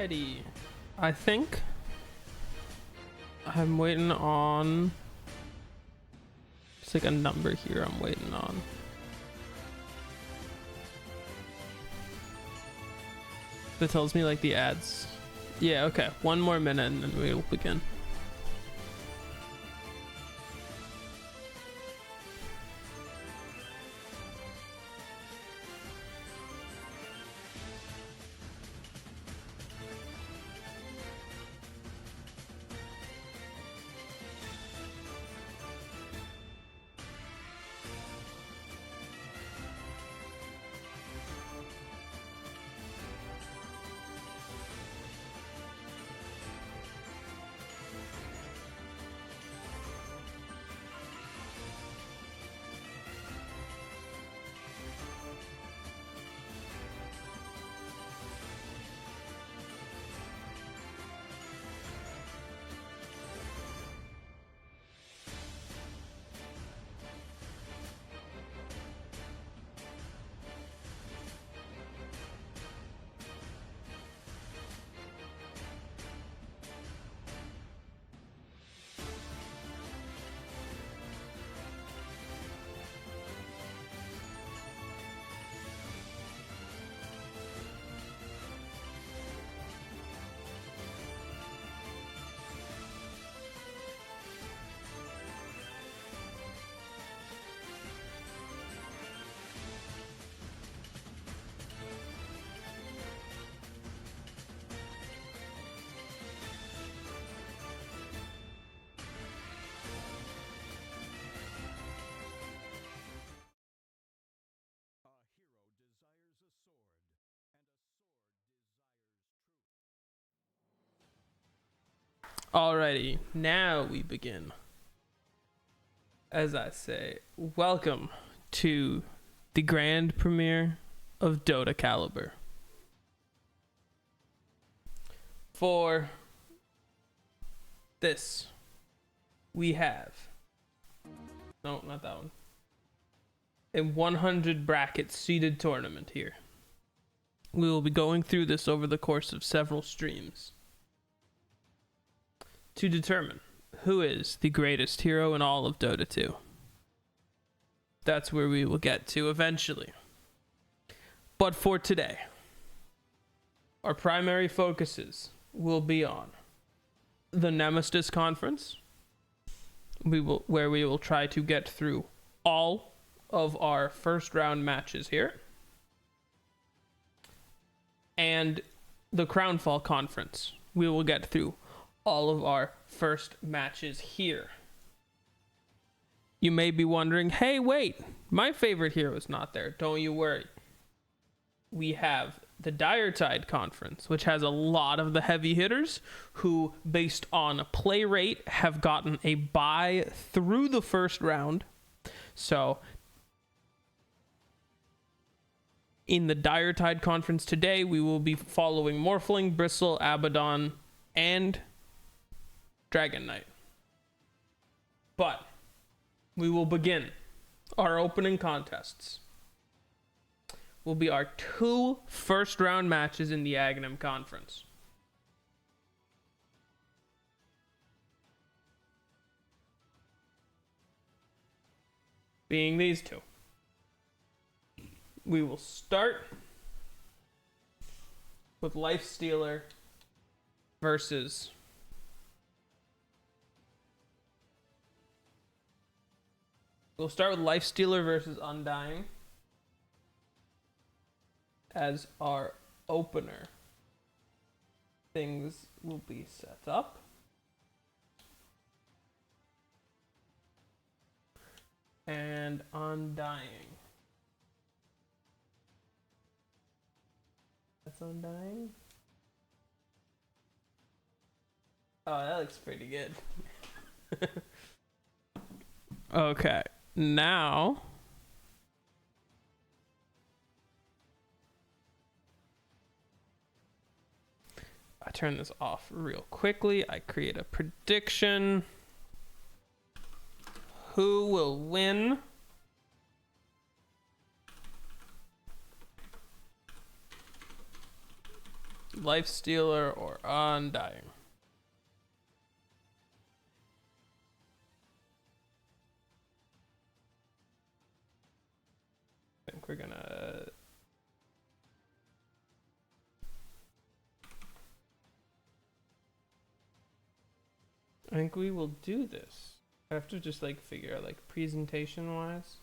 Alrighty. I think I'm waiting on... It's like a number here I'm waiting on. That tells me like the ads. Yeah, okay. One more minute and then we'll begin. Alrighty, now we begin. As I say, welcome to the grand premiere of DOTA CALIBUR. For this, we have... No, not that one. A 100 bracket seeded tournament here. We will be going through this over the course of several streams to determine who is the greatest hero in all of Dota 2. That's where we will get to eventually. But for today, our primary focuses will be on the Nemesis Conference, where we will try to get through all of our first round matches here, and the Crownfall Conference. We will get through all of our first matches here. You may be wondering, hey, wait, my favorite hero is not there. Don't you worry. We have the DOTA Conference, which has a lot of the heavy hitters who, based on play rate, have gotten a bye through the first round. So in the DOTA Conference today, we will be following Morphling, Bristle, Abaddon, and Dragon Knight. But we will begin our opening contests. Will be our 2 first round matches in the Aghanim Conference. Being these 2. We will start with Lifestealer versus Lifestealer versus Undying as our opener. Things will be set up. And Undying. That's Undying. Oh, that looks pretty good. Okay, now I turn this off real quickly. I create a prediction. Who will win? Life Stealer or Undying? I think we're gonna... I think we will do this. I have to just like figure out like presentation wise.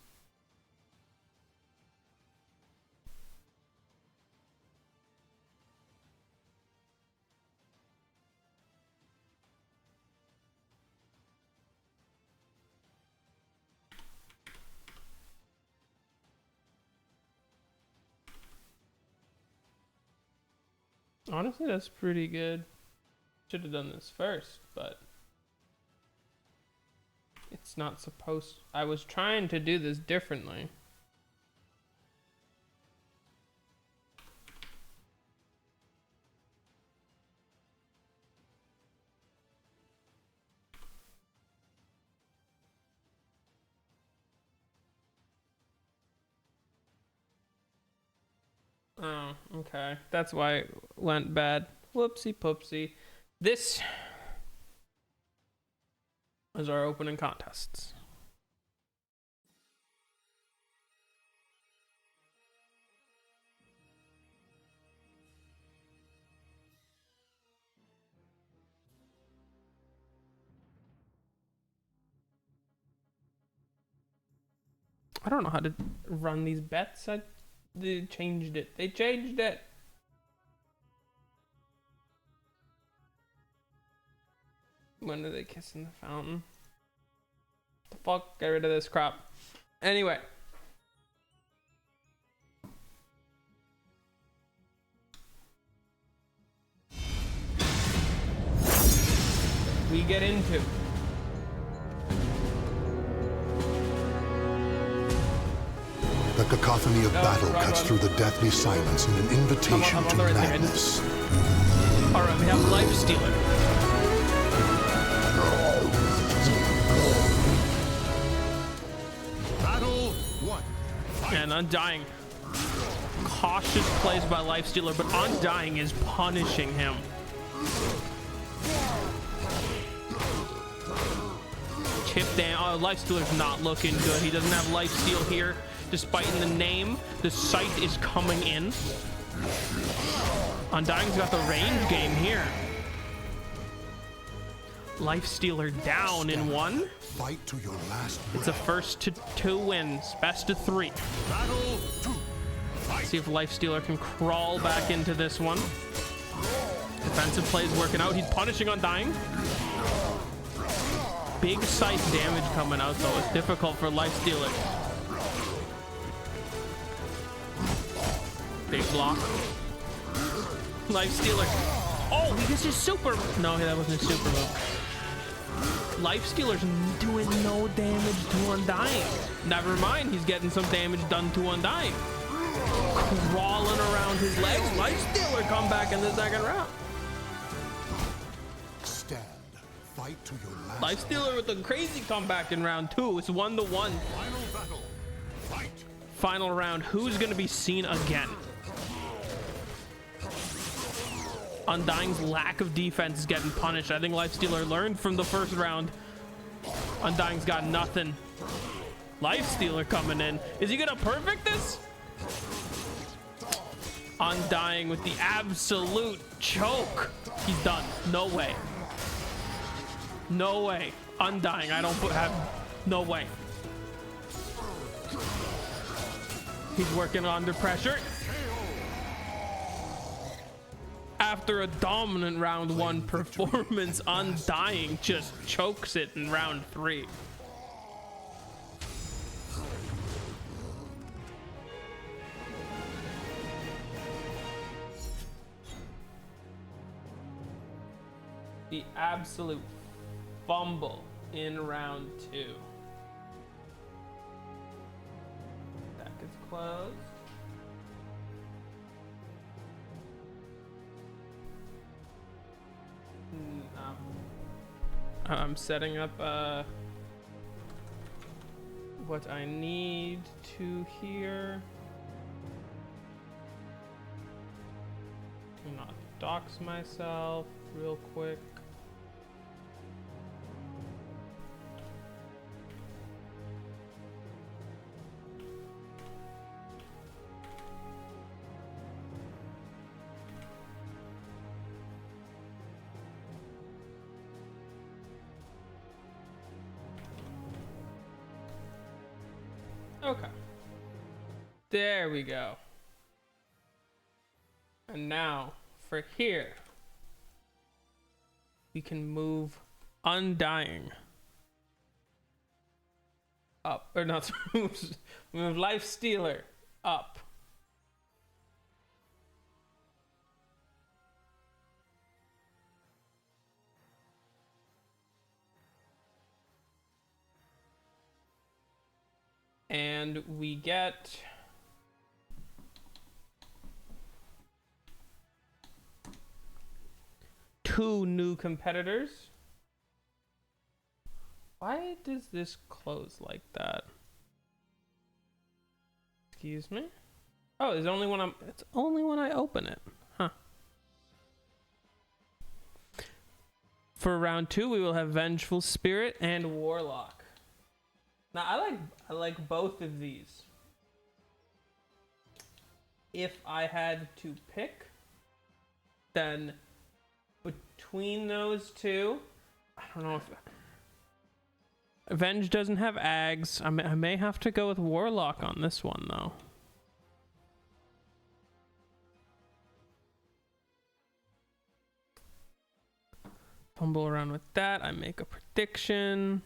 Honestly, that's pretty good. Should have done this first, but it's not supposed. I was trying to do this differently. Oh, okay. That's why it went bad. Whoopsie poopsie. This is our opening contests. I don't know how to run these bets. They changed it. They changed it. When are they kissing the fountain? The fuck? Get rid of this crap. Anyway. We get into the cacophony of battle cuts through the deathly silence in an invitation to madness. Alright, we have Life Stealer. Battle 1. And Undying. Cautious plays by Life Stealer, but Undying is punishing him. Chip down. Oh, Life Stealer's not looking good. He doesn't have Life Steal here. Despite in the name, the sight is coming in. Undying's got the range game here. Life Stealer down in one. Fight to your last It's a first to 2 wins. Best of 3. Battle 2. See if Life Stealer can crawl back into this one. Defensive plays working out. He's punishing Undying. Big sight damage coming out though. It's difficult for Life Stealer. Big block. Life Stealer. Oh, he gets his super. No, that wasn't his super move. Life Stealer's doing no damage to Undying. Never mind, he's getting some damage done to Undying. Crawling around his legs. Life Stealer come back in the second round. Stand. Fight to your last. Life Stealer with a crazy comeback in round 2. It's 1-1. Final battle. Fight. Final round. Who's going to be seen again? Undying's lack of defense is getting punished. I think Life Stealer learned from the first round. Undying's got nothing. Life Stealer coming in. Is he gonna perfect this? Undying with the absolute choke. He's done. No way. No way. Undying. I don't have. No way. He's working under pressure. After a dominant round 1 performance, Undying just chokes it in round 3. The absolute fumble in round 2. That gets closed. I'm setting up what I need to here. Do not dox myself real quick. Okay. There we go. And now for here, we can move Undying up, or not move Life Stealer up. And we get two new competitors. Why does this close like that? Excuse me? Oh, it's only when I open it. Huh. For round 2, we will have Vengeful Spirit and Warlock. Now, I like both of these. If I had to pick, then between those two, I don't know if Avenge doesn't have Ags. I may have to go with Warlock on this one though. Fumble around with that. I make a prediction.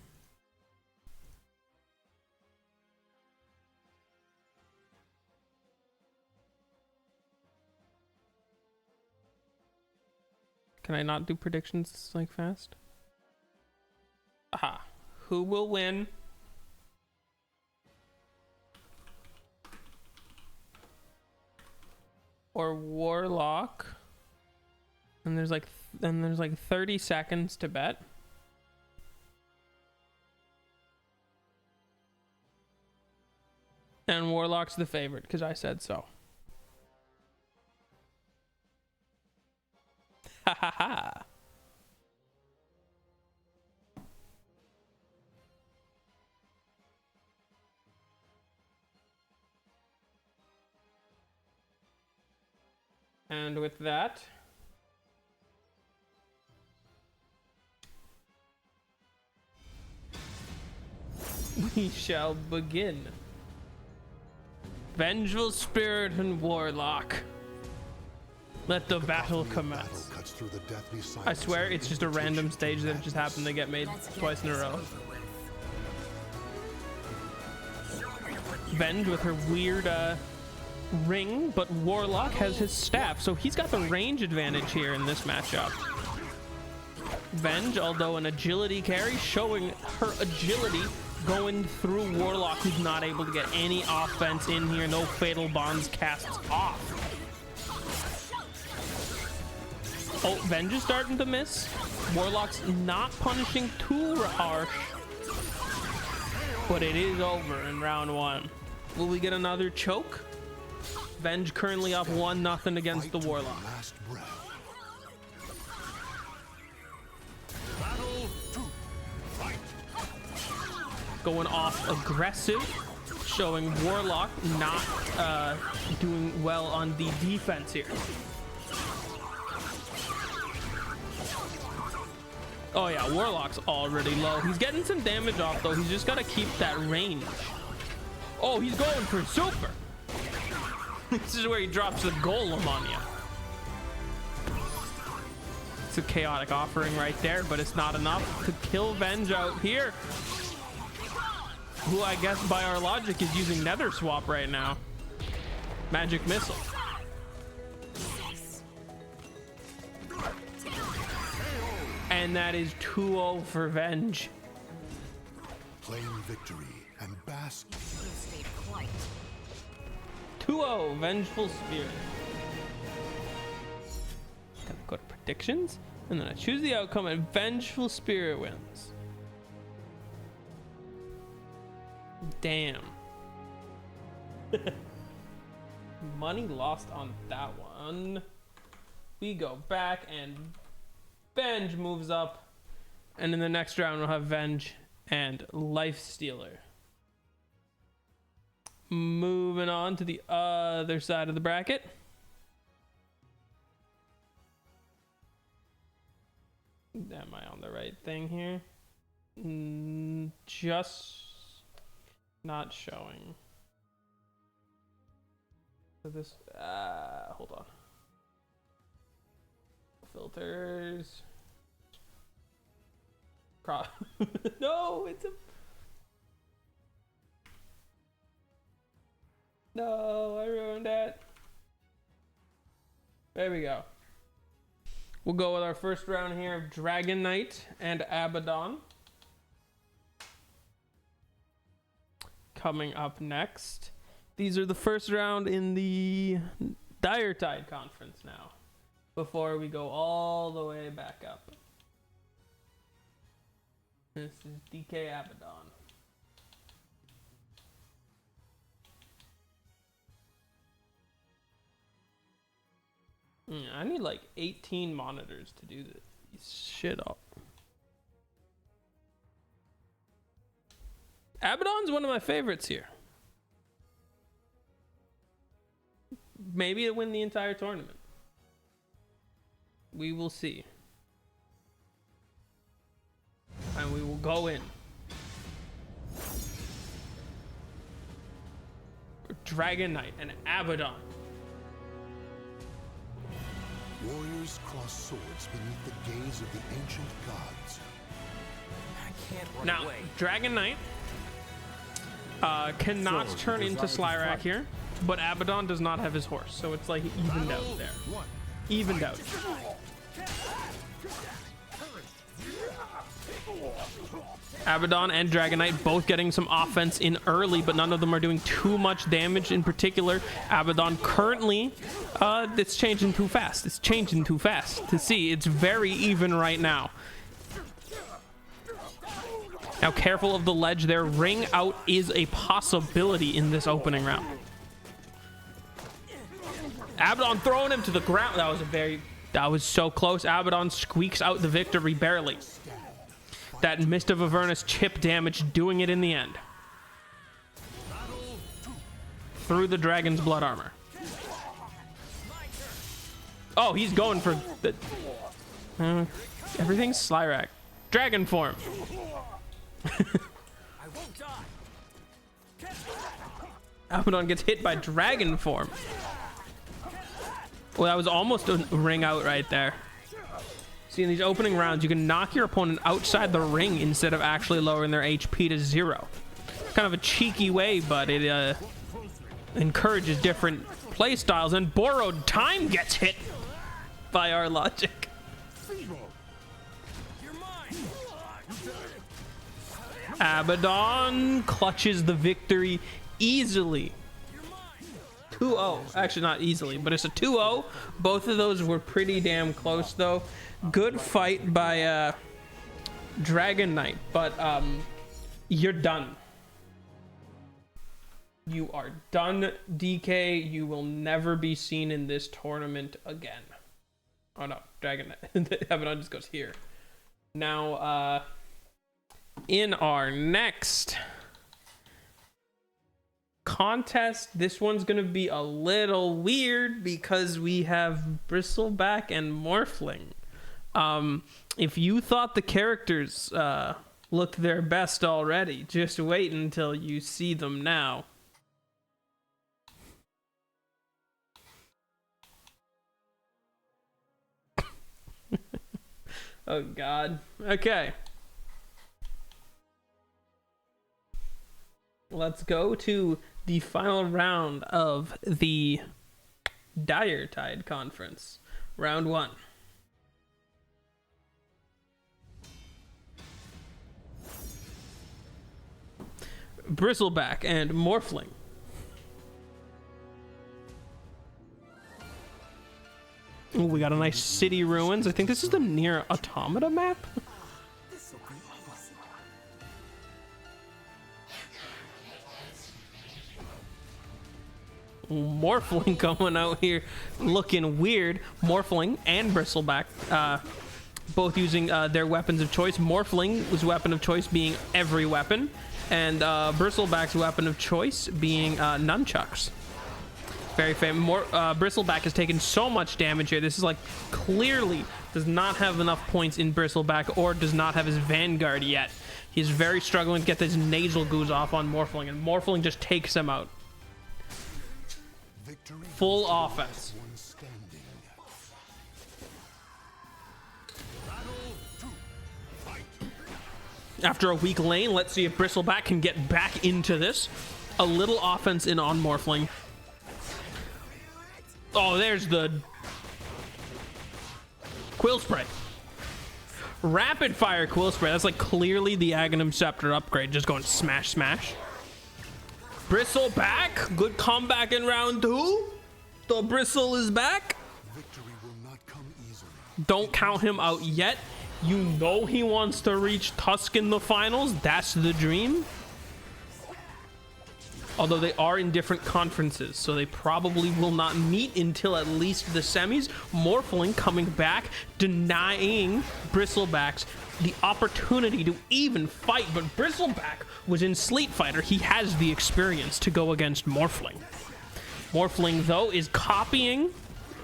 Can I not do predictions like fast? Aha. Who will win? Or Warlock. And there's like 30 seconds to bet. And Warlock's the favorite because I said so. Ha ha ha. And with that, we shall begin. Vengeful Spirit and Warlock. Let the battle commence. I swear it's just a random stage that just happened to get made twice in a row. Venge with her weird ring, but Warlock has his staff, so he's got the range advantage here in this matchup. Venge, although an agility carry, showing her agility going through Warlock, who's not able to get any offense in here. No fatal bonds casts off. Oh, Venge is starting to miss. Warlock's not punishing too harsh, but it is over in round 1. Will we get another choke? Venge currently up 1-0 against the Warlock. Going off aggressive, showing Warlock not doing well on the defense here. Oh yeah, Warlock's already low. He's getting some damage off though. He's just got to keep that range. Oh, he's going for super. This is where he drops the golem on you. It's a chaotic offering right there, but it's not enough to kill Venge out here. Who I guess by our logic is using Nether Swap right now. Magic Missile. And that is 2-0 for Venge. Claim victory and bask. 2-0, Vengeful Spirit. Gonna go to predictions, and then I choose the outcome, and Vengeful Spirit wins. Damn. Money lost on that one. we go back and Venge moves up. And in the next round, we'll have Venge and Lifestealer. Moving on to the other side of the bracket. Am I on the right thing here? Just not showing. So this, hold on. Filters. No, it's a... No, I ruined that. There we go. We'll go with our first round here of Dragon Knight and Abaddon. Coming up next. These are the first round in the Dire Tide Conference now. Before we go all the way back up. This is DK Abaddon. I need like 18 monitors to do this shit up. Abaddon's one of my favorites here. Maybe it'll win the entire tournament. We will see. And we will go in. Dragon Knight and Abaddon. Warriors cross swords beneath the gaze of the ancient gods. I can't run Now, away. Dragon Knight cannot turn into Slyrak here, but Abaddon does not have his horse, so it's like evened out there. Evened out. Abaddon and Dragon Knight both getting some offense in early, but none of them are doing too much damage. In particular, Abaddon currently, it's changing too fast. It's changing too fast to see. It's very even right now. Now, careful of the ledge there. Ring out is a possibility in this opening round. Abaddon throwing him to the ground. That was so close. Abaddon squeaks out the victory barely. That Mist of Avernus chip damage doing it in the end. Through the dragon's blood armor. Oh, he's going for the... everything's Slyrak. Dragon form. Abaddon gets hit by dragon form. Well, that was almost a ring out right there. See, in these opening rounds, you can knock your opponent outside the ring instead of actually lowering their HP to 0. Kind of a cheeky way, but it encourages different play styles. And Borrowed Time gets hit by our logic. Abaddon clutches the victory easily. 2-0. Actually, not easily, but it's a 2-0. Both of those were pretty damn close, though. Good fight by Dragon Knight, but you're done. You are done, DK. You will never be seen in this tournament again. Oh no, Dragon Knight. Abaddon just goes here. Now, in our next contest, this one's gonna be a little weird because we have Bristleback and Morphling. If you thought the characters looked their best already, just wait until you see them now. Oh god. Okay. Let's go to the final round of the Dire Tide Conference. Round 1. Bristleback and Morphling. Ooh, we got a nice city ruins. I think this is the Near Automata map. Morphling coming out here looking weird. Morphling and Bristleback both using their weapons of choice. Morphling's weapon of choice being every weapon, and Bristleback's weapon of choice being nunchucks. Very famous. Bristleback has taken so much damage here. This is like clearly does not have enough points in Bristleback, or does not have his Vanguard yet. He's very struggling to get this nasal goose off on Morphling, and Morphling just takes him out. Full offense. After a weak lane, let's see if Bristleback can get back into this. A little offense in on Morphling. Oh, there's the Quill Spray. Rapid fire Quill Spray. That's like clearly the Aghanim Scepter upgrade. Just going smash, smash. Bristleback. Good comeback in round 2. The Bristle is back. Victory will not come easily. Don't count him out yet. You know he wants to reach Tusk in the finals. That's the dream. Although they are in different conferences, so they probably will not meet until at least the semis. Morphling coming back, denying Bristleback's the opportunity to even fight, but Bristleback was in Sleet Fighter. He has the experience to go against Morphling. Morphling, though, is copying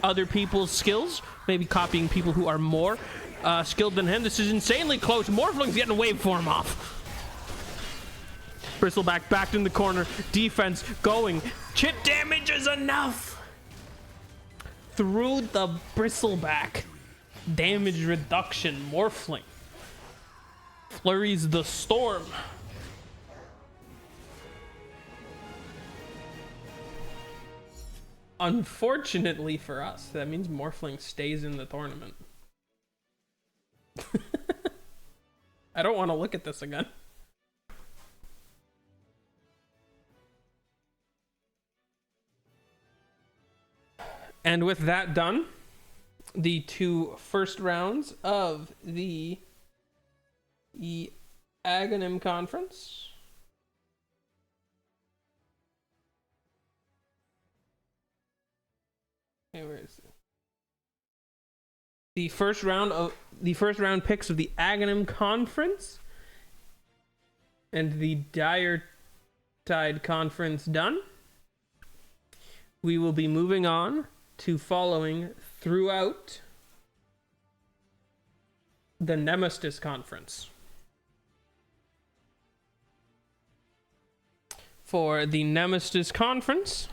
other people's skills, maybe copying people who are more skilled than him. This is insanely close. Morphling's getting a waveform off. Bristleback backed in the corner. Defense going. Chip damage is enough. Through the Bristleback. Damage reduction. Morphling flurries the storm. Unfortunately for us, that means Morphling stays in the tournament. I don't want to look at this again. And with that done, the 2 first rounds of the Aghanim Conference. Okay, where is it? The first round picks of the Aghanim Conference and the Dire Tide Conference done. We will be moving on to following throughout the Nemesis Conference. For the Nemesis Conference,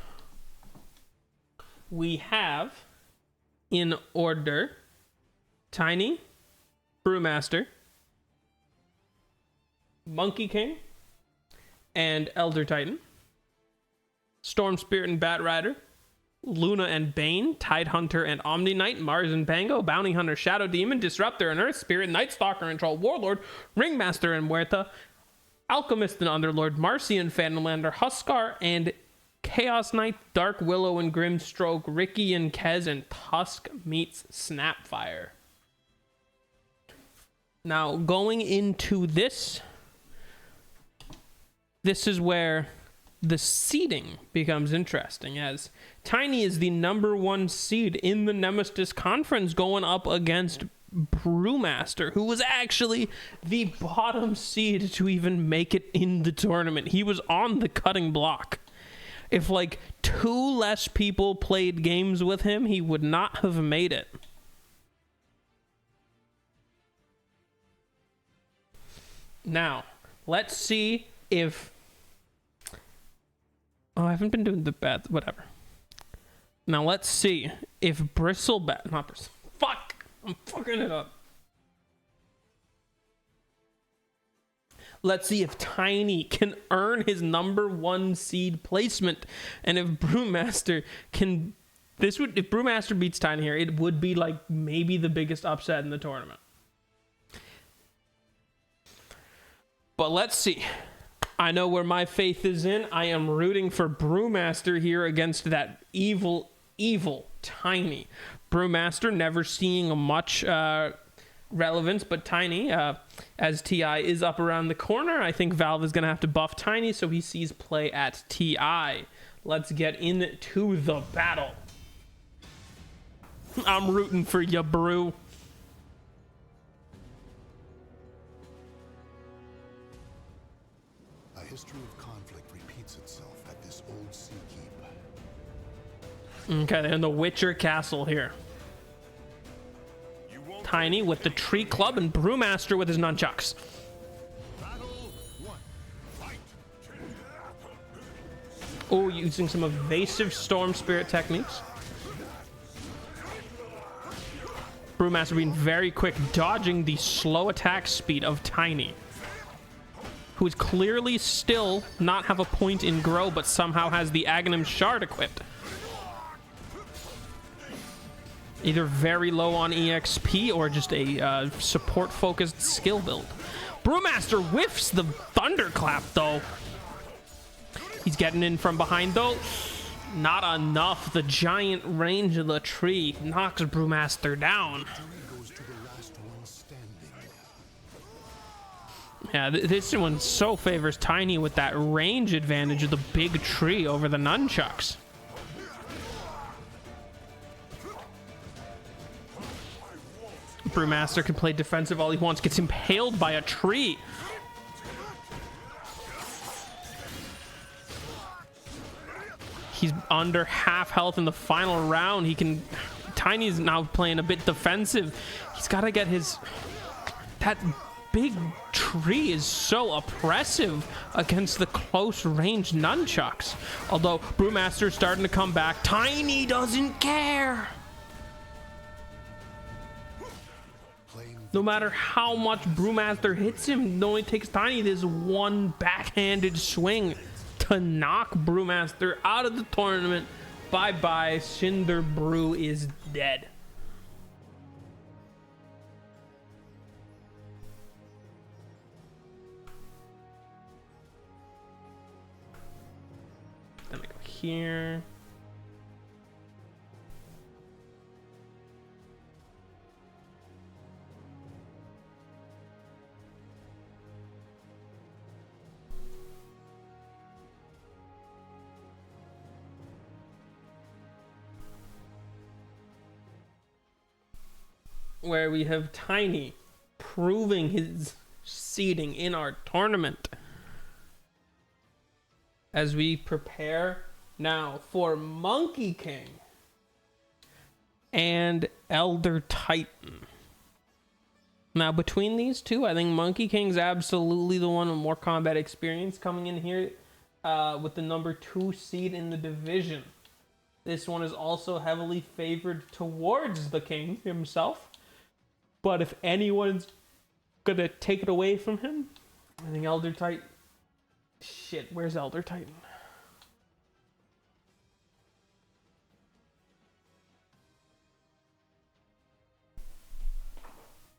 we have in order Tiny, Brewmaster, Monkey King, and Elder Titan, Storm Spirit and Bat Rider, Luna and Bane, Tidehunter and Omni Knight, Mars and Pango, Bounty Hunter, Shadow Demon, Disruptor and Earth Spirit, Night Stalker and Troll Warlord, Ringmaster and Muerta, Alchemist and Underlord, Marcy and Phantomlander, Huskar and Chaos Knight, Dark Willow and Grimstroke, Ricky and Kez, and Tusk meets Snapfire. Now, going into this is where the seeding becomes interesting, as Tiny is the #1 seed in the Nemesis Conference going up against Brewmaster, who was actually the bottom seed to even make it in the tournament. He was on the cutting block. If like 2 less people played games with him, he would not have made it. Now, let's see if... Oh, I haven't been doing the bad... Whatever. Now, let's see if Bristleback... Not Bristle... Fuck! I'm fucking it up. Let's see if Tiny can earn his #1 seed placement. And if Brewmaster can... If Brewmaster beats Tiny here, it would be like maybe the biggest upset in the tournament. But let's see. I know where my faith is in. I am rooting for Brewmaster here against that evil, evil Tiny. Brewmaster never seeing much relevance, but Tiny, as TI is up around the corner, I think Valve is going to have to buff Tiny, so he sees play at TI. let's get into the battle. I'm rooting for ya, Brew. A history of conflict repeats itself at this old sea keep. Okay, they're in the Witcher Castle here. Tiny with the tree club and Brewmaster with his nunchucks. Oh, using some evasive storm spirit techniques. Brewmaster being very quick, dodging the slow attack speed of Tiny, who is clearly still not have a point in grow, but somehow has the Aghanim Shard equipped. Either very low on EXP or just a support-focused skill build. Brewmaster whiffs the Thunderclap, though. He's getting in from behind, though. Not enough. The giant range of the tree knocks Brewmaster down. Yeah, this one so favors Tiny with that range advantage of the big tree over the nunchucks. Brewmaster can play defensive all he wants, gets impaled by a tree. He's under half health in the final round. Tiny's now playing a bit defensive. He's got to get his... That big tree is so oppressive against the close range nunchucks. Although Brewmaster's starting to come back, Tiny doesn't care. No matter how much Brewmaster hits him, it only takes Tiny this one backhanded swing to knock Brewmaster out of the tournament. Bye-bye, Cinder Brew is dead. Then I go here. Where we have Tiny proving his seeding in our tournament. As we prepare now for Monkey King and Elder Titan. Now, between these two, I think Monkey King's absolutely the one with more combat experience coming in here with the number 2 seed in the division. This one is also heavily favored towards the king himself. But if anyone's gonna take it away from him, I think Elder Titan... Shit, where's Elder Titan?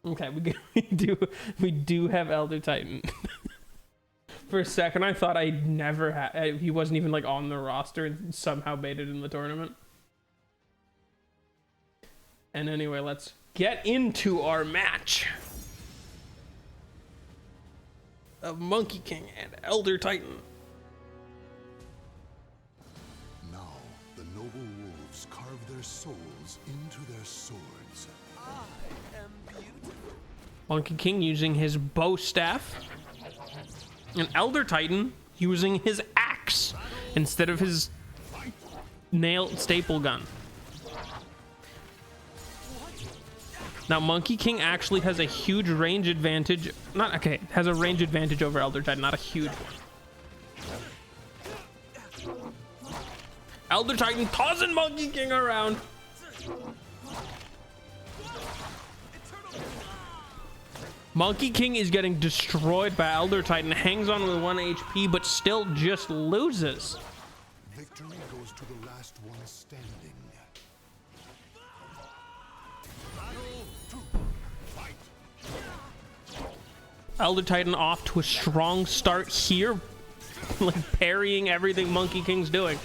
Okay, we do have Elder Titan. For a second, I thought I'd never had... He wasn't even like on the roster and somehow made it in the tournament. And anyway, let's get into our match of Monkey King and Elder Titan. Now, the noble wolves carve their souls into their swords. Monkey King using his bow staff, and Elder Titan using his axe instead of his nail staple gun. Now, Monkey King actually has a huge range advantage. Has a range advantage over Elder Titan, not a huge one. Elder Titan tossing Monkey King around. Monkey King is getting destroyed by Elder Titan, hangs on with 1 HP, but still just loses. Victory goes to the last one standing. Elder Titan off to a strong start here, like parrying everything Monkey King's doing.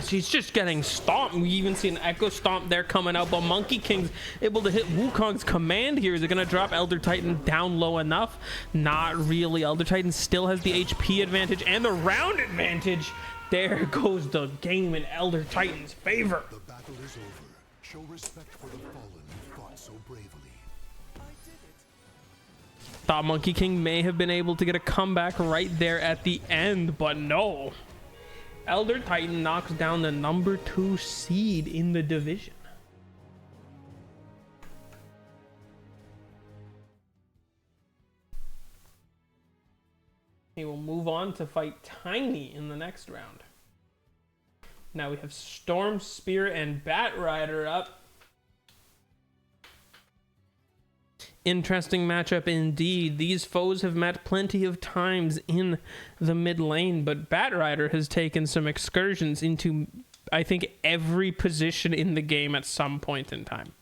He's just getting stomped. We even see an Echo Stomp there coming out, but Monkey King's able to hit Wukong's command here. Is it going to drop Elder Titan down low enough? Not really. Elder Titan still has the HP advantage and the round advantage. There goes the game in Elder Titan's favor. The battle is over. Show respect for the fallen who fought so bravely. Thought Monkey King may have been able to get a comeback right there at the end, but no. Elder Titan knocks down the number 2 seed in the division. He will move on to fight Tiny in the next round. Now we have Storm Spirit and Bat Rider up. Interesting matchup indeed. These foes have met plenty of times in the mid lane, but Bat Rider has taken some excursions into, I think, every position in the game at some point in time.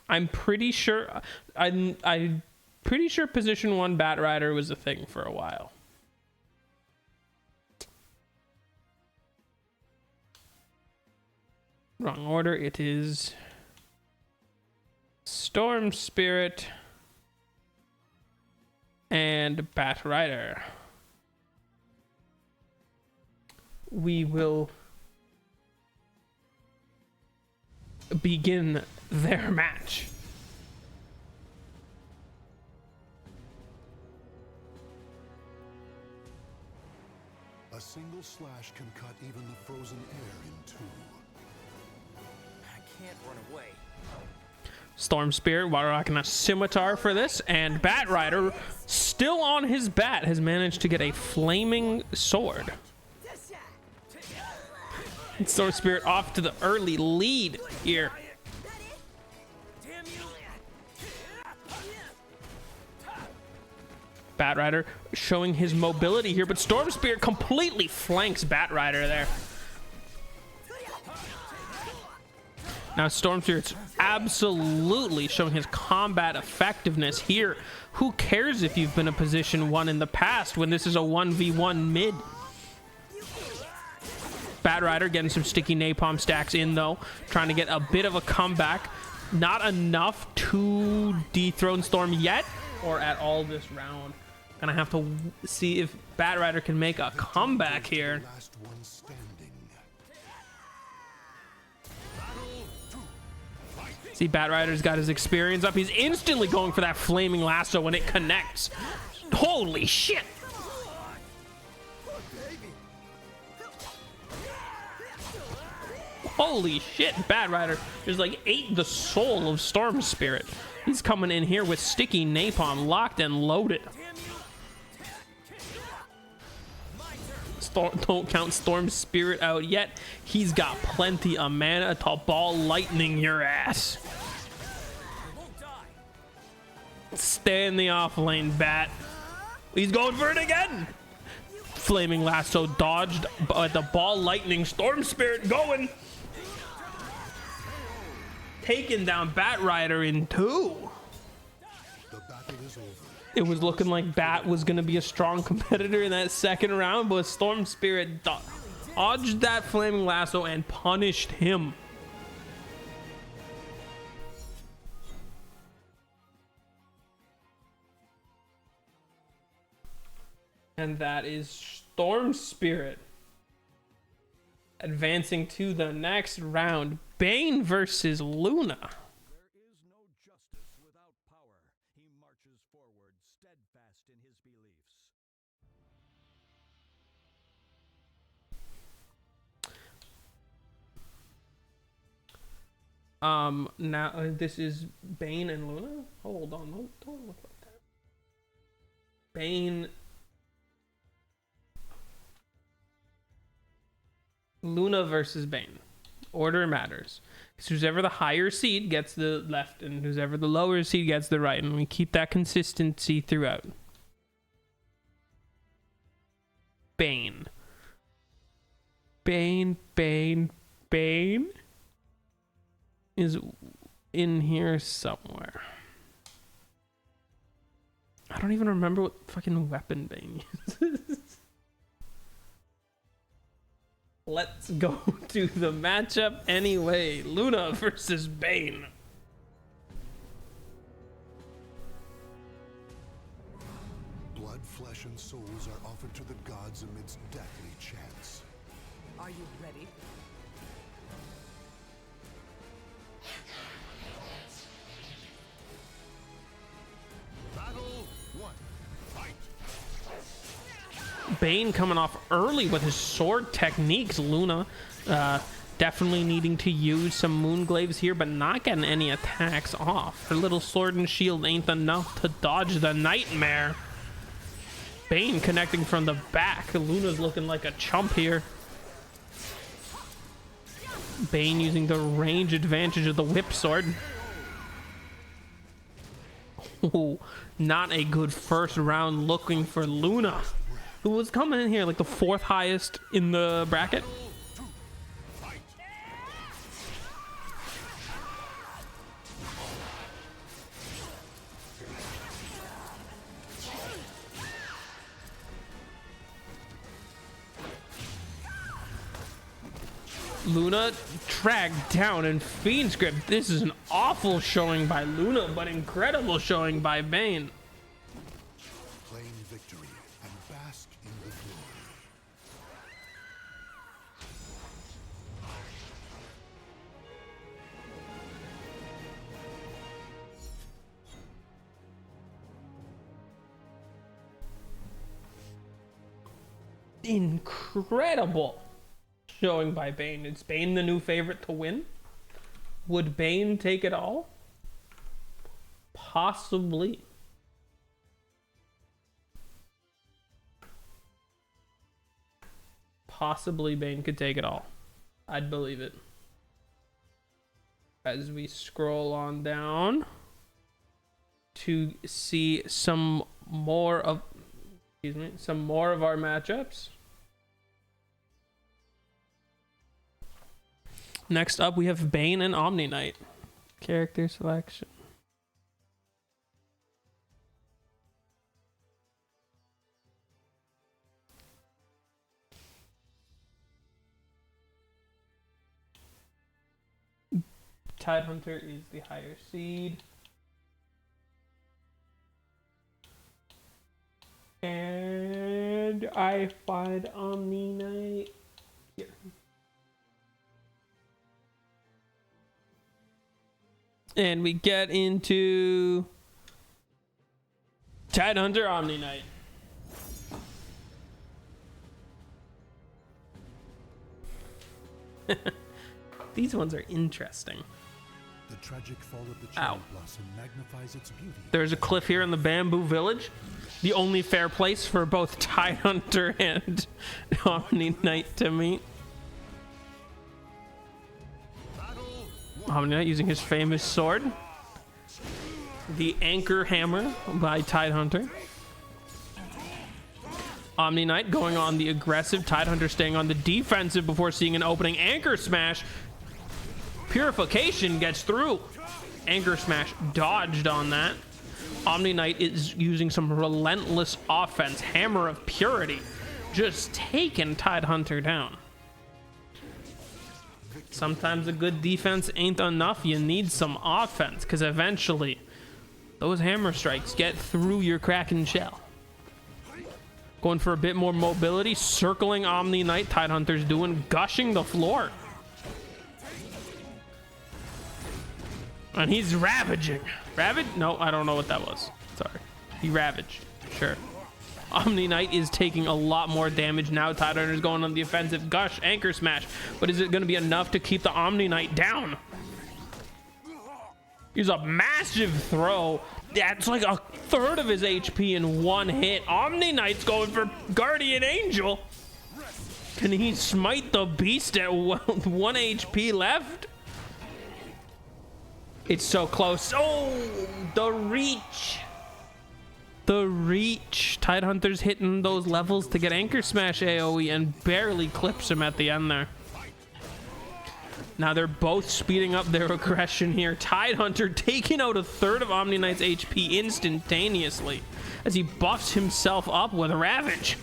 I'm pretty sure I'm pretty sure position 1 Bat Rider was a thing for a while. Wrong order. It is Storm Spirit and Bat Rider. We will begin their match. A single slash can cut even the frozen air in two. I can't run away. Storm Spirit, Water Rock, and a Scimitar for this, and Bat Rider, still on his bat, has managed to get a flaming sword. Storm Spirit off to the early lead here. Bat Rider showing his mobility here, but Storm Spirit completely flanks Bat Rider there. Now Storm Spirit's absolutely showing his combat effectiveness here. Who cares if you've been a position 1 in the past when this is a 1v1 mid? Bat Rider getting some sticky napalm stacks in though, trying to get a bit of a comeback. Not enough to dethrone Storm yet, or at all this round. Gonna have to see if Bat Rider can make a comeback here. Last one standing. See, Bat Rider's got his experience up. He's instantly going for that flaming lasso when it connects. Holy shit! Holy shit, Bat Rider just like ate the soul of Storm Spirit. He's coming in here with sticky napalm locked and loaded. Don't count Storm Spirit out yet. He's got plenty of mana to ball lightning your ass. Stay in the off lane, Bat. He's going for it again. Flaming lasso dodged, but the ball lightning. Storm Spirit going. Taking down Bat Rider in 2. The battle is over. It was looking like Bat was going to be a strong competitor in that second round, but Storm Spirit dodged that flaming lasso and punished him. And that is Storm Spirit advancing to the next round. Bane versus Luna. There is no justice without power. He marches forward, steadfast in his beliefs. Now this is Bane and Luna. Hold on, don't look like that. Bane, Luna versus Bane. Order matters. Because whoever the higher seed gets the left, and whoever the lower seed gets the right, and we keep that consistency throughout. Bane. Bane is in here somewhere. I don't even remember what fucking weapon Bane uses. Let's go to the matchup anyway. Luna versus Bane. Blood, flesh, and souls are offered to the gods amidst deathly chants. Are you ready? Battle 1. Fight! Bane coming off early with his sword techniques. Luna definitely needing to use some Moonglaves here, but not getting any attacks off. Her little sword and shield ain't enough to dodge the nightmare. Bane connecting from the back. Luna's looking like a chump here. Bane using the range advantage of the whip sword. Ooh, not a good first round looking for Luna, who was coming in here like the 4th highest in the bracket. Luna dragged down in Fiend's Grip. This is an awful showing by Luna, but incredible showing by Bane. Claim victory and bask in the glory. Incredible showing by Bane. Is Bane the new favorite to win? Would Bane take it all? Possibly. Possibly Bane could take it all. I'd believe it. As we scroll on down to see some more of our matchups. Next up, we have Bane and Omni Knight. Character selection. Tidehunter is the higher seed. And I find Omni Knight here. And we get into Tidehunter Omni Knight. These ones are interesting. The tragic fall of the Ow. cherry blossom magnifies its beauty. There's a cliff here in the Bamboo Village. The only fair place for both Tidehunter and Omni Knight to meet. Omni Knight using his famous sword. The Anchor Hammer by Tidehunter. Omni Knight going on the aggressive. Tidehunter staying on the defensive before seeing an opening. Anchor Smash. Purification gets through. Anchor Smash dodged on that. Omni Knight is using some relentless offense. Hammer of Purity. Just taking Tidehunter down. Sometimes a good defense ain't enough. You need some offense, because eventually those hammer strikes get through your Kraken shell. Going for a bit more mobility, circling Omni Knight. Tidehunter's doing, gushing the floor. And he's ravaging. Ravage? No, I don't know what that was. Sorry. He ravaged. Sure. Omni Knight is taking a lot more damage now. Tidehunter's going on the offensive. Gush, Anchor Smash. But is it going to be enough to keep the Omni Knight down? Here's a massive throw. That's like a third of his HP in one hit. Omni Knight's going for Guardian Angel. Can he smite the beast at 1 HP left? It's so close. Oh, the reach. The reach. Tidehunter's hitting those levels to get Anchor Smash AoE and barely clips him at the end there. Now they're both speeding up their aggression here. Tidehunter taking out a third of Omni Knight's HP instantaneously. as he buffs himself up with Ravage.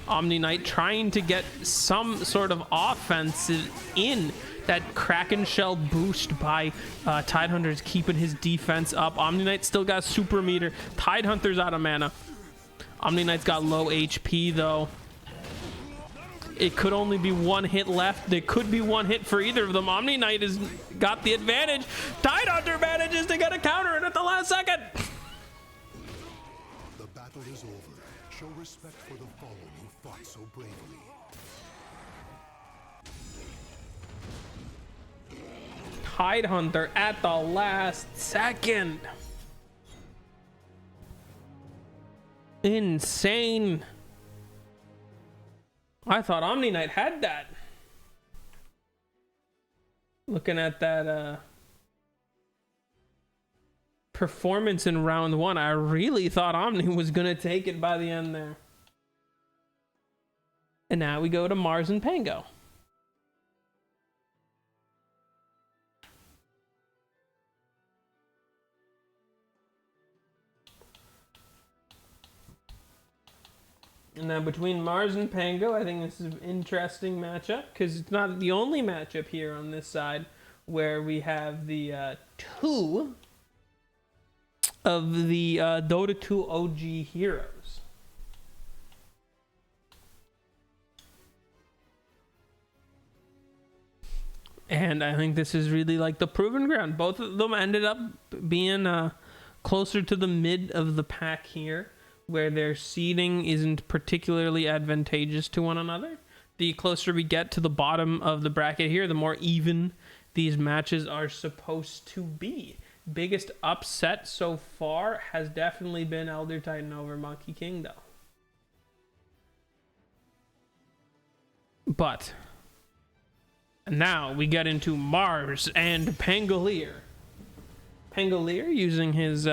Omni Knight trying to get some sort of offense in. That Kraken Shell boost by Tidehunter's keeping his defense up. Omni Knight still got super meter. Tidehunter's out of mana. Omni Knight's got low HP though. It could only be one hit left. There could be one hit for either of them. Omni Knight has got the advantage. Tidehunter manages to get a counter in at the last second. The battle is over. Show respect for the fallen who fought so bravely. Tidehunter at the last second. Insane. I thought Omni Knight had that. Looking at that performance in round one, I really thought Omni was gonna take it by the end there. And now we go to Mars and Pango. And now between Mars and Pango, I think this is an interesting matchup because it's not the only matchup here on this side where we have the two of the Dota 2 OG heroes. And I think this is really like the proven ground. Both of them ended up being closer to the mid of the pack here, where their seeding isn't particularly advantageous to one another. The closer we get to the bottom of the bracket here, the more even these matches are supposed to be. Biggest upset so far has definitely been Elder Titan over Monkey King, though. But now we get into Mars and Pangolier. Pangolier using his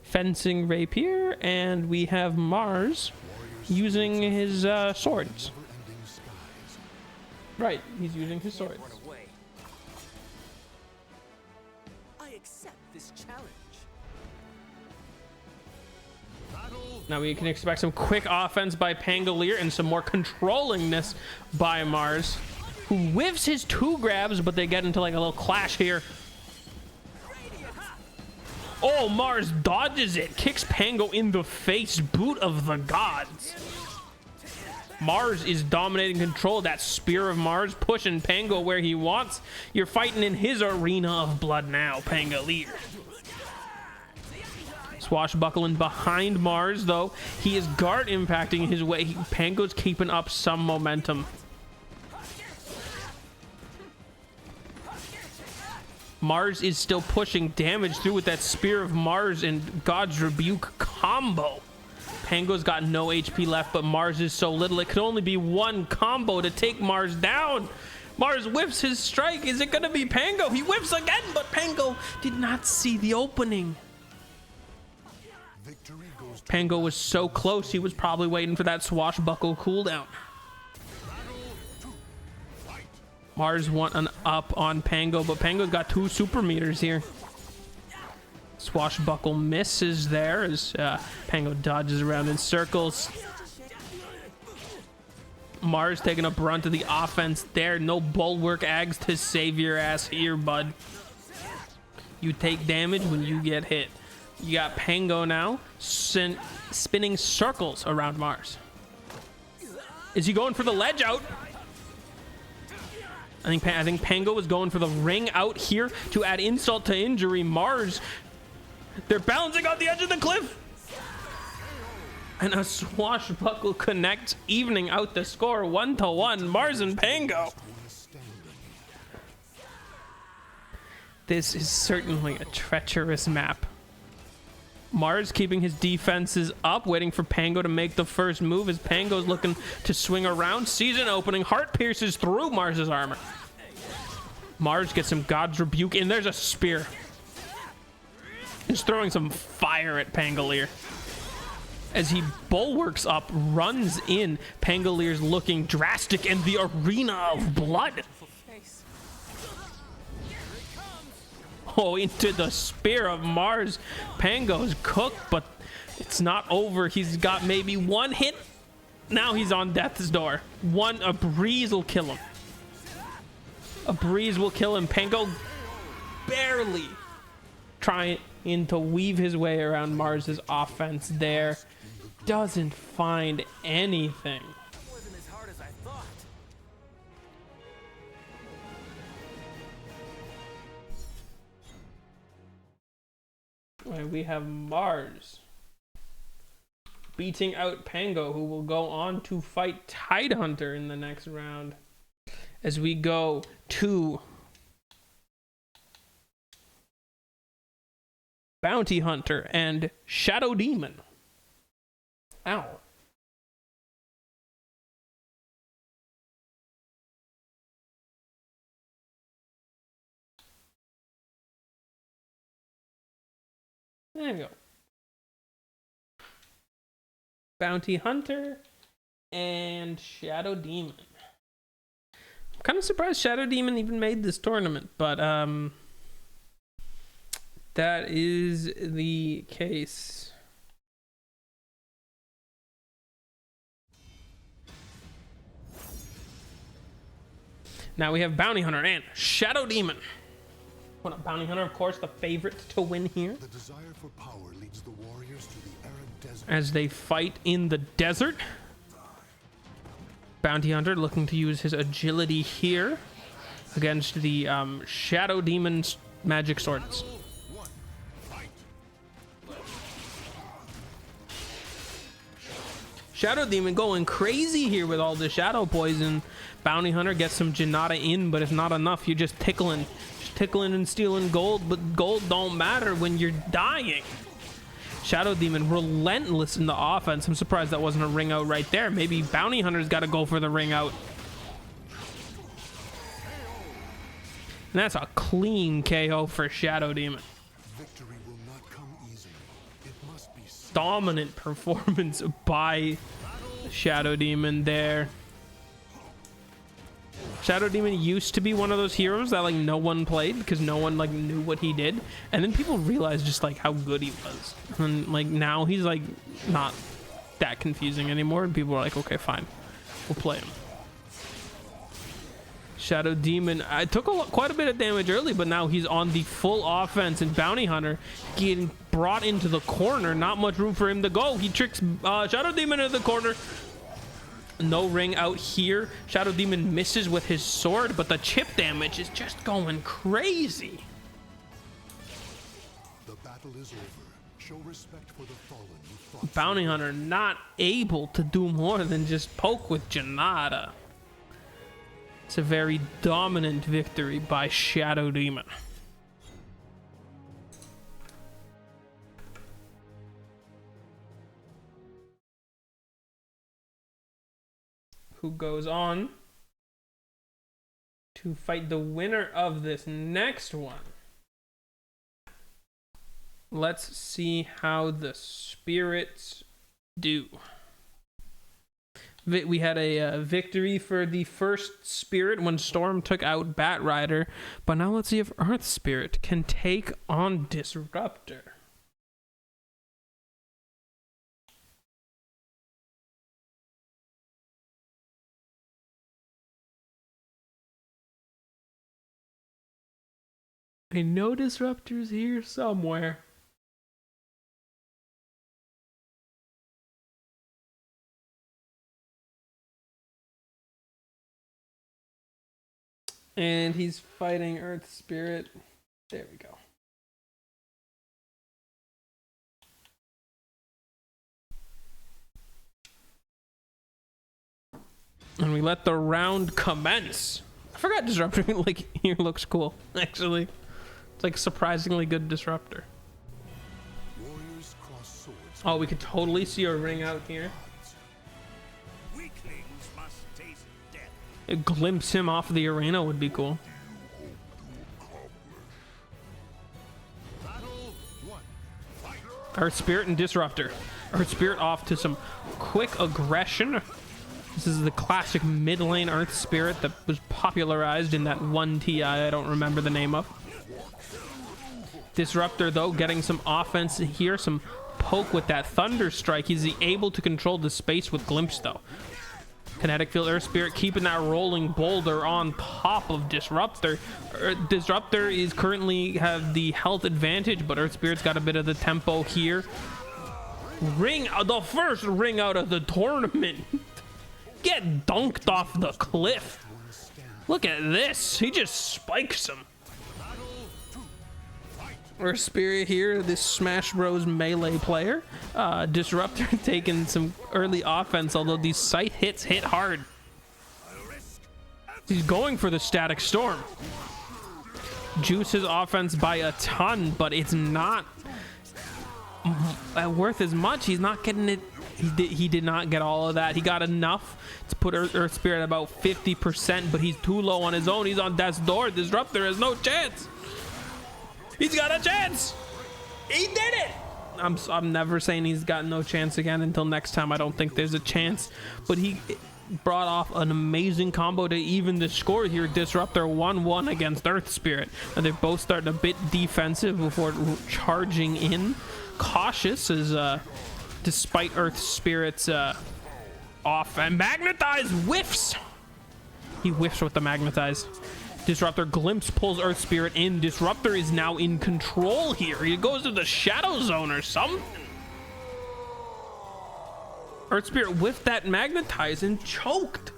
fencing rapier, and we have Mars using his swords. Right, he's using his swords. I accept this challenge. Now we can expect some quick offense by Pangolier and some more controllingness by Mars, who whiffs his two grabs, but they get into like a little clash here. Oh, Mars dodges it, kicks Pango in the face, boot of the gods. Mars is dominating control. That Spear of Mars pushing Pango where he wants. You're fighting in his arena of blood now, Pangolier. Swashbuckling behind Mars, though. He is guard impacting his way. Pango's keeping up some momentum. Mars is still pushing damage through with that Spear of Mars and God's Rebuke combo. Pango's got no HP left, but Mars is so little. It could only be one combo to take Mars down. Mars whips his strike. Is it going to be Pango? He whips again, but Pango did not see the opening. Pango was so close, he was probably waiting for that swashbuckle cooldown. Mars want an up on Pango, but Pango's got two super meters here. Swashbuckle misses there as Pango dodges around in circles. Mars taking a brunt of the offense there. No bulwark ags to save your ass here, bud. You take damage when you get hit. You got Pango now spinning circles around Mars. Is he going for the ledge out? I think Pango was going for the ring out here to add insult to injury. Mars, they're balancing on the edge of the cliff. And a swashbuckle connects, evening out the score 1-1. Mars and Pango. This is certainly a treacherous map. Mars keeping his defenses up, waiting for Pango to make the first move as Pango's looking to swing around. Season opening, heart pierces through Mars's armor. Mars gets some God's Rebuke, and there's a spear. He's throwing some fire at Pangolier. As he bulwarks up, runs in, Pangolier's looking drastic in the arena of blood. Oh, into the spear of Mars. Pango's cooked, but it's not over. He's got maybe one hit. Now he's on death's door. A breeze will kill him. A breeze will kill him. Pango barely trying to weave his way around Mars's offense there. Doesn't find anything. Wasn't as hard as I thought. Right, we have Mars beating out Pango, who will go on to fight Tidehunter in the next round. As we go to Bounty Hunter and Shadow Demon. Ow. There you go. Bounty Hunter and Shadow Demon. I'm kind of surprised Shadow Demon even made this tournament, but that is the case. Now we have Bounty Hunter and Shadow Demon. Well, Bounty Hunter, of course, the favorite to win here. The desire for power leads the warriors to the arid desert. As they fight in the desert. Bounty Hunter looking to use his agility here against the Shadow Demon's magic swords. Shadow Demon going crazy here with all the shadow poison. Bounty Hunter gets some Janata in, but if not enough, you're just tickling and stealing gold, but gold don't matter when you're dying. Shadow Demon relentless in the offense. I'm surprised that wasn't a ring out right there. Maybe Bounty Hunter's got to go for the ring out. And that's a clean KO for Shadow Demon. Victory will not come easily. It must be Dominant performance by Shadow Demon there. Shadow Demon used to be one of those heroes that like no one played because no one like knew what he did, and then people realized just like how good he was, and like now he's like not that confusing anymore, and people are like, okay, fine, we'll play him. Shadow Demon, I took quite a bit of damage early, but now he's on the full offense, and Bounty Hunter getting brought into the corner. Not much room for him to go. He tricks Shadow Demon into the corner. No ring out here. Shadow Demon misses with his sword, but the chip damage is just going crazy. The battle is over. Show respect for the fallen you fought. Bounty Hunter not able to do more than just poke with Janata. It's a very dominant victory by Shadow Demon. Who goes on to fight the winner of this next one. Let's see how the spirits do. We had a victory for the first spirit when Storm took out Bat Rider, but now let's see if Earth Spirit can take on Disruptor. I know Disruptor's here somewhere. And he's fighting Earth Spirit. There we go. And we let the round commence. I forgot Disruptor like here looks cool, actually. It's like surprisingly good Disruptor. Warriors cross swords. Oh, we could totally see a ring out here. Weaklings must taste death. A glimpse him off the arena would be cool. Earth Spirit and Disruptor. Earth Spirit off to some quick aggression. This is the classic mid lane Earth Spirit that was popularized in that one TI I don't remember the name of. Disruptor, though, getting some offense here, some poke with that Thunder Strike. He's able to control the space with Glimpse, though. Kinetic Field, Earth Spirit keeping that rolling boulder on top of Disruptor. Disruptor is currently have the health advantage, but Earth Spirit's got a bit of the tempo here. The first ring out of the tournament. Get dunked off the cliff. Look at this. He just spikes him. Earth Spirit here, this Smash Bros. Melee player. Disruptor taking some early offense, although these sight hits hit hard. He's going for the Static Storm. Juices offense by a ton, but it's not worth as much. He's not getting it. He did not get all of that. He got enough to put Earth Spirit at about 50%, but he's too low on his own. He's on death's door. Disruptor has no chance. He's got a chance. He did it. I'm never saying he's got no chance again until next time. I don't think there's a chance, but he brought off an amazing combo to even the score here. Disruptor 1-1 against Earth Spirit, and they're both starting a bit defensive before charging in. Cautious as despite Earth Spirit's off and magnetize whiffs. He whiffs with the magnetize. Disruptor Glimpse pulls Earth Spirit in. Disruptor is now in control here. He goes to the Shadow Zone or something. Earth Spirit whiffed that magnetize and choked.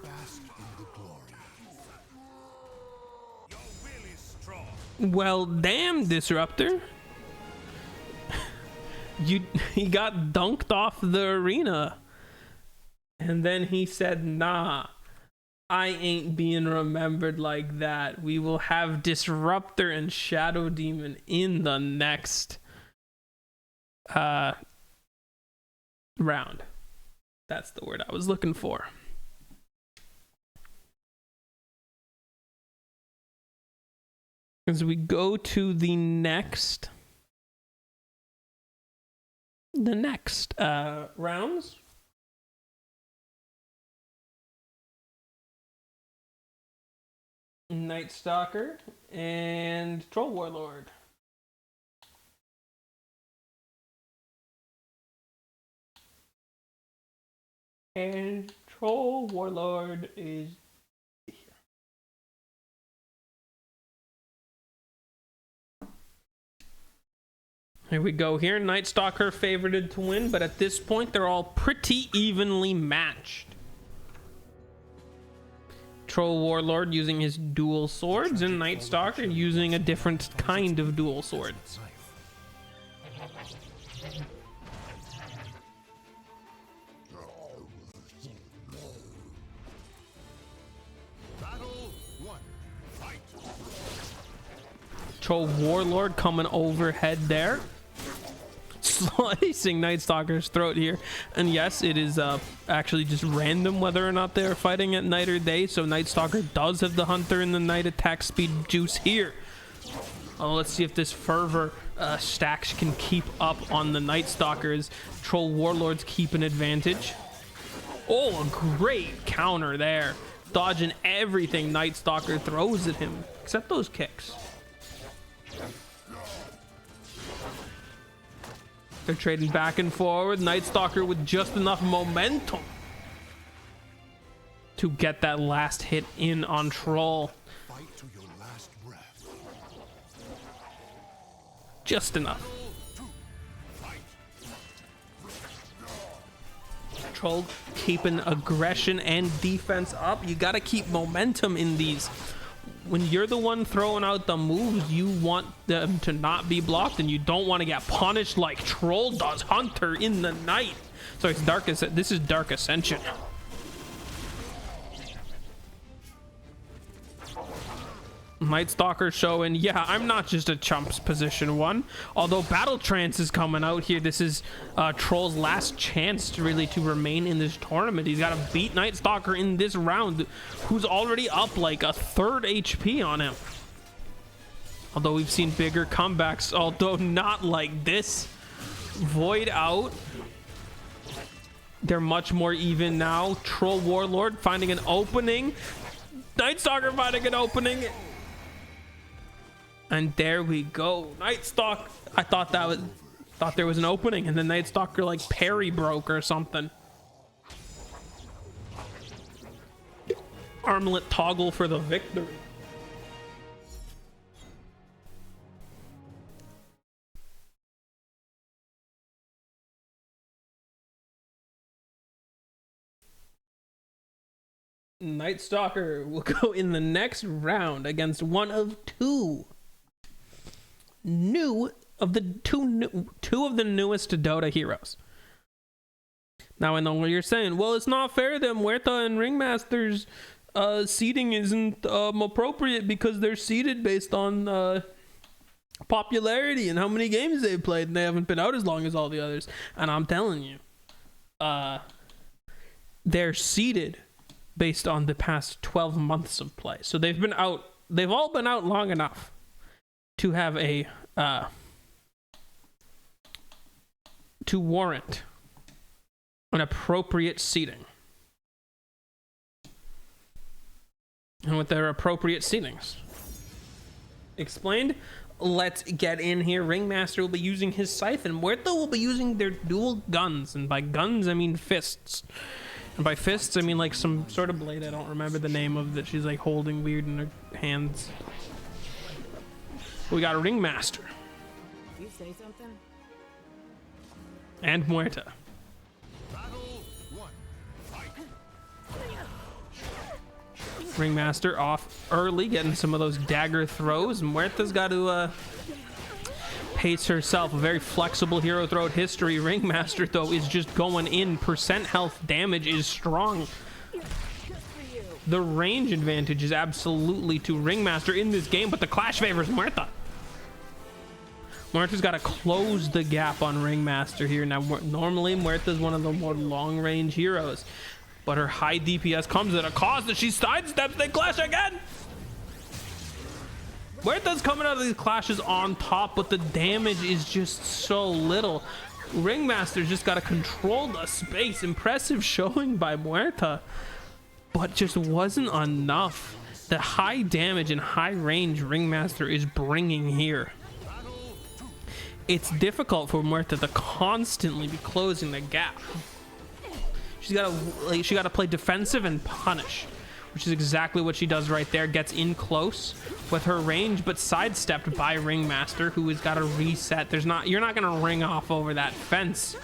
Well, damn, Disruptor. He got dunked off the arena. And then he said, nah. I ain't being remembered like that. We will have Disruptor and Shadow Demon in the next round. That's the word I was looking for. As we go to the next rounds. Night Stalker and Troll Warlord. And Troll Warlord is here. Here we go here. Night Stalker favorited to win, but at this point they're all pretty evenly matched. Troll Warlord using his dual swords, and Night Stalker using a different kind of dual sword. Troll Warlord coming overhead there, slicing Night Stalker's throat here. And yes, it is actually just random whether or not they're fighting at night or day, so Night Stalker does have the Hunter and the Night attack speed juice here. Let's see if this Fervor stacks can keep up on the Night Stalkers. Troll Warlords keep an advantage. Oh, a great counter there, dodging everything Night Stalker throws at him except those kicks. They're trading back and forward. Night Stalker with just enough momentum to get that last hit in on Troll. Fight to your last breath. Just enough. Troll keeping aggression and defense up. You gotta keep momentum in these. When you're the one throwing out the moves, you want them to not be blocked, and you don't want to get punished like Troll does Hunter in the night. So it's this is Dark Ascension. Night Stalker showing, yeah, I'm not just a chump's position 1. Although Battle Trance is coming out here, this is Troll's last chance to remain in this tournament. He's got to beat Night Stalker in this round, who's already up like a third HP on him. Although we've seen bigger comebacks, although not like this. Void out. They're much more even now. Troll Warlord finding an opening. Night Stalker finding an opening. And there we go. Night Stalker. I thought there was an opening, and then Night Stalker like parry broke or something. Armlet toggle for the victory. Night Stalker will go in the next round against one of two of the newest Dota heroes. Now I know what you're saying. Well, it's not fair that Muerta and Ringmaster's seeding isn't appropriate because they're seeded based on popularity and how many games they've played, and they haven't been out as long as all the others. And I'm telling you, they're seeded based on the past 12 months of play. So they've all been out long enough to have a to warrant an appropriate seeding. And with their appropriate seedings explained, let's get in here. Ringmaster will be using his scythe, and Muerta will be using their dual guns. And by guns, I mean fists. And by fists, I mean like some sort of blade. I don't remember the name of that she's like holding weird in her hands. We got a Ringmaster. You say something? And Muerta. Ringmaster off early, getting some of those dagger throws. Muerta's got to pace herself. A very flexible hero throughout history. Ringmaster, though, is just going in. Percent health damage is strong. The range advantage is absolutely to Ringmaster in this game, but the clash favors Muerta. Muerta's got to close the gap on Ringmaster here. Now, normally, Muerta's one of the more long-range heroes, but her high DPS comes at a cost that she sidesteps. They clash again. Muerta's coming out of these clashes on top, but the damage is just so little. Ringmaster's just got to control the space. Impressive showing by Muerta, but just wasn't enough. The high damage and high range Ringmaster is bringing here. It's difficult for Muerta to constantly be closing the gap. She got to play defensive and punish, which is exactly what she does right there. Gets in close with her range, but sidestepped by Ringmaster, who has got to reset. You're not gonna ring off over that fence.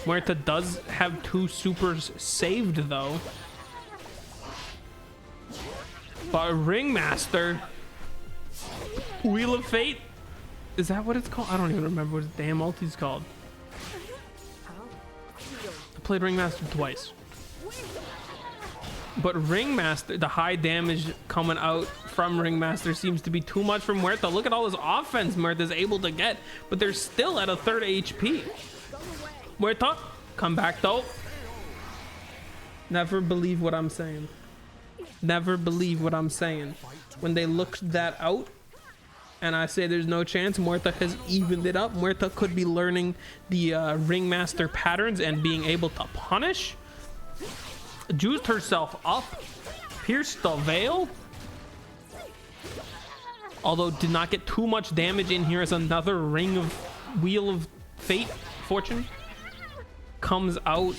Muerta does have two supers saved though, but Ringmaster, Wheel of Fate. Is that what it's called? I don't even remember what the damn ulti's called. I played Ringmaster twice. But Ringmaster, the high damage coming out from Ringmaster seems to be too much for Muerta. Look at all this offense Muerta's able to get, but they're still at a third HP. Muerta, come back though. Never believe what I'm saying. Never believe what I'm saying. When they looked that out, and I say there's no chance, Muerta has evened it up. Muerta could be learning the Ringmaster patterns and being able to punish. Juiced herself up. Pierced the veil. Although did not get too much damage in here as another Wheel of Fate fortune comes out.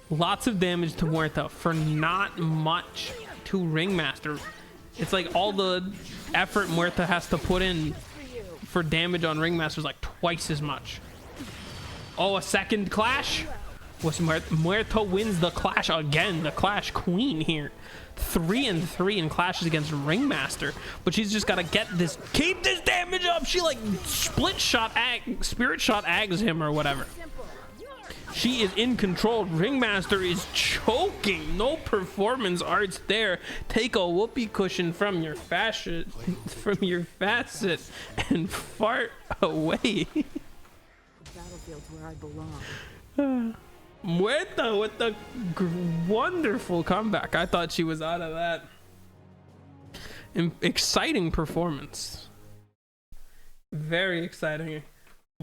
Lots of damage to Muerta for not much to Ringmaster. It's like all the effort Muerta has to put in for damage on Ringmaster is like twice as much. Oh, a second clash? Muerta wins the clash again. The clash queen here. 3-3 in clashes against Ringmaster. But she's just got to keep this damage up. She like spirit shot ags him or whatever. She is in control. Ringmaster is choking. No performance arts there. Take a whoopee cushion from your facet, and fart away. The battlefield's where I belong. Muerta with the wonderful comeback. I thought she was out of that. Exciting performance. Very exciting.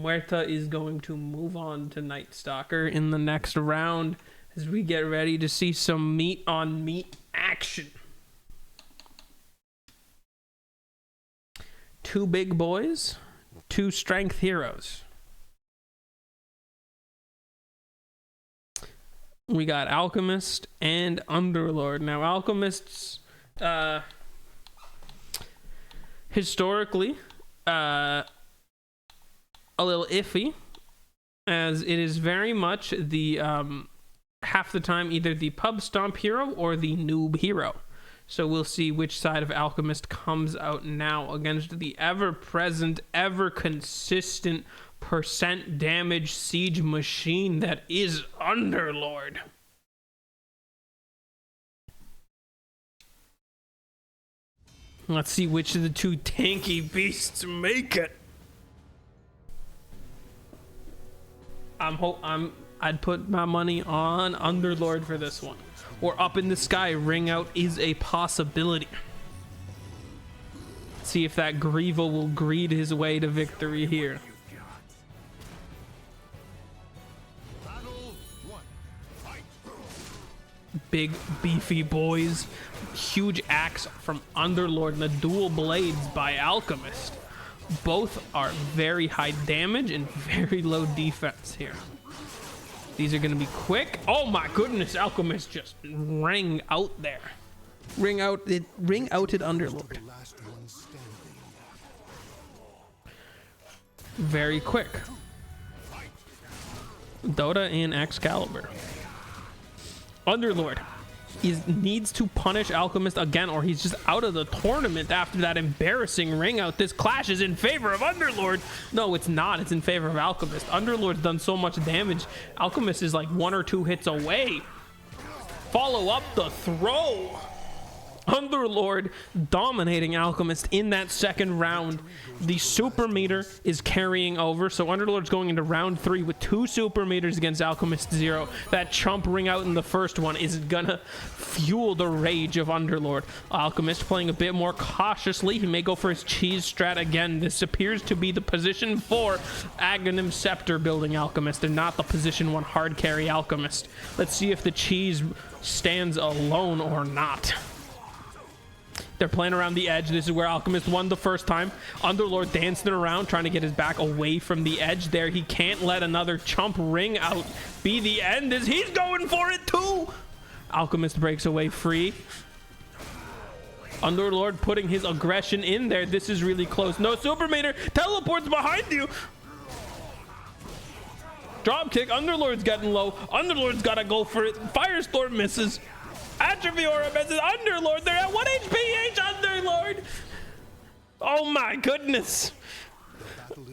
Muerta is going to move on to Night Stalker in the next round as we get ready to see some meat on meat action. two big boys, two strength heroes. We got Alchemist and Underlord. Now, Alchemists, historically, a little iffy, as it is very much the, half the time, either the pub stomp hero or the noob hero. So we'll see which side of Alchemist comes out now against the ever-present, ever-consistent percent damage siege machine that is Underlord. Let's see which of the two tanky beasts make it. I'd put my money on Underlord for this one. Or Up in the Sky, Ring Out is a possibility. See if that Grievel will greed his way to victory here. Big, beefy boys. Huge axe from Underlord and the dual blades by Alchemist. Both are very high damage and very low defense here. These are going to be quick. Oh my goodness, Alchemist just rang out there. Ring outed Underlord. Very quick. DOTA and Excalibur. Underlord needs to punish Alchemist again, or he's just out of the tournament after that embarrassing ring out. This clash is in favor of Underlord. No, it's not. It's in favor of Alchemist. Underlord's done so much damage. Alchemist is like 1 or 2 hits away. Follow up the throw. Underlord dominating Alchemist in that second round. The super meter is carrying over, so Underlord's going into round 3 with 2 super meters against Alchemist 0. That chump ring out in the first one is gonna fuel the rage of Underlord. Alchemist playing a bit more cautiously. He may go for his cheese strat again. This appears to be the position 4 Aghanim Scepter building Alchemist and not the position 1 hard carry Alchemist. Let's see if the cheese stands alone or not. They're playing around the edge. This is where Alchemist won the first time. Underlord dancing around, trying to get his back away from the edge there. He can't let another chump ring out be the end as he's going for it too. Alchemist breaks away free. Underlord putting his aggression in there. This is really close. No super meter. Teleports behind you. Drop kick. Underlord's getting low. Underlord's got to go for it. Firestorm misses. Atrophy Aura misses. Underlord, they're at 1 HP each. Underlord. Oh my goodness.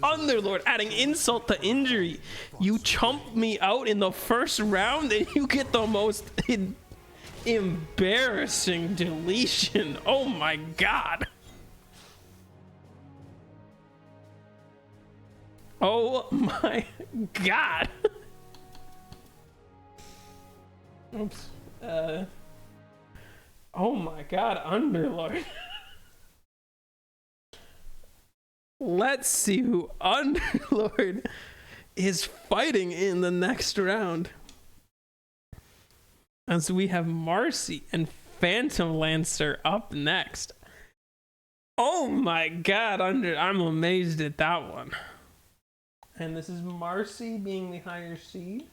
Underlord adding insult to injury. You chump me out in the first round and you get the most embarrassing deletion. Oh my god. Oh my god. Oops. Oh my god, Underlord. Let's see who Underlord is fighting in the next round. As we have Marcy and Phantom Lancer up next. Oh my god, I'm amazed at that one. And this is Marcy being the higher seed.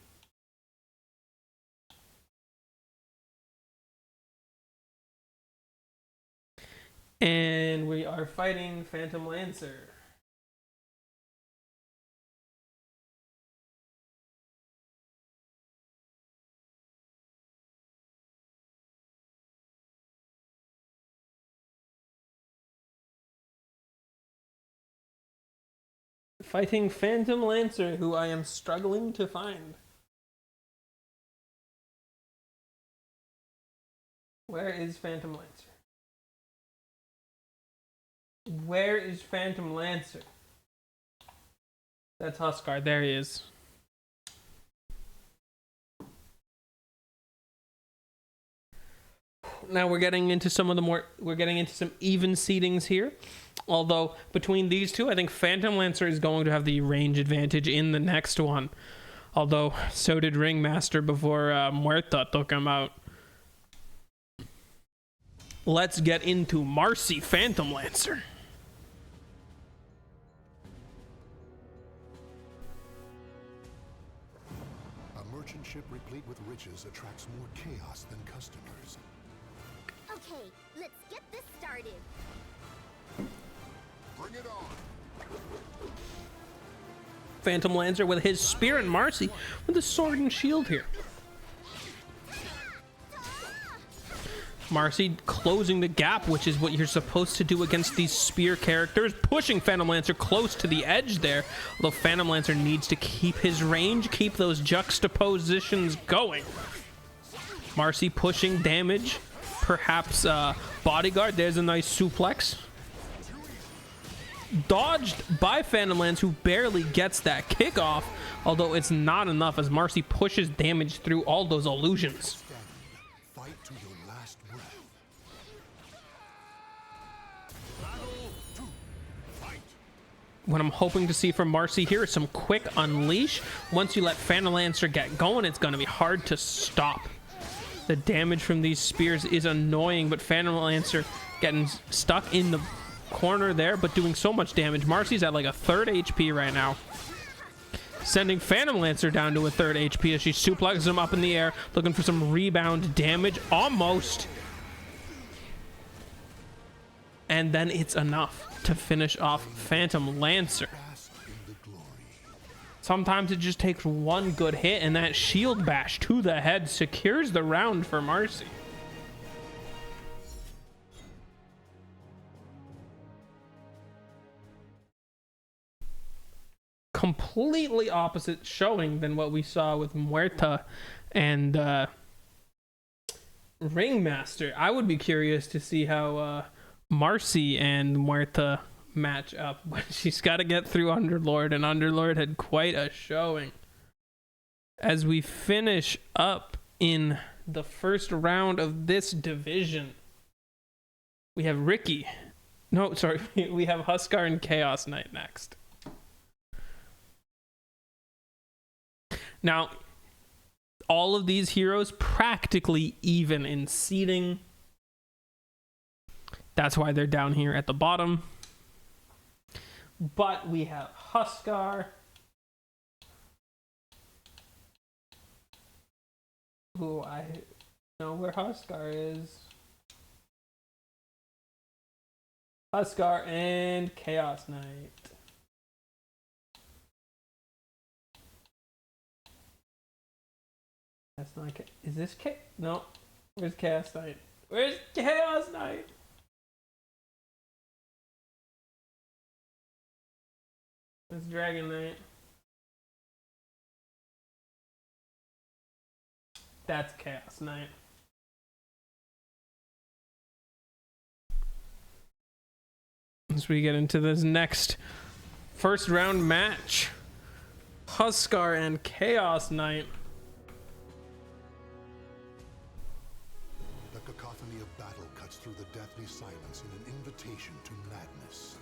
And we are fighting Phantom Lancer. Fighting Phantom Lancer, who I am struggling to find. Where is Phantom Lancer? Where is Phantom Lancer? That's Huskar. There he is. Now we're getting into some even seedings here. Although between these two, I think Phantom Lancer is going to have the range advantage in the next one. Although so did Ringmaster before Muerta took him out. Let's get into Marcy Phantom Lancer. merchant ship replete with riches attracts more chaos than customers. Okay, let's get this started. Bring it on! Phantom Lancer with his spear and Marcy with a sword and shield here. Marcy closing the gap, which is what you're supposed to do against these spear characters, pushing Phantom Lancer close to the edge there, although Phantom Lancer needs to keep his range, keep those juxtapositions going. Marcy pushing damage, perhaps bodyguard. There's a nice suplex. Dodged by Phantom Lance, who barely gets that kick off, although it's not enough as Marcy pushes damage through all those illusions. Fight to your last breath. What I'm hoping to see from Marcy here is some quick unleash. Once you let Phantom Lancer get going, it's going to be hard to stop. The damage from these spears is annoying, but Phantom Lancer getting stuck in the corner there, but doing so much damage. Marcy's at like a third HP right now, sending Phantom Lancer down to a third HP as she suplexes him up in the air, looking for some rebound damage. Almost. And then it's enough to finish off Phantom Lancer. Sometimes it just takes one good hit, and that shield bash to the head secures the round for Marcy. Completely opposite showing than what we saw with Muerta and Ringmaster. I would be curious to see how Marcy and Muerta match up, but she's got to get through Underlord, and Underlord had quite a showing. As we finish up in the first round of this division, we have Ricky. No, sorry, we have Huskar and Chaos Knight next. Now, all of these heroes practically even in seeding. That's why they're down here at the bottom. But we have Huskar. Who I know where Huskar is. Huskar and Chaos Knight. That's not. Is this No. Where's Chaos Knight? Where's Chaos Knight? It's Dragon Knight. That's Chaos Knight. As we get into this next first round match, Huskar and Chaos Knight. The cacophony of battle cuts through the deathly silence in an invitation to madness.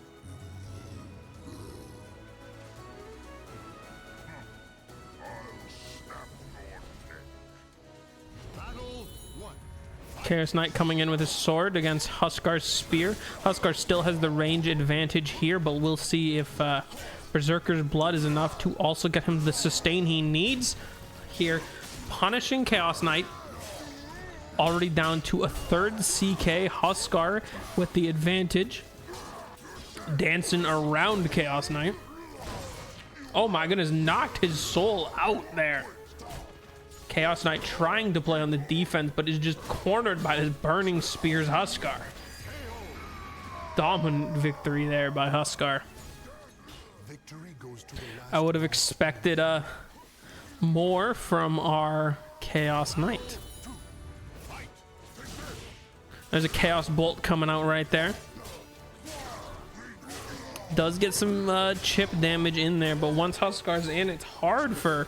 Chaos Knight coming in with his sword against Huskar's spear. Huskar still has the range advantage here, but we'll see if Berserker's blood is enough to also get him the sustain he needs. Here, punishing Chaos Knight. Already down to a third CK. Huskar with the advantage. Dancing around Chaos Knight. Oh my goodness, knocked his soul out there. Chaos Knight trying to play on the defense, but is just cornered by this burning spears Huskar. Dominant victory there by Huskar. I would have expected more from our Chaos Knight. There's a Chaos Bolt coming out right there. Does get some chip damage in there, but once Huskar's in, it's hard for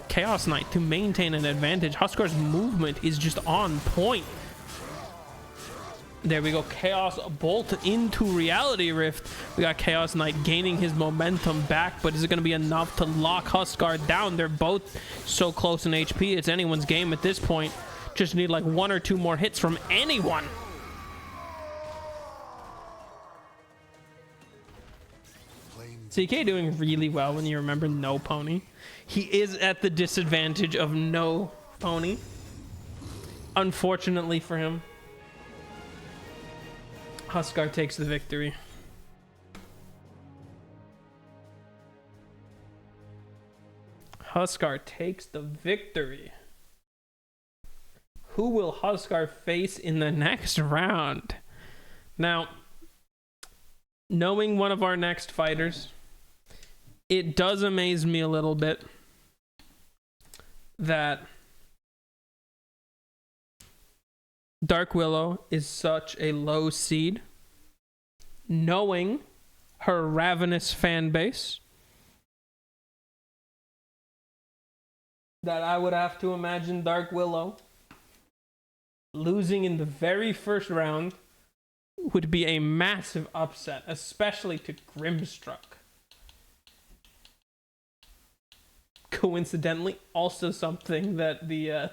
Chaos Knight to maintain an advantage. Huskar's movement is just on point. There we go. Chaos Bolt into Reality Rift. We got Chaos Knight gaining his momentum back, but is it going to be enough to lock Huskar down? They're both so close in HP. It's anyone's game at this point. Just need like one or two more hits from anyone. CK doing really well when you remember no pony. He is at the disadvantage of no pony. Unfortunately for him. Huskar takes the victory. Huskar takes the victory. Who will Huskar face in the next round? Now, knowing one of our next fighters, it does amaze me a little bit that Dark Willow is such a low seed, knowing her ravenous fan base, that I would have to imagine Dark Willow losing in the very first round would be a massive upset, especially to Grimstruck. Coincidentally, also something that the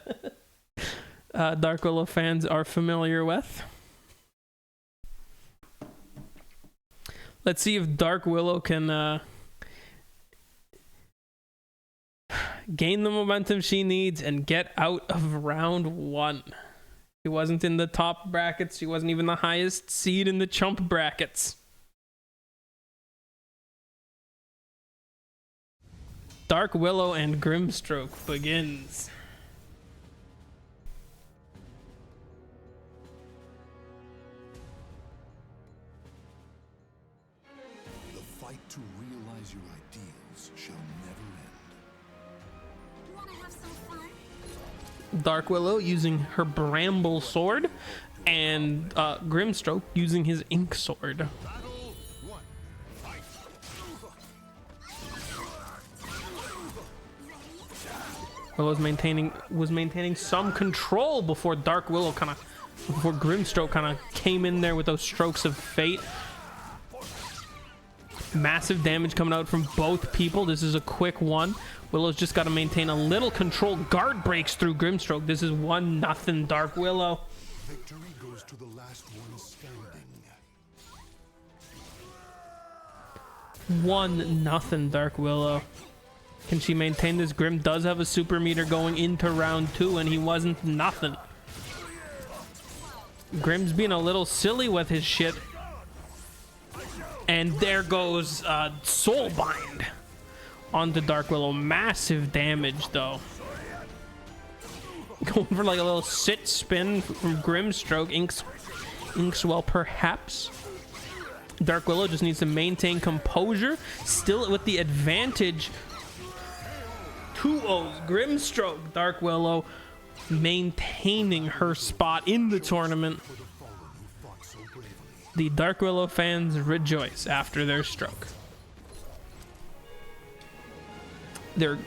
Dark Willow fans are familiar with. Let's see if Dark Willow can gain the momentum she needs and get out of round one. She wasn't in the top brackets. She wasn't even the highest seed in the chump brackets. Dark Willow and Grimstroke begins. The fight to realize your ideals shall never end. You wanna have some fun? Dark Willow using her bramble sword, and Grimstroke using his ink sword. Willow's was maintaining some control before before Grimstroke kind of came in there with those strokes of fate. Massive damage coming out from both people. This is a quick one. Willow's just got to maintain a little control. Guard breaks through Grimstroke. This is 1-0 Dark Willow. Victory goes to the last one standing. 1-0 Dark Willow. Can she maintain this? Grim does have a super meter going into round 2, and he wasn't nothing. Grim's being a little silly with his shit. And there goes Soulbind onto Dark Willow. Massive damage, though. Going for like a little sit spin from Grimstroke. Inkswell, perhaps. Dark Willow just needs to maintain composure. Still with the advantage. 2-0 Grimstroke. Dark Willow maintaining her spot in the tournament. The Dark Willow fans rejoice after their stroke.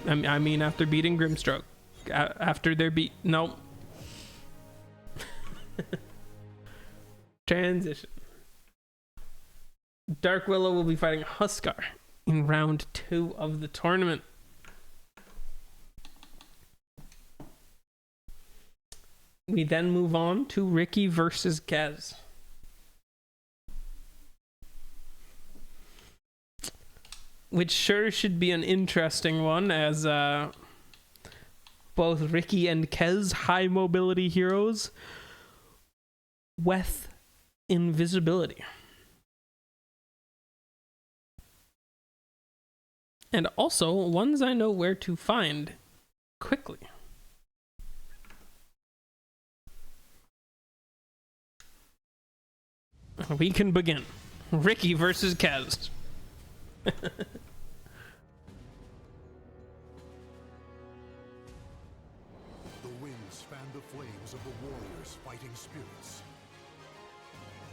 I mean, after beating Grimstroke. After their beat. Nope. Transition. Dark Willow will be fighting Huskar in round 2 of the tournament. We then move on to Ricky versus Kez. Which sure should be an interesting one, as both Ricky and Kez, high mobility heroes with invisibility. And also ones I know where to find quickly. We can begin. Ricky versus Kez. The winds fan the flames of the warriors' fighting spirits.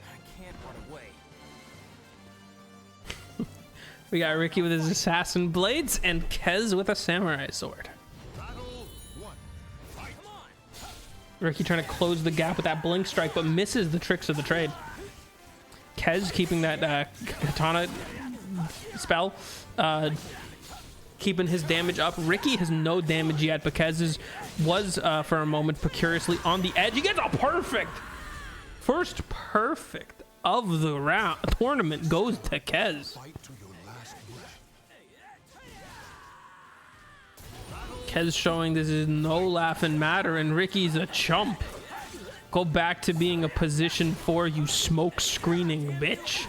I can't run away. We got Ricky with his assassin blades and Kez with a samurai sword. Battle 1. Fight. Come on. Ricky trying to close the gap with that blink strike, but misses the tricks of the trade. Kez keeping that katana spell, keeping his damage up. Ricky has no damage yet, but Kez was for a moment precariously on the edge. He gets a perfect. First perfect of the round tournament goes to Kez. Fight to your last breath. Kez showing this is no laughing matter, and Ricky's a chump. Go back to being a position 4, you smoke screening bitch.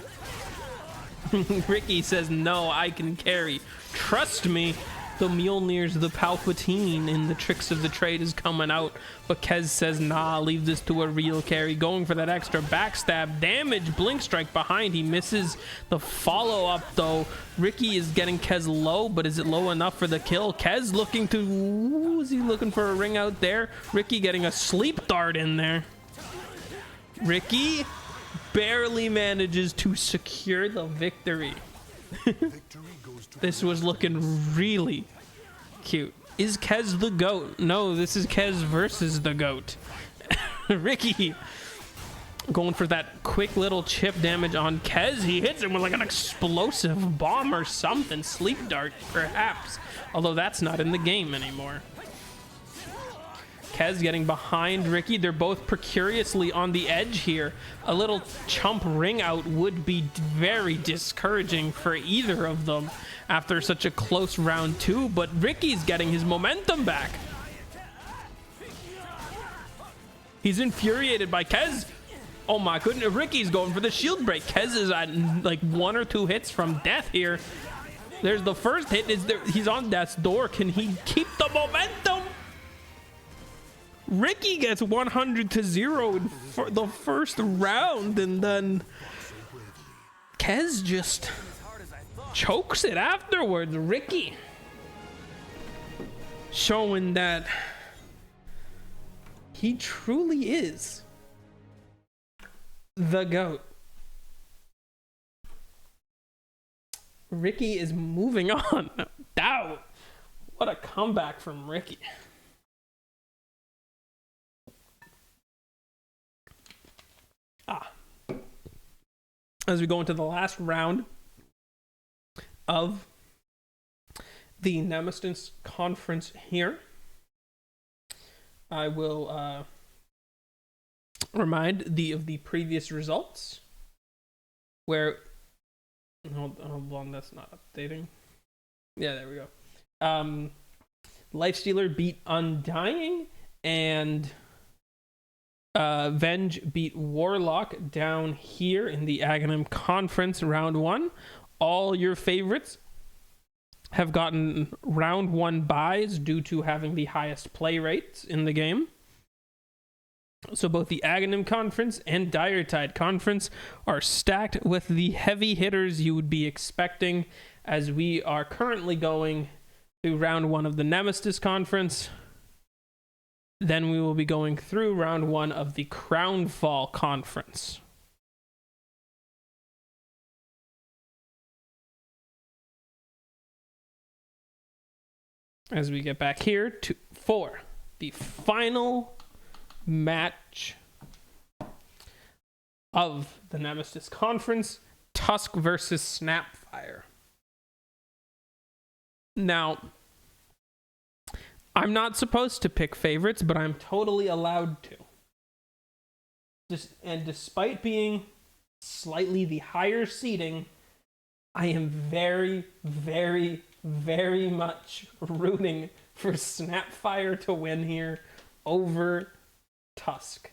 Ricky says, no, I can carry. Trust me, the Mjolnir's the Palpatine in the tricks of the trade is coming out. But Kez says, nah, leave this to a real carry. Going for that extra backstab damage. Blink strike behind. He misses the follow-up, though. Ricky is getting Kez low, but is it low enough for the kill? Kez looking to... Ooh, is he looking for a ring out there? Ricky getting a sleep dart in there. Ricky barely manages to secure the victory. This was looking really cute. Is Kez the GOAT? No, this is Kez versus the GOAT. Ricky going for that quick little chip damage on Kez. He hits him with like an explosive bomb or something. Sleep dart, perhaps. Although that's not in the game anymore. Kez getting behind Ricky. They're both precariously on the edge here. A little chump ring out would be very discouraging for either of them after such a close round 2, but Ricky's getting his momentum back. He's infuriated by Kez. Oh my goodness, Ricky's going for the shield break. Kez is at like 1 or 2 hits from death here. There's the first hit. He's on death's door. Can he keep the momentum? Ricky gets 100-0 in the first round, and then Kez just chokes it afterwards. Ricky showing that he truly is the GOAT. Ricky is moving on. Wow, what a comeback from Ricky. As we go into the last round of the Nemesis conference here, I will remind of the previous results where hold on, that's not updating. Yeah, there we go. Lifestealer beat Undying, and Venge beat Warlock down here in the Aghanim Conference round 1. All your favorites have gotten round 1 buys due to having the highest play rates in the game. So both the Aghanim Conference and Diretide Conference are stacked with the heavy hitters you would be expecting, as we are currently going through round 1 of the Nemesis Conference. Then we will be going through round 1 of the Crownfall Conference. As we get back here for the final match of the Nemesis Conference, Tusk versus Snapfire. Now, I'm not supposed to pick favorites, but I'm totally allowed to. And despite being slightly the higher seeding, I am very, very, very much rooting for Snapfire to win here over Tusk.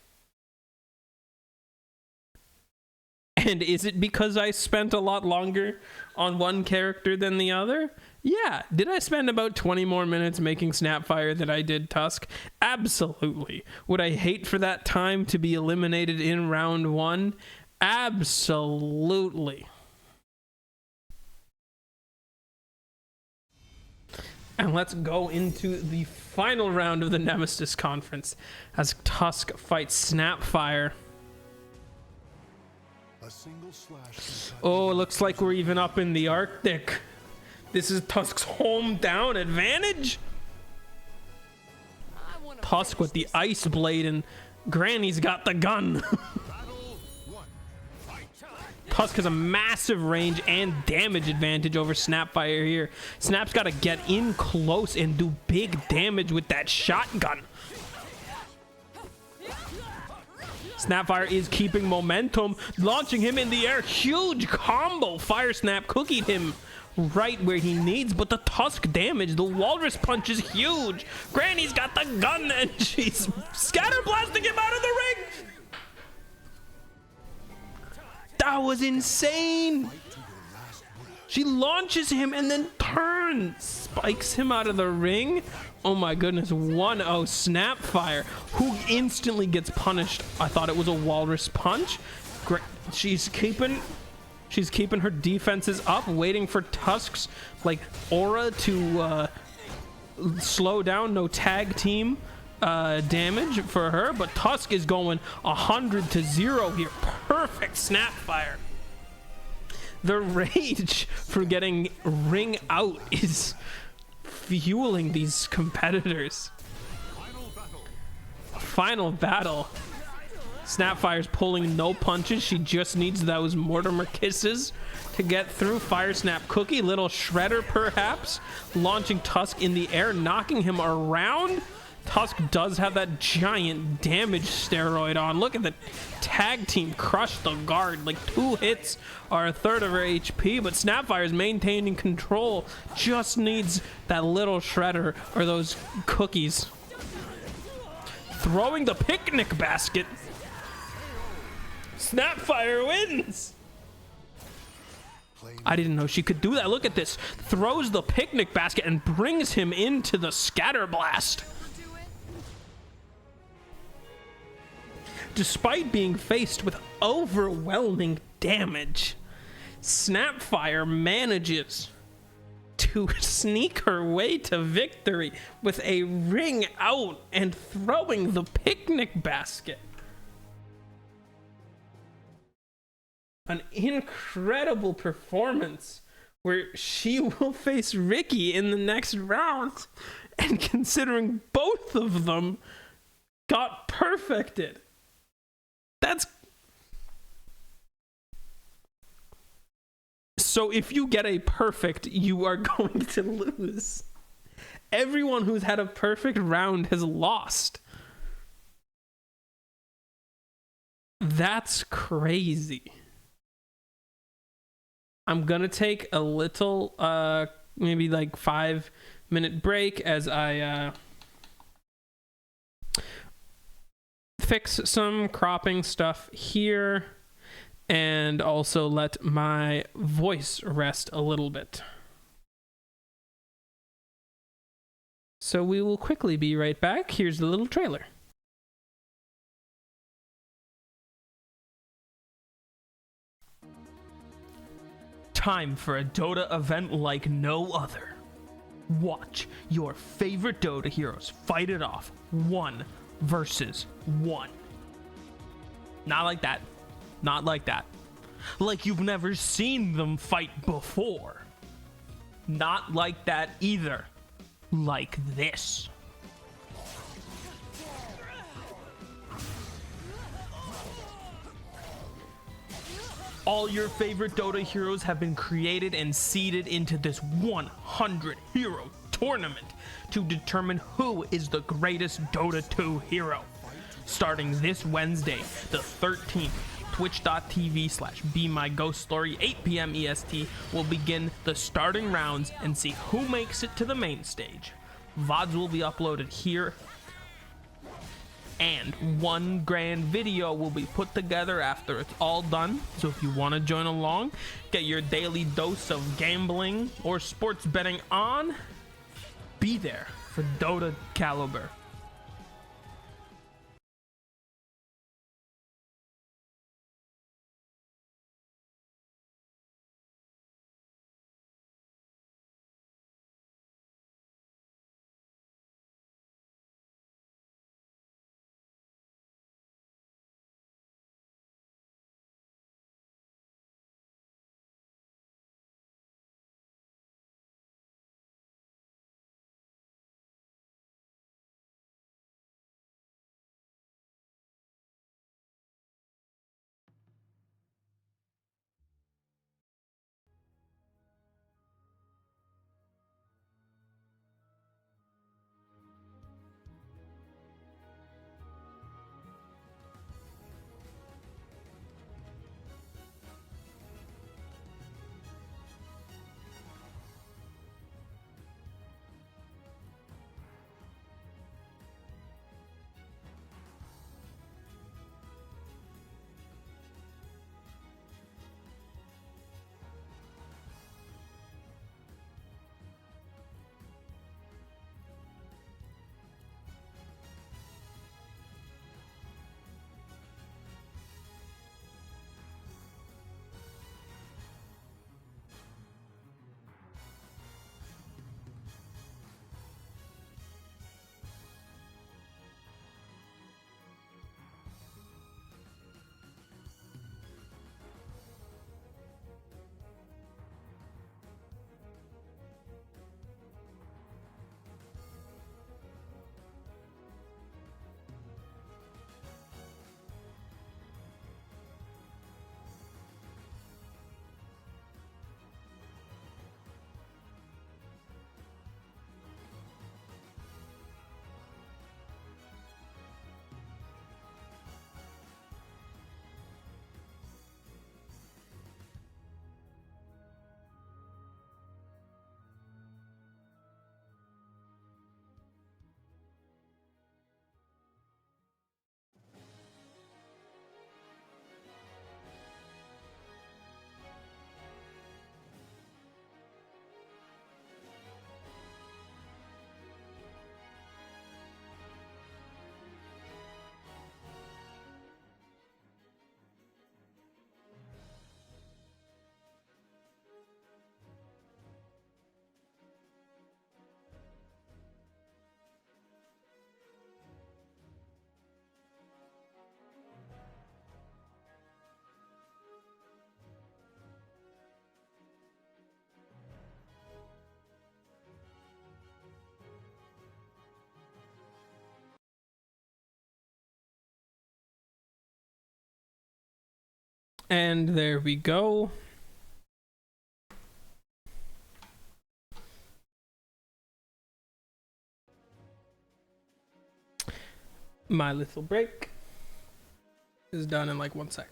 And is it because I spent a lot longer on one character than the other? Yeah. Did I spend about 20 more minutes making Snapfire than I did Tusk? Absolutely. Would I hate for that time to be eliminated in round 1? Absolutely. And let's go into the final round of the Nemesis Conference as Tusk fights Snapfire. Oh, it looks like we're even up in the Arctic. This is Tusk's hometown advantage. Tusk with the ice blade, and Granny's got the gun. Tusk has a massive range and damage advantage over Snapfire here. Snap's got to get in close and do big damage with that shotgun. Snapfire is keeping momentum, launching him in the air. Huge combo. Fire Snap cookied him right where he needs, but the Tusk damage, the Walrus Punch is huge. Granny's got the gun and she's scatter blasting him out of the ring. That was insane. She launches him and then turns, spikes him out of the ring. Oh my goodness, 1-0 Snapfire, who instantly gets punished. I thought it was a Walrus Punch. She's keeping her defenses up, waiting for Tusk's like aura to slow down. No tag team damage for her, but Tusk is going 100-0 here. Perfect Snapfire. The rage for getting ring out is fueling these competitors. Final battle. Snapfire's pulling no punches. She just needs those Mortimer kisses to get through. Fire Snap Cookie, little shredder perhaps, launching Tusk in the air, knocking him around. Tusk does have that giant damage steroid on. Look at the tag team crush the guard. Like 2 hits are a third of her HP, but Snapfire is maintaining control. Just needs that little shredder or those cookies. Throwing the picnic basket. Snapfire wins. I didn't know she could do that. Look at this. Throws the picnic basket and brings him into the scatter blast. Despite being faced with overwhelming damage, Snapfire manages to sneak her way to victory with a ring out and throwing the picnic basket. An incredible performance where she will face Ricky in the next round, and considering both of them got perfected, that's so if you get a perfect, you are going to lose. Everyone who's had a perfect round has lost. That's crazy. I'm gonna take a little maybe like 5-minute break as I fix some cropping stuff here and also let my voice rest a little bit. So we will quickly be right back. Here's the little trailer. Time for a Dota event like no other. Watch your favorite Dota heroes fight it off 1 versus 1. Not like that. Not like that. Like you've never seen them fight before. Not like that either. Like this. All your favorite Dota heroes have been created and seeded into this 100 hero tournament to determine who is the greatest Dota 2 hero. Starting this Wednesday, the 13th, twitch.tv/BeMyGhostStory, 8 p.m. EST, will begin the starting rounds and see who makes it to the main stage. VODs will be uploaded here, and one grand video will be put together after it's all done. So if you want to join along, get your daily dose of gambling or sports betting on, be there for Dota Caliber. And there we go. My little break is done in like 1 sec.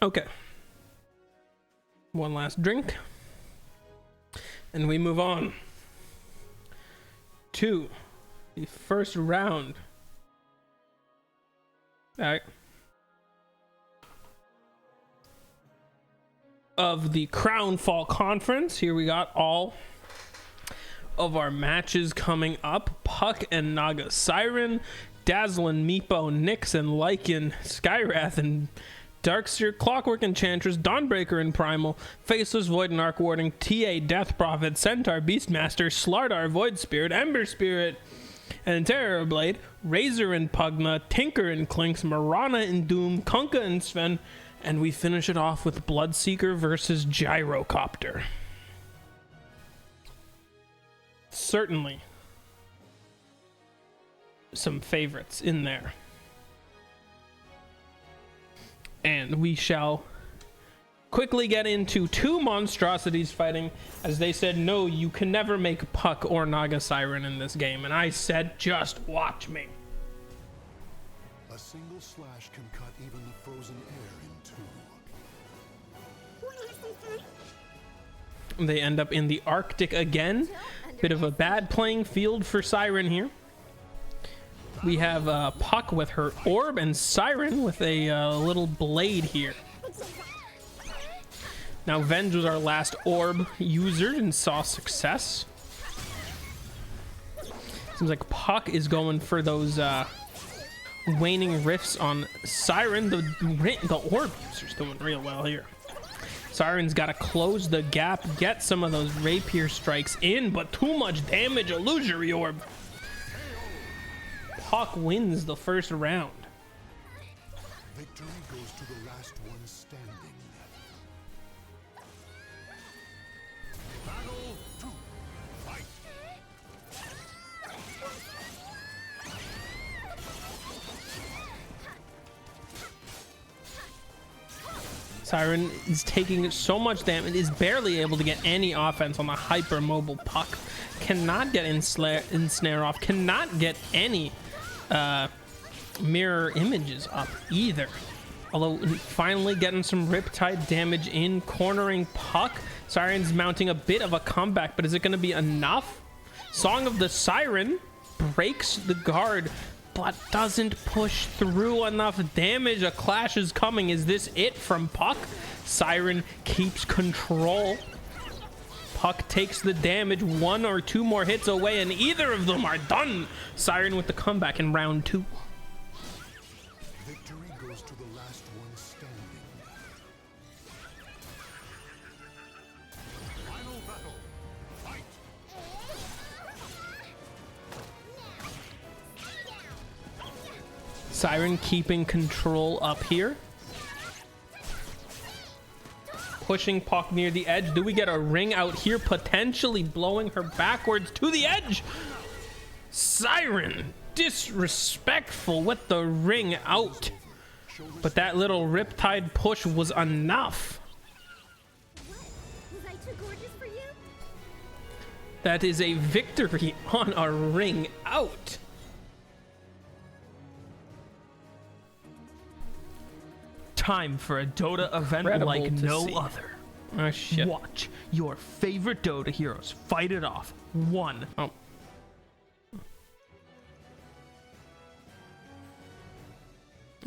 Okay. One last drink. And we move on to the first round. All right. Of the Crown Fall Conference. Here we got all of our matches coming up. Puck and Naga Siren, Dazzle and Meepo, Nyx and Lycan, Skyrath and Darkseer, Clockwork Enchantress, Dawnbreaker and Primal, Faceless Void and Arc Warding, TA Death Prophet, Centaur Beastmaster, Slardar Void Spirit, Ember Spirit and Terrorblade, Razor and Pugna, Tinker and Clinks, Marana and Doom, Kunkka and Sven, and we finish it off with Bloodseeker versus Gyrocopter. Certainly some favorites in there. And we shall quickly get into two monstrosities fighting, as they said, no, you can never make Puck or Naga Siren in this game. And I said, just watch me. A single slash can cut even the frozen air in two. They end up in the Arctic again. Bit of a bad playing field for Siren here. We have Puck with her orb and Siren with a little blade here. Now Venge was our last orb user and saw success. Seems like Puck is going for those waning rifts on Siren. The orb user's doing real well here. Siren's got to close the gap, get some of those rapier strikes in, but too much damage. Illusory orb. Puck wins the first round. Victory goes to the last one standing. Battle 2. Fight. Siren is taking so much damage, is barely able to get any offense on the hyper-mobile Puck. Cannot get ensnare off, cannot get any mirror images up either. Although finally getting some Riptide damage in, cornering Puck. Siren's mounting a bit of a comeback, but is it going to be enough? Song of the Siren breaks the guard, but doesn't push through enough damage. A clash is coming. Is this it from Puck? Siren keeps control. Puck takes the damage, 1 or 2 more hits away, and either of them are done. Siren with the comeback in round 2. Victory goes to the last one standing. Final battle. Fight. Siren keeping control up here. Pushing Puck near the edge. Do we get a ring out here? Potentially blowing her backwards to the edge. Siren, disrespectful with the ring out. But that little Riptide push was enough. Was I too gorgeous for you? That is a victory on a ring out. Time for a Dota event like Incredible to no see. other. Oh shit. Watch your favorite Dota heroes fight it off. One. Oh.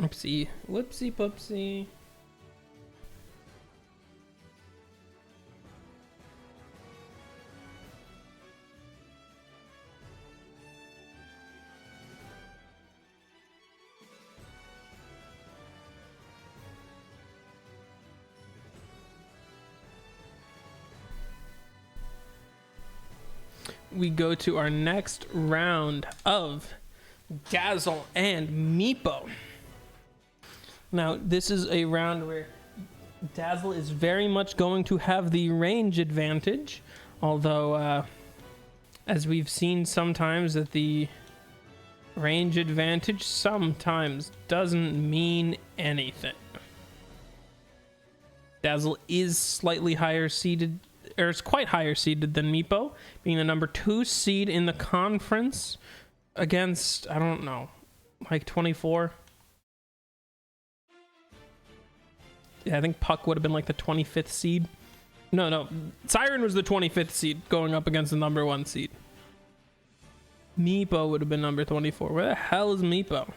Oopsie. Whoopsie poopsie. We go to our next round of Dazzle and Meepo. Now, this is a round where Dazzle is very much going to have the range advantage, although, as we've seen sometimes, that the Range advantage sometimes doesn't mean anything. Dazzle is slightly higher seeded, or it's quite higher seeded than Meepo, being the number 2 seed in the conference against, I don't know, like 24. Yeah, I think Puck would have been like the 25th seed. No, Siren was the 25th seed going up against the number 1 seed. Meepo would have been number 24. Where the hell is Meepo?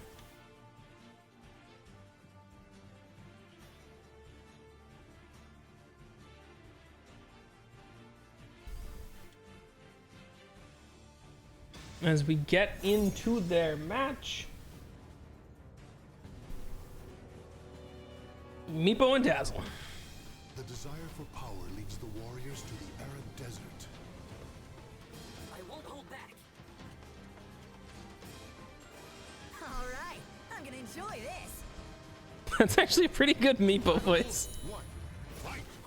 As we get into their match, Meepo and Dazzle. The desire for power leads the warriors to the arid desert. I won't hold back. All right, I'm gonna enjoy this. That's actually a pretty good Meepo voice.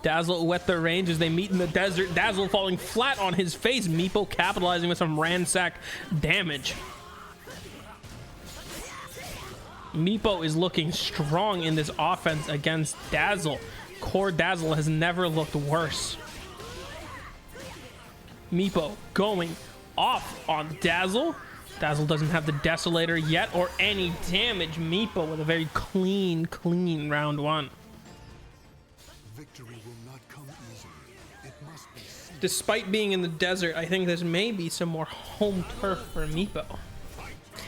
Dazzle wet their range as they meet in the desert. Dazzle falling flat on his face. Meepo capitalizing with some ransack damage. Meepo is looking strong in this offense against Dazzle. Core Dazzle has never looked worse. Meepo going off on Dazzle. Dazzle doesn't have the Desolator yet or any damage. Meepo with a very clean round 1. Victory will not come easily. It must be seen. Despite being in the desert, I think there's maybe some more home turf for Meepo.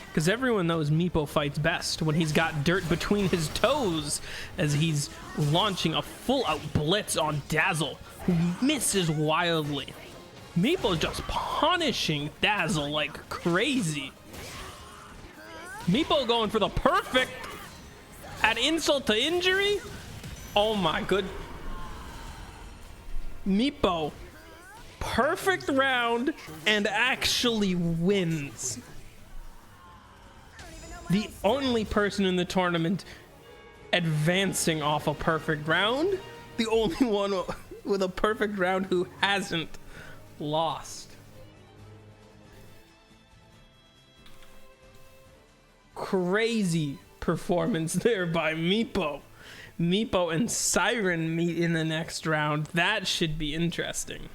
Because everyone knows Meepo fights best when he's got dirt between his toes as he's launching a full-out blitz on Dazzle, who misses wildly. Meepo's just punishing Dazzle like crazy. Meepo going for the perfect. Add insult to injury. Oh my good. Meepo, perfect round and actually wins. The only person in the tournament advancing off a perfect round. The only one with a perfect round who hasn't lost. Crazy performance there by Meepo. Meepo and Siren meet in the next round. That should be interesting.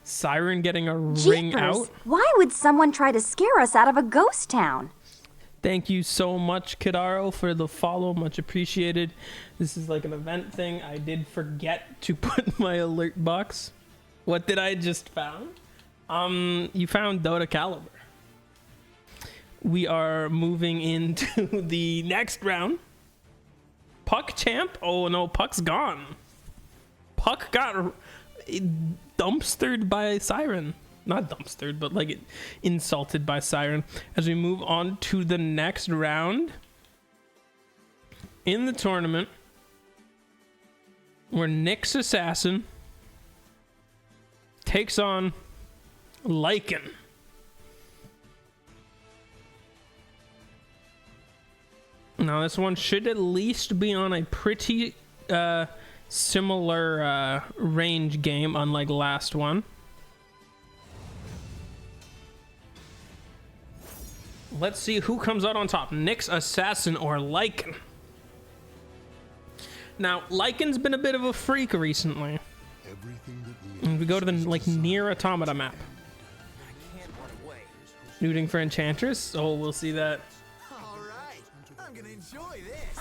Siren getting a ring out. Why would someone try to scare us out of a ghost town? Thank you so much, Kidaro, for the follow. Much appreciated. This is like an event thing. I did forget to put my alert box. What did I just found? You found DOTA CALIBUR. We are moving into the next round. Puck champ? Oh no, Puck's gone. Puck got dumpstered by Siren. Not dumpstered, but like insulted by Siren. As we move on to the next round in the tournament, where Nyx Assassin takes on Lycan. Now this one should at least be on a pretty similar range game, unlike last one. Let's see who comes out on top, Nyx Assassin or Lycan. Now Lycan's been a bit of a freak recently. And we go to the like near Automata map. Looting for Enchantress. Oh, we'll see that. All right, I'm gonna enjoy this.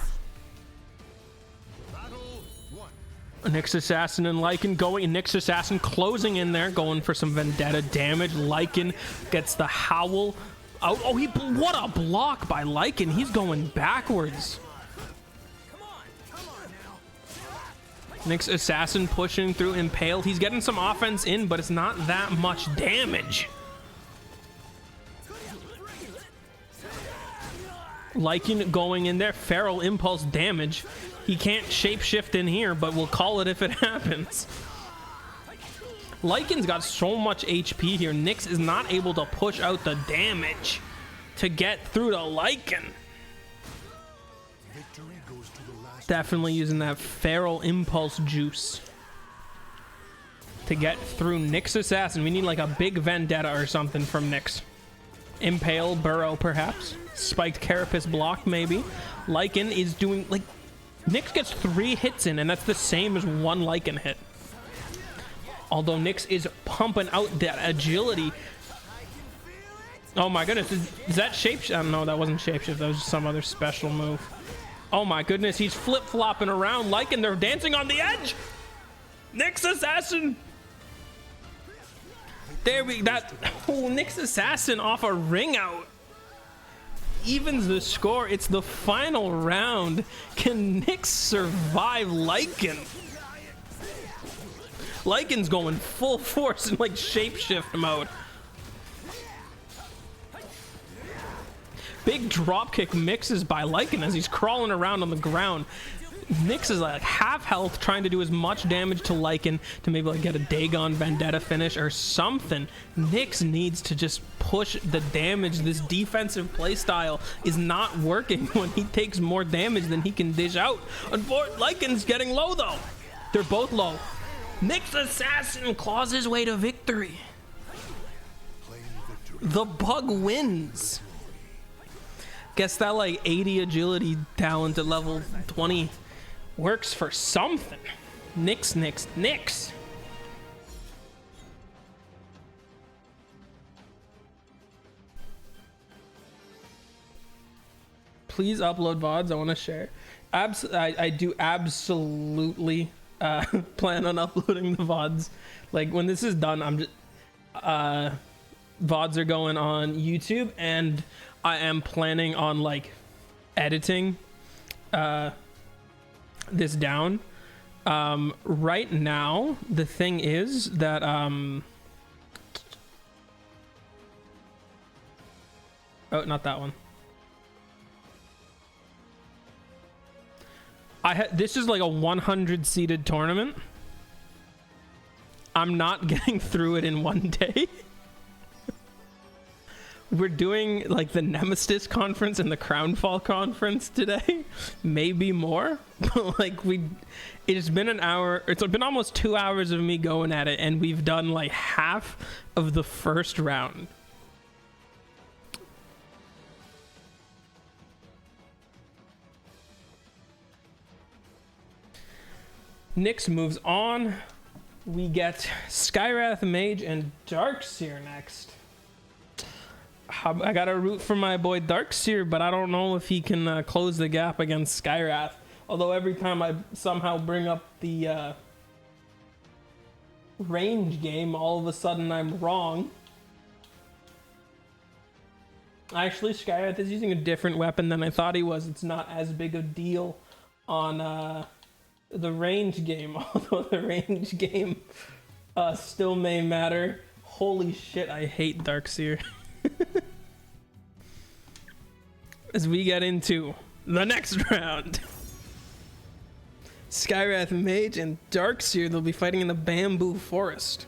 Nyx Assassin and Lycan going. Nyx Assassin closing in there, going for some vendetta damage. Lycan gets the howl out. Oh, what a block by Lycan. He's going backwards. Nyx Assassin pushing through Impale. He's getting some offense in, but it's not that much damage. Lycan going in there. Feral Impulse damage. He can't shapeshift in here, but we'll call it if it happens. Lycan's got so much HP here. Nyx is not able to push out the damage to get through to Lycan. Definitely using that Feral Impulse juice to get through Nyx Assassin. We need like a big vendetta or something from Nyx. Impale, Burrow, perhaps. Spiked Carapace block, maybe. Lycan is doing, like, Nyx gets 3 hits in, and that's the same as 1 Lycan hit. Although Nyx is pumping out that agility. Oh my goodness, is that shapeshift? Oh, no, that wasn't shapeshift. That was just some other special move. Oh my goodness, he's flip-flopping around Lycan. They're dancing on the edge. Nyx Assassin. There we that. Oh, Nyx Assassin off a ring out. Evens the score. It's the final round. Can Nyx survive Lycan? Lycan's going full force in like shapeshift mode. Big dropkick mixes by Lycan as he's crawling around on the ground. Nyx is like half health, trying to do as much damage to Lycan to maybe like get a Dagon Vendetta finish or something. Nyx needs to just push the damage. This defensive playstyle is not working when he takes more damage than he can dish out. Unfortunately, Lycan's getting low though. They're both low. Nyx Assassin claws his way to victory. The bug wins. Guess that like 80 agility talent at level 20 works for something. Nyx. Please upload VODs. I want to share. I do absolutely plan on uploading the VODs. Like when this is done, I'm just VODs are going on YouTube, and I am planning on like editing this down. Right now, the thing is that oh, not that one. This is like a 100 seated tournament. I'm not getting through it in one day. We're doing like the Nemesis conference and the Crownfall conference today, maybe more. But like it's been an hour. It's been almost 2 hours of me going at it, and we've done like half of the first round. Nyx moves on. We get Skywrath Mage and Darkseer next. I gotta root for my boy Darkseer, but I don't know if he can close the gap against Skywrath. Although every time I somehow bring up the range game, all of a sudden I'm wrong. Actually, Skywrath is using a different weapon than I thought he was. It's not as big a deal on the range game, although the range game still may matter. Holy shit, I hate Darkseer. As we get into the next round, Skywrath Mage and Darkseer, they'll be fighting in the Bamboo Forest.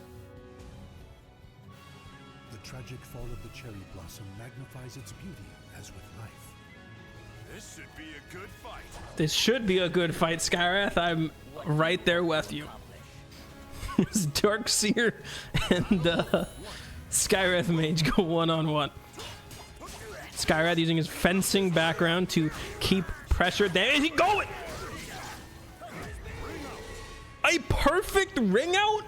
The tragic fall of the cherry blossom magnifies its beauty as with life. This should be a good fight. This should be a good fight, Skywrath. I'm right there with you. It's Darkseer and Skywrath Mage go one-on-one. Skywrath using his fencing background to keep pressure. There is he going! A perfect ring out?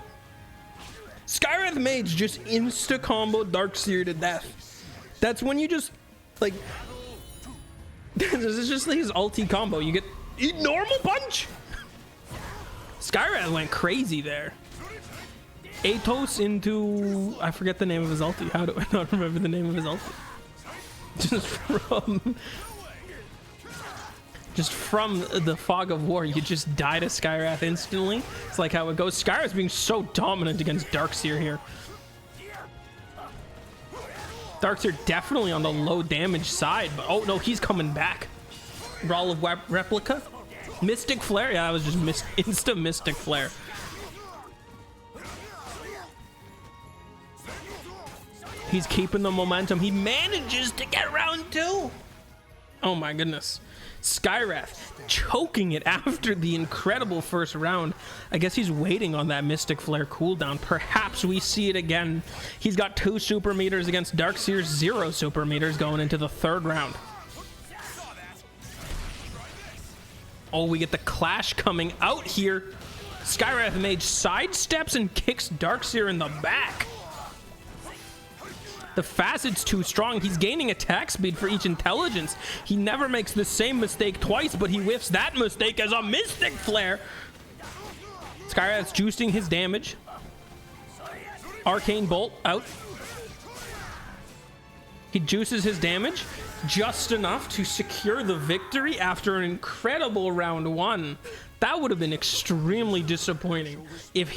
Skywrath Mage just insta-combo Darkseer to death. That's when you just, like... This is just like his ulti combo. You get normal punch! Skywrath went crazy there. Atos into... I forget the name of his ulti. How do I not remember the name of his ulti? Just from the fog of war, you just die to Skywrath instantly. It's like how it goes. Skywrath's being so dominant against Darkseer here. Darkseer definitely on the low damage side, but oh no, he's coming back. Brawl of Replica. Mystic Flare? Yeah, that was just insta Mystic Flare. He's keeping the momentum. He manages to get round 2. Oh my goodness. Skywrath choking it after the incredible first round. I guess he's waiting on that Mystic Flare cooldown. Perhaps we see it again. He's got 2 super meters against Darkseer's 0 super meters going into the 3rd round. Oh, we get the clash coming out here. Skywrath Mage sidesteps and kicks Darkseer in the back. The Facet's too strong. He's gaining attack speed for each intelligence. He never makes the same mistake twice, but he whiffs that mistake as a Mystic Flare. Skywrath's juicing his damage. Arcane Bolt out. He juices his damage just enough to secure the victory after an incredible round 1. That would have been extremely disappointing if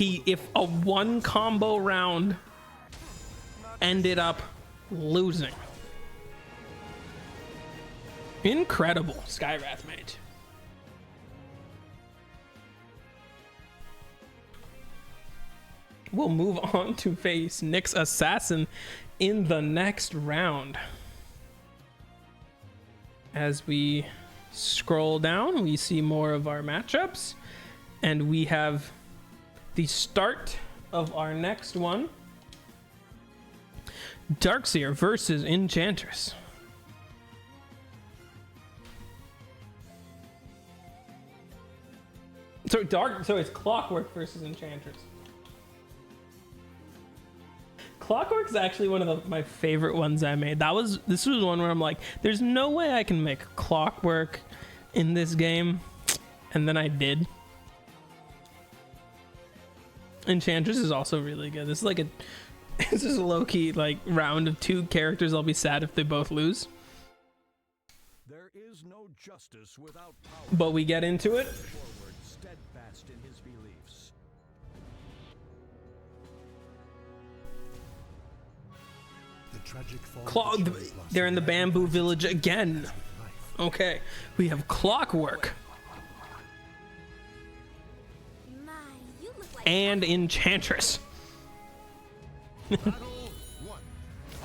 a 1 combo round ended up losing. Incredible, Skywrath Mage. We'll move on to face Nyx Assassin in the next round. As we scroll down, we see more of our matchups, and we have the start of our next one. Darkseer versus Enchantress. So it's Clockwork versus Enchantress. Clockwork's actually one of my favorite ones I made. This was one where I'm like, there's no way I can make Clockwork in this game, and then I did. Enchantress is also really good. This is a low-key like round of 2 characters. I'll be sad if they both lose. There is no justice without power. But we get into it. Forward, steadfast in his beliefs. They're in the bamboo village again. Okay, we have Clockwork My, you look like and Enchantress.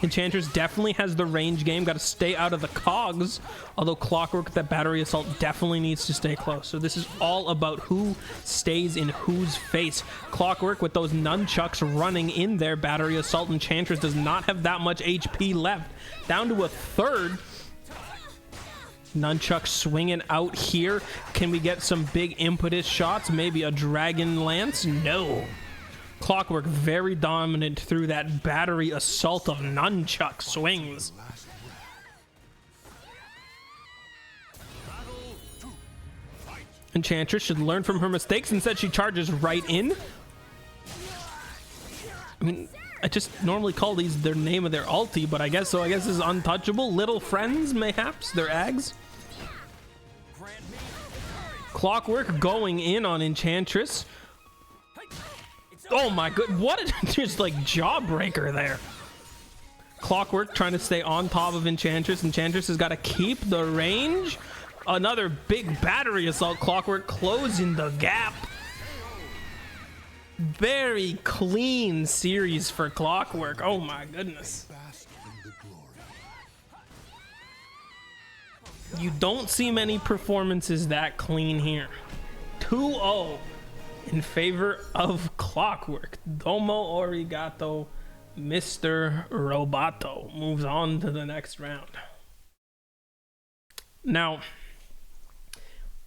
Enchantress definitely has the range game. Got to stay out of the cogs. Although Clockwork with that battery assault definitely needs to stay close. So this is all about who stays in whose face. Clockwork with those nunchucks running in their battery assault. Enchantress does not have that much HP left. Down to a 3rd. Nunchuck swinging out here. Can we get some big impetus shots? Maybe a Dragon Lance? No. Clockwork very dominant through that battery assault of nunchuck swings. Enchantress should learn from her mistakes. Instead, she charges right in. I mean, I just normally call these their name of their ulti, but I guess so. I guess this is untouchable. Little friends, mayhaps. They're Ags. Clockwork going in on Enchantress. Oh my god, what a just like jawbreaker there. Clockwork trying to stay on top of Enchantress. Enchantress has got to keep the range. Another big battery assault. Clockwork closing the gap. Very clean series for Clockwork. Oh my goodness. You don't see many performances that clean here. 2-0 in favor of Clockwork. Domo arigato, Mr. Roboto. Moves on to the next round. Now,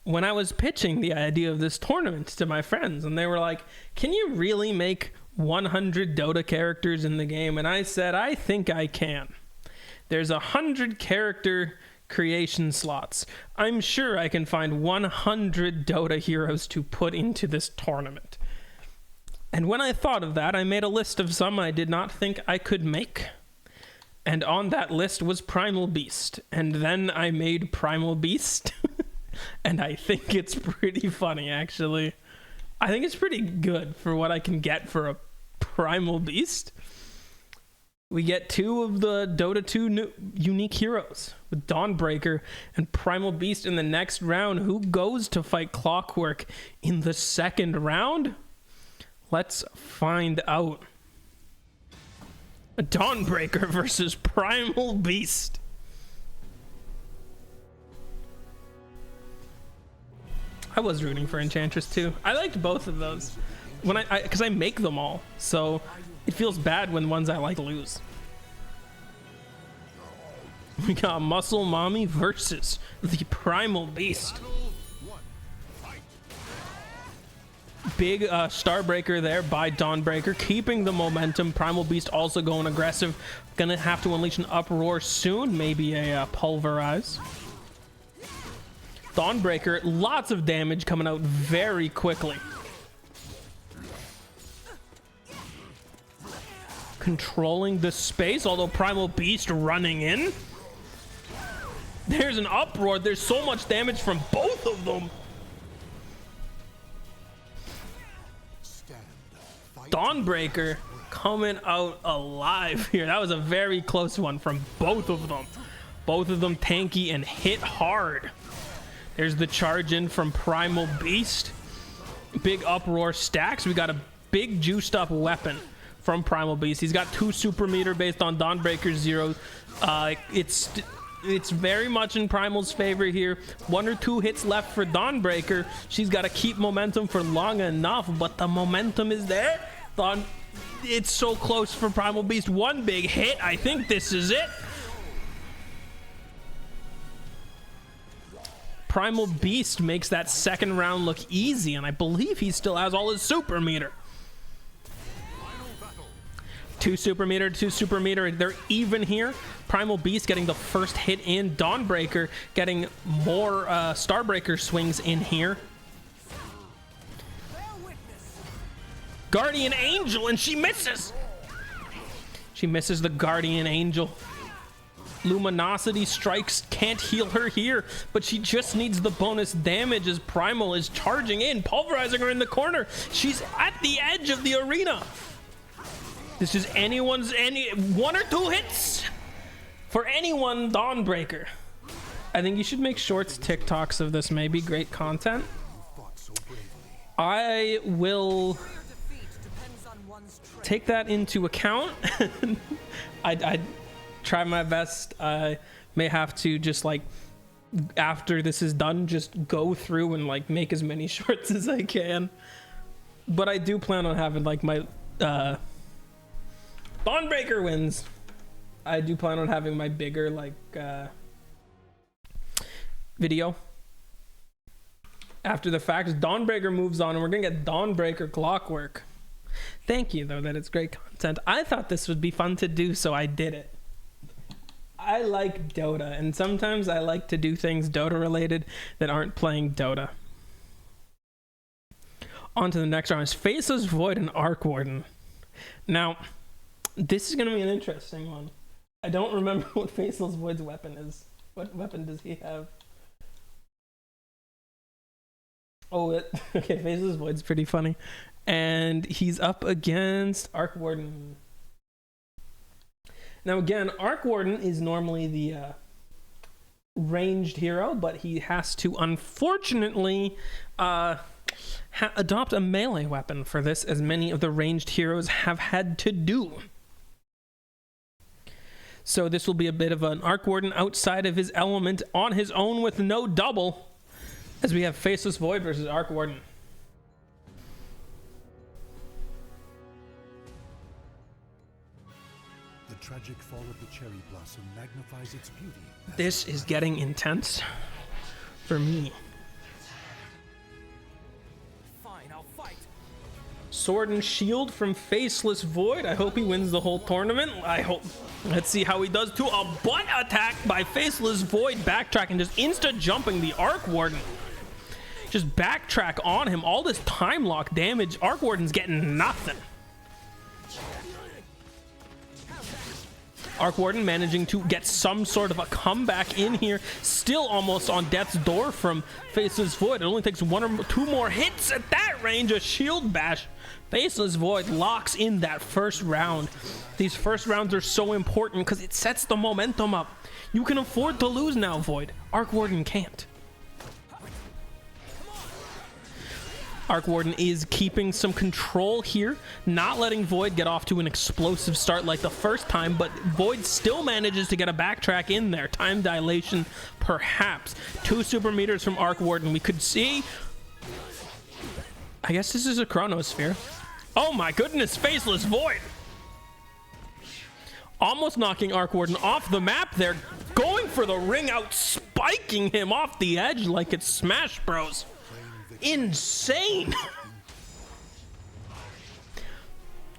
when I was pitching the idea of this tournament to my friends, and they were like, can you really make 100 Dota characters in the game? And I said, I think I can. There's 100 character creation slots. I'm sure I can find 100 Dota heroes to put into this tournament. And when I thought of that, I made a list of some I did not think I could make. And on that list was Primal Beast. And then I made Primal Beast. And I think it's pretty funny, actually. I think it's pretty good for what I can get for a Primal Beast. We get 2 of the Dota 2 unique heroes with Dawnbreaker and Primal Beast in the next round. Who goes to fight Clockwork in the second round? Let's find out. Dawnbreaker versus Primal Beast. I was rooting for Enchantress too. I liked both of those when because I make them all, so it feels bad when ones I like lose. We got Muscle Mommy versus the Primal Beast. Big Starbreaker there by Dawnbreaker, keeping the momentum. Primal Beast also going aggressive. Gonna have to unleash an Uproar soon, maybe a Pulverize. Dawnbreaker, lots of damage coming out very quickly. Controlling the space, although Primal Beast running in. There's an Uproar. There's so much damage from both of them. Dawnbreaker coming out alive here. That was a very close one from both of them. Both of them tanky and hit hard. There's the charge in from Primal Beast. Big Uproar stacks. We got a big juiced up weapon from Primal Beast. He's got 2 super meter based on Dawnbreaker's 0. It's very much in Primal's favor here. 1 or 2 hits left for Dawnbreaker. She's got to keep momentum for long enough, but the momentum is there. It's so close for Primal Beast. 1 big hit. I think this is it. Primal Beast makes that second round look easy, and I believe he still has all his super meter. 2 super meter, 2 super meter. They're even here. Primal Beast getting the first hit in. Dawnbreaker getting more Starbreaker swings in here. Guardian Angel, and she misses. She misses the Guardian Angel. Luminosity strikes can't heal her here, but she just needs the bonus damage as Primal is charging in, pulverizing her in the corner. She's at the edge of the arena. This is anyone's 1 or 2 hits for anyone. Dawnbreaker. I think you should make shorts, TikToks of this. Maybe great content. I will take that into account. I try my best. I may have to just like after this is done just go through and like make as many shorts as I can, but I do plan on having like my Dawnbreaker wins. I do plan on having my bigger like video after the fact. Dawnbreaker moves on and we're gonna get Dawnbreaker Clockwork. Thank you though, that it's great content. I thought this would be fun to do, so I did it. I like Dota, and sometimes I like to do things Dota related that aren't playing Dota. On to the next round is Faceless Void and Arc Warden. Now, this is going to be an interesting one. I don't remember what Faceless Void's weapon is. What weapon does he have? Oh, okay, Faceless Void's pretty funny. And he's up against Arc Warden. Now again, Arc Warden is normally the ranged hero, but he has to unfortunately adopt a melee weapon for this, as many of the ranged heroes have had to do. So this will be a bit of an Arc Warden outside of his element on his own with no double, as we have Faceless Void versus Arc Warden. Tragic fall of the cherry blossom magnifies its beauty. This is getting intense for me. Fine, I'll fight. Sword and Shield from Faceless Void. I hope he wins the whole tournament. I hope. Let's see how he does to a butt attack by Faceless Void. Backtracking, just insta jumping the Arc Warden. Just backtrack on him. All this time lock damage. Arc Warden's getting nothing. Arc Warden managing to get some sort of a comeback in here. Still almost on death's door from Faceless Void. It only takes 1 or 2 more hits at that range. A shield bash. Faceless Void locks in that first round. These first rounds are so important because it sets the momentum up. You can afford to lose now, Void. Arc Warden can't. Arc Warden is keeping some control here, not letting Void get off to an explosive start like the first time, but Void still manages to get a backtrack in there. Time dilation, perhaps. 2 super meters from Arc Warden. We could see I guess this is a chronosphere. Oh my goodness, Faceless Void! Almost knocking Arc Warden off the map there. Going for the ring out, spiking him off the edge like it's Smash Bros. Insane!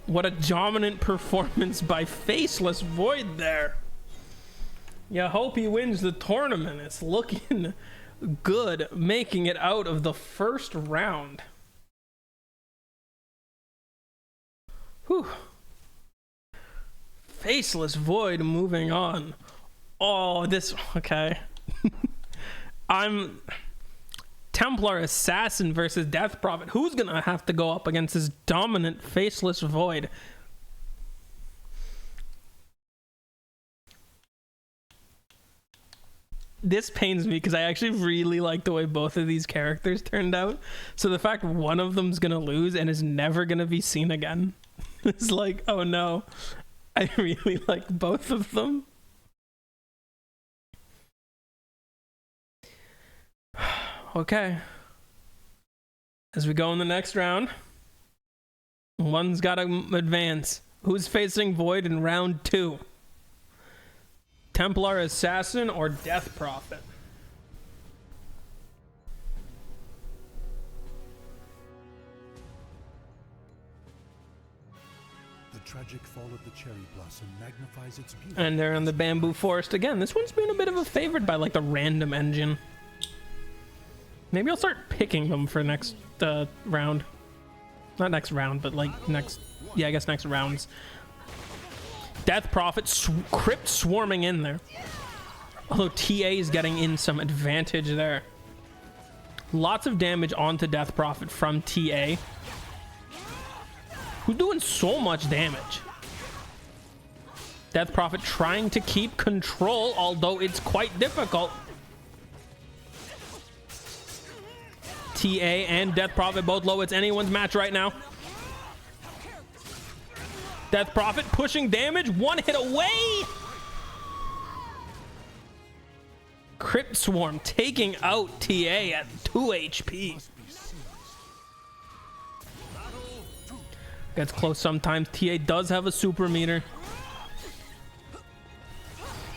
What a dominant performance by Faceless Void there. You hope he wins the tournament. It's looking good, making it out of the first round. Whew. Faceless Void moving on. Oh, this... Okay. I'm... Templar Assassin versus Death Prophet. Who's gonna have to go up against this dominant Faceless Void? This pains me because I actually really like the way both of these characters turned out. So the fact one of them's gonna lose and is never gonna be seen again is like, oh no. I really like both of them. Okay. As we go in the next round, one's got to advance. Who's facing Void in round 2? Templar Assassin or Death Prophet? The tragic fall of the cherry blossom magnifies its beauty. And they're in the bamboo forest again. This one's been a bit of a favorite by like the random engine. Maybe I'll start picking them for next round. Not next round, but like next... Yeah, I guess next rounds. Death Prophet crypt swarming in there. Although TA is getting in some advantage there. Lots of damage onto Death Prophet from TA. Who's doing so much damage? Death Prophet trying to keep control, although it's quite difficult. TA and Death Prophet both low. It's anyone's match right now. Death Prophet pushing damage. One hit away. Crypt Swarm taking out TA at 2 HP. Gets close sometimes. TA does have a super meter.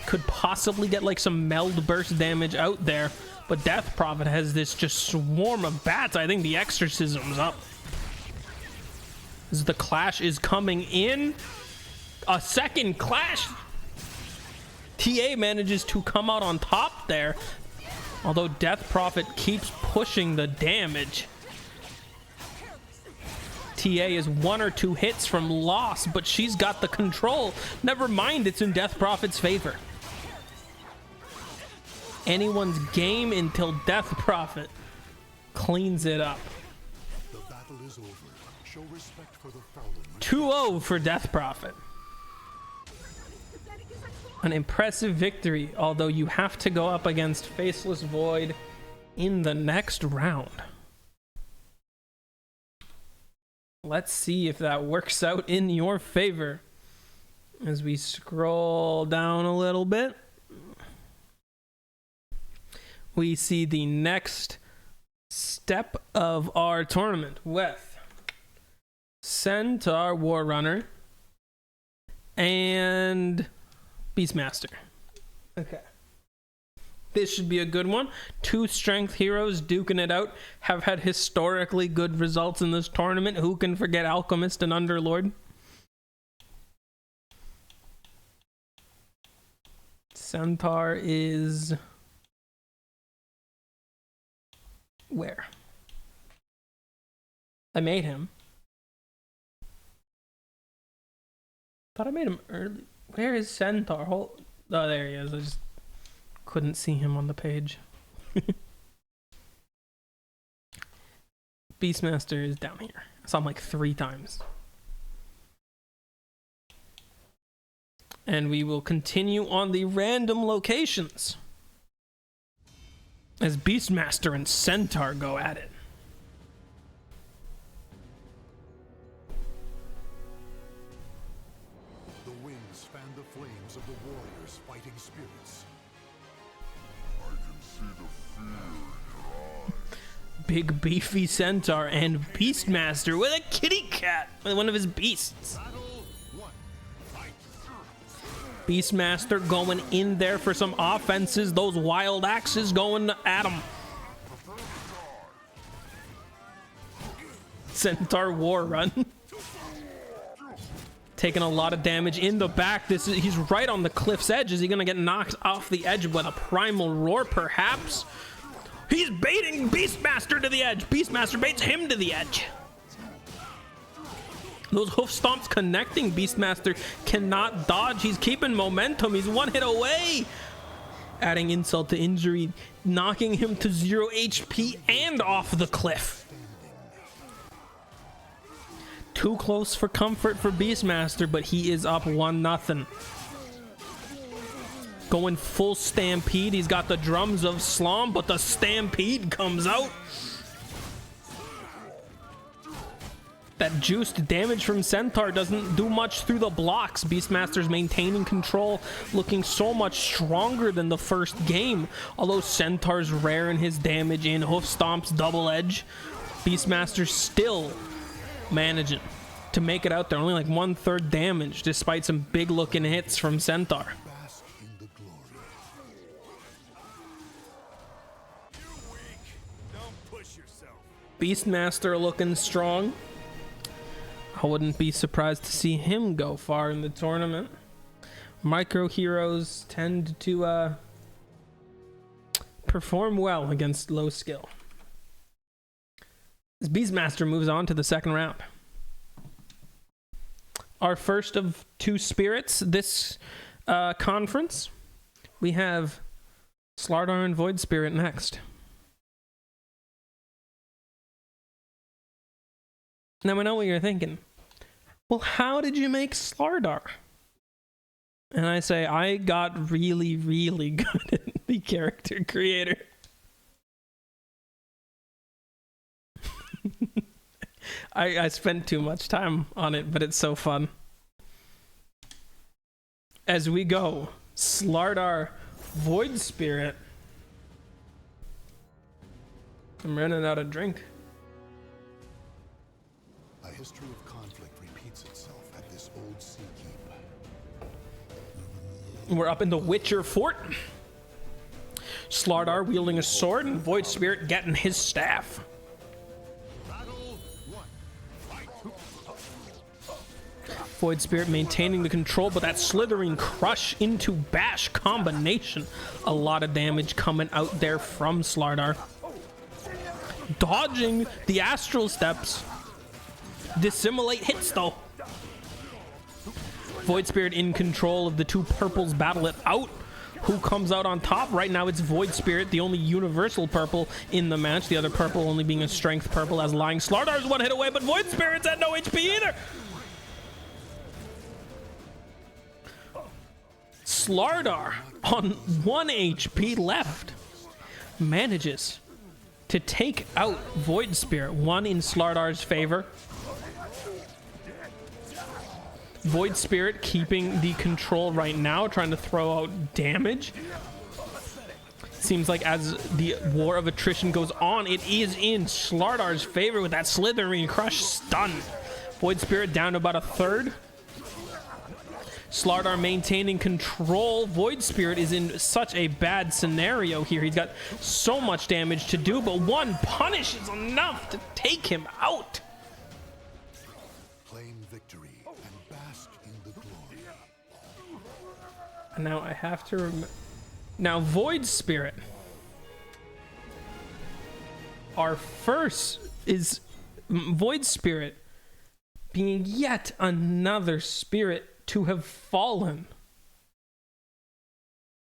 Could possibly get like some meld burst damage out there. But Death Prophet has this just swarm of bats. I think the exorcism's up. As the clash is coming in. A second clash. TA manages to come out on top there. Although Death Prophet keeps pushing the damage. TA is 1 or 2 hits from loss, but she's got the control. Never mind, it's in Death Prophet's favor. Anyone's game until Death Prophet cleans it up. The battle is over. Show respect for the fallen. 2-0 for Death Prophet. An impressive victory, although you have to go up against Faceless Void in the next round. Let's see if that works out in your favor. As we scroll down a little bit, we see the next step of our tournament with Centaur Warrunner and Beastmaster. Okay. This should be a good one. 2 strength heroes duking it out. Have had historically good results in this tournament. Who can forget Alchemist and Underlord? Centaur is... Where? I made him. Thought I made him early. Where is Centaur? Oh, there he is. I just couldn't see him on the page. Beastmaster is down here. I saw him like 3 times. And we will continue on the random locations as Beastmaster and Centaur go at it. The winds fan the flames of the warriors' fighting spirits. big beefy centaur, and Beastmaster with a kitty cat with one of his beasts. Beastmaster going in there for some offenses. Those wild axes going at him. Centaur War Run. Taking a lot of damage in the back. He's right on the cliff's edge. Is he gonna get knocked off the edge with a primal roar, perhaps? He's baiting Beastmaster to the edge. Beastmaster baits him to the edge. Those hoof stomps connecting. Beastmaster cannot dodge. He's keeping momentum. He's one hit away. Adding insult to injury, knocking him to 0 HP and off the cliff. Too close for comfort for Beastmaster, but he is up 1-0. Going full stampede. He's got the drums of Slom, but the stampede comes out. That juiced damage from Centaur doesn't do much through the blocks. Beastmaster's maintaining control, looking so much stronger than the first game. Although Centaur's rare in his damage in hoof stomps, double edge, Beastmaster's still managing to make it out there. Only like 1/3 damage, despite some big looking hits from Centaur. Beastmaster looking strong. I wouldn't be surprised to see him go far in the tournament. Micro heroes tend to perform well against low skill. As Beastmaster moves on to the second round. Our first of 2 spirits this conference. We have Slardar and Void Spirit next. Now I know what you're thinking. Well, how did you make Slardar? And I say, I got really, really good at the character creator. I spent too much time on it, but it's so fun. As we go, Slardar, Void Spirit. I'm running out of drink. A history of conflict repeats itself at this old sea keep. We're up in the Witcher Fort. Slardar wielding a sword and Void Spirit getting his staff. Void Spirit maintaining the control, but that slithering crush into bash combination. A lot of damage coming out there from Slardar. Dodging the astral steps. Dissimulate hits though. Void Spirit in control of the 2 purples, battle it out. Who comes out on top? Right now it's Void Spirit, the only universal purple in the match. The other purple only being a strength purple, as lying Slardar's 1 hit away, but Void Spirit's at no HP either. Slardar on 1 HP left manages to take out Void Spirit. 1 in Slardar's favor. Void Spirit keeping the control right now, trying to throw out damage. Seems like as the war of attrition goes on, it is in Slardar's favor with that slithering crush stun. Void Spirit down to about 1/3. Slardar maintaining control. Void Spirit is in such a bad scenario here. He's got so much damage to do, but 1 punish is enough to take him out. Claim victory and bask in the glory. And now I have to remember. Now Void Spirit. Our first is Void Spirit being yet another spirit to have fallen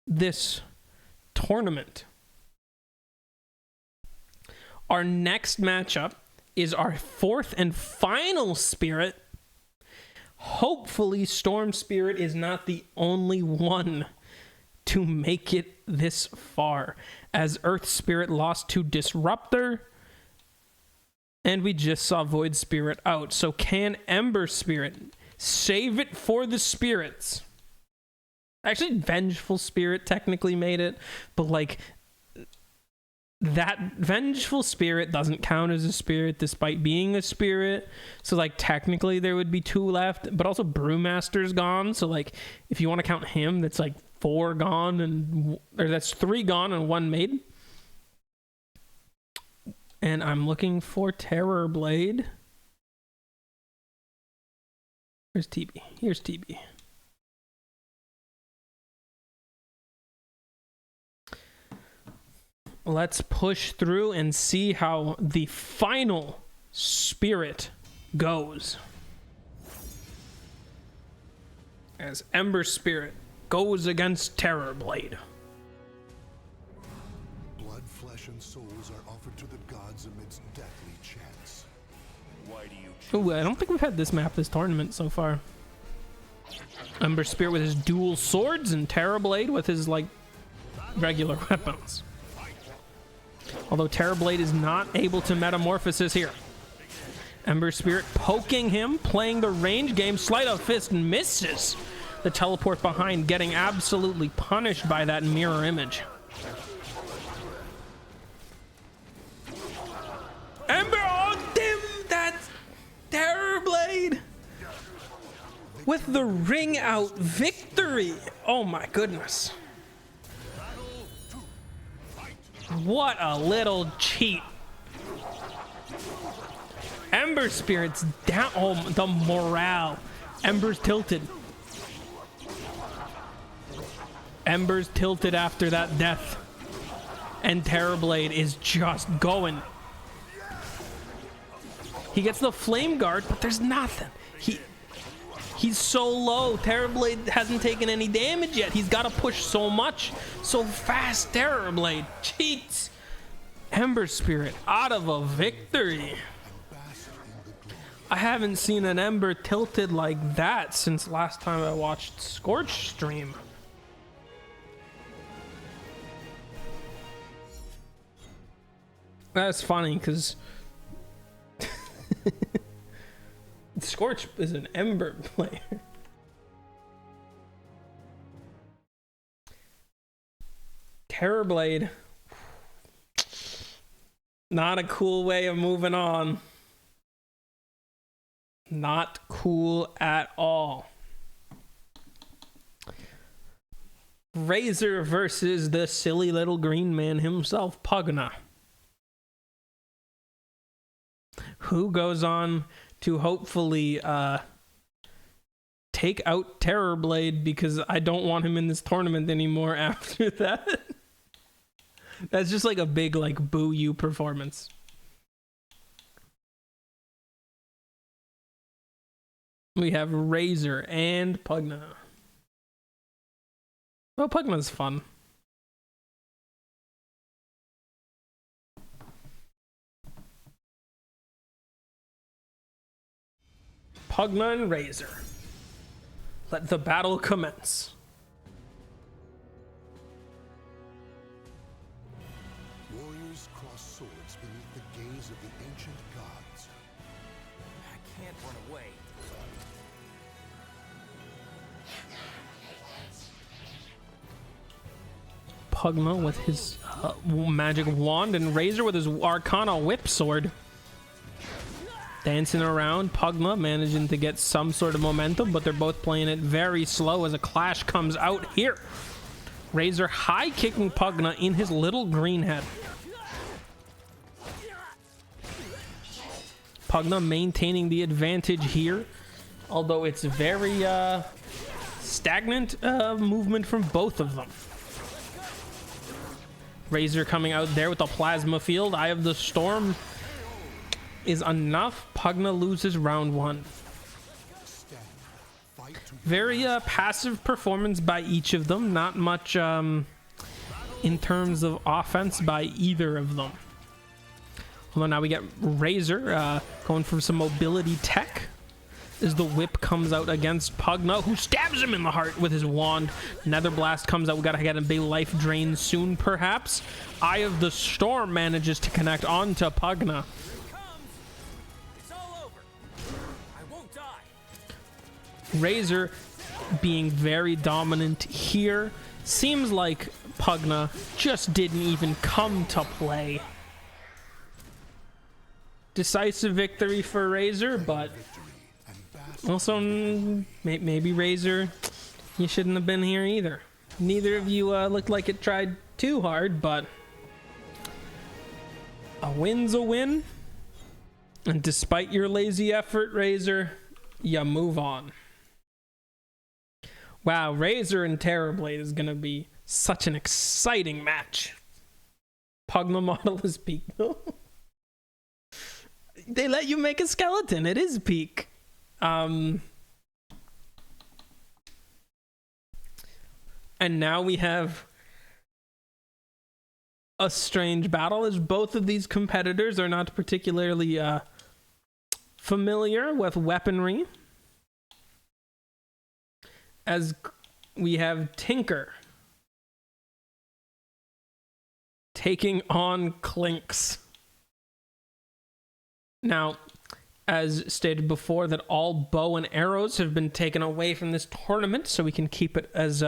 this tournament. Our next matchup is our 4th and final spirit. Hopefully Storm Spirit is not the only one to make it this far, as Earth Spirit lost to Disruptor and we just saw Void Spirit out. So can Ember Spirit save it for the spirits? Actually, Vengeful Spirit technically made it, but like that vengeful spirit doesn't count as a spirit despite being a spirit. So like technically there would be 2 left, but also Brewmaster's gone. So like if you want to count him, that's like 4 gone or that's 3 gone and 1 made. And I'm looking for Terror Blade. Where's TB? Here's TB. Let's push through and see how the final spirit goes. As Ember Spirit goes against Terror Blade. Blood, flesh, and souls are offered to the gods amidst deathly chants. Why do you Ooh, I don't think we've had this map this tournament so far. Ember Spirit with his dual swords and Terror Blade with his like regular weapons. Although Terror Blade is not able to metamorphosis here. Ember Spirit poking him, playing the range game. Sleight of Fist misses. The teleport behind, getting absolutely punished by that mirror image. Ember, oh damn, that's Terror Blade with the ring out victory. Oh my goodness. What a little cheat. Ember Spirit's down. Oh, the morale. Ember's tilted. Ember's tilted after that death. And Terror Blade is just going. He gets the flame guard, but there's nothing. He's so low. Terror Blade hasn't taken any damage yet. He's got to push so much, so fast. Terror Blade cheats. Ember Spirit out of a victory. I haven't seen an Ember tilted like that since last time I watched Scorch stream. That's funny because Scorch is an Ember player. Terror Blade. Not a cool way of moving on. Not cool at all. Razor versus the silly little green man himself, Pugna. Who goes on to hopefully take out Terror Blade, because I don't want him in this tournament anymore after that. That's just like a big like boo you performance. We have Razor and Pugna. Well, Pugna's fun. Pugna and Razor. Let the battle commence. Warriors cross swords beneath the gaze of the ancient gods. I can't run away. Pugna with his magic wand and Razor with his Arcana whip sword. Dancing around, Pugna managing to get some sort of momentum, but they're both playing it very slow as a clash comes out here. Razor high kicking Pugna in his little green head. Pugna maintaining the advantage here, although it's very stagnant movement from both of them. Razor coming out there with the plasma field. Eye of the Storm is enough. Pugna loses round 1. Very passive performance by each of them. Not much in terms of offense by either of them. Although now we get Razor going for some mobility tech as the whip comes out against Pugna, who stabs him in the heart with his wand. Nether Blast comes out. We gotta get a big life drain soon, perhaps. Eye of the Storm manages to connect onto Pugna. Razor being very dominant here. Seems like Pugna just didn't even come to play. Decisive victory for Razor, but also maybe Razor, you shouldn't have been here either. Neither of you looked like it tried too hard, but a win's a win. And despite your lazy effort, Razor, you move on. Wow, Razor and Terrorblade is going to be such an exciting match. Pugna model is peak, though. They let you make a skeleton. It is peak. And now we have a strange battle, as both of these competitors are not particularly familiar with weaponry. As we have Tinker taking on Clinks. Now, as stated before, that all bow and arrows have been taken away from this tournament, so we can keep it as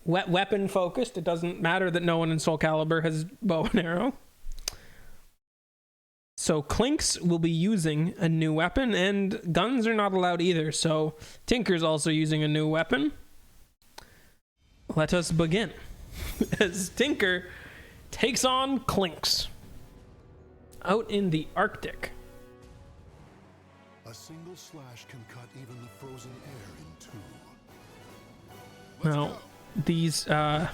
weapon focused. It doesn't matter that no one in Soul Calibur has bow and arrow. So Clinks will be using a new weapon, and guns are not allowed either, so Tinker's also using a new weapon. Let us begin. As Tinker takes on Clinks out in the Arctic. A single slash can cut even the frozen air in two. Well, these, well,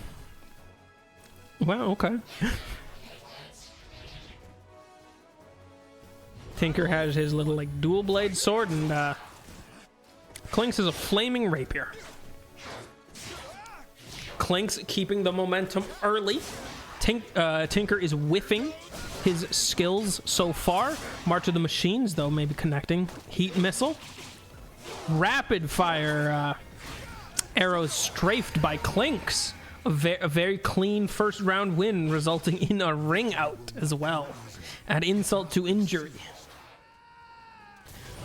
okay. Tinker has his little, like, dual blade sword, and, Clinks is a flaming rapier. Clinks keeping the momentum early. Tinker is whiffing his skills so far. March of the Machines, though, maybe connecting. Heat Missile. Rapid fire arrows strafed by Clinks. A very clean first round win, resulting in a ring out as well. Add insult to injury.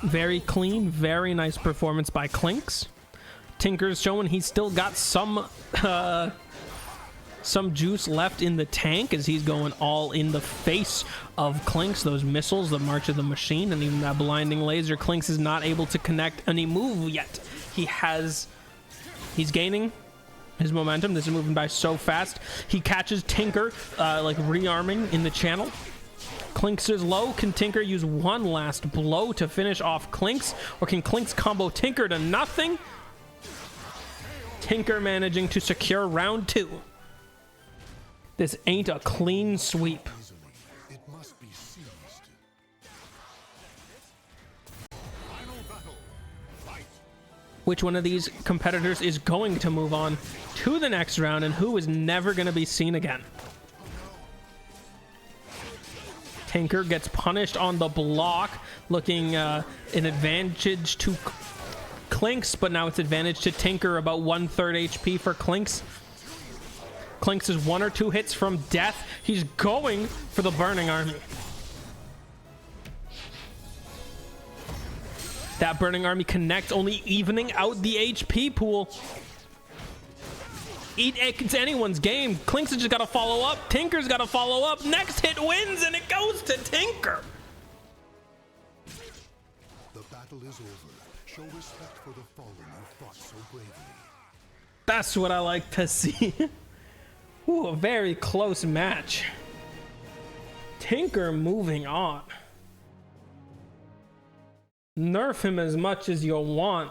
Very clean, very nice performance by Clinks. Tinker's showing he's still got some juice left in the tank, as he's going all in the face of Clinks. Those missiles, the March of the Machine, and even that blinding laser. Clinks is not able to connect any move yet. He's gaining his momentum. This is moving by so fast. He catches Tinker, like rearming in the channel. Clinks is low. Can Tinker use one last blow to finish off Clinks? Or can Clinks combo Tinker to nothing? Tinker managing to secure round 2. This ain't a clean sweep. It must be seized. Which one of these competitors is going to move on to the next round, and who is never going to be seen again? Tinker gets punished on the block, looking an advantage to Clinks, but now it's advantage to Tinker, about 1/3 HP for Clinks. Clinks is 1 or 2 hits from death. He's going for the Burning Army. That Burning Army connects, only evening out the HP pool. It's anyone's game. Clinks has just got to follow up. Tinker's got to follow up. Next hit wins, and it goes to Tinker. The battle is over. Show respect for the fallen who fought so bravely. That's what I like to see. Ooh, a very close match. Tinker moving on. Nerf him as much as you'll want.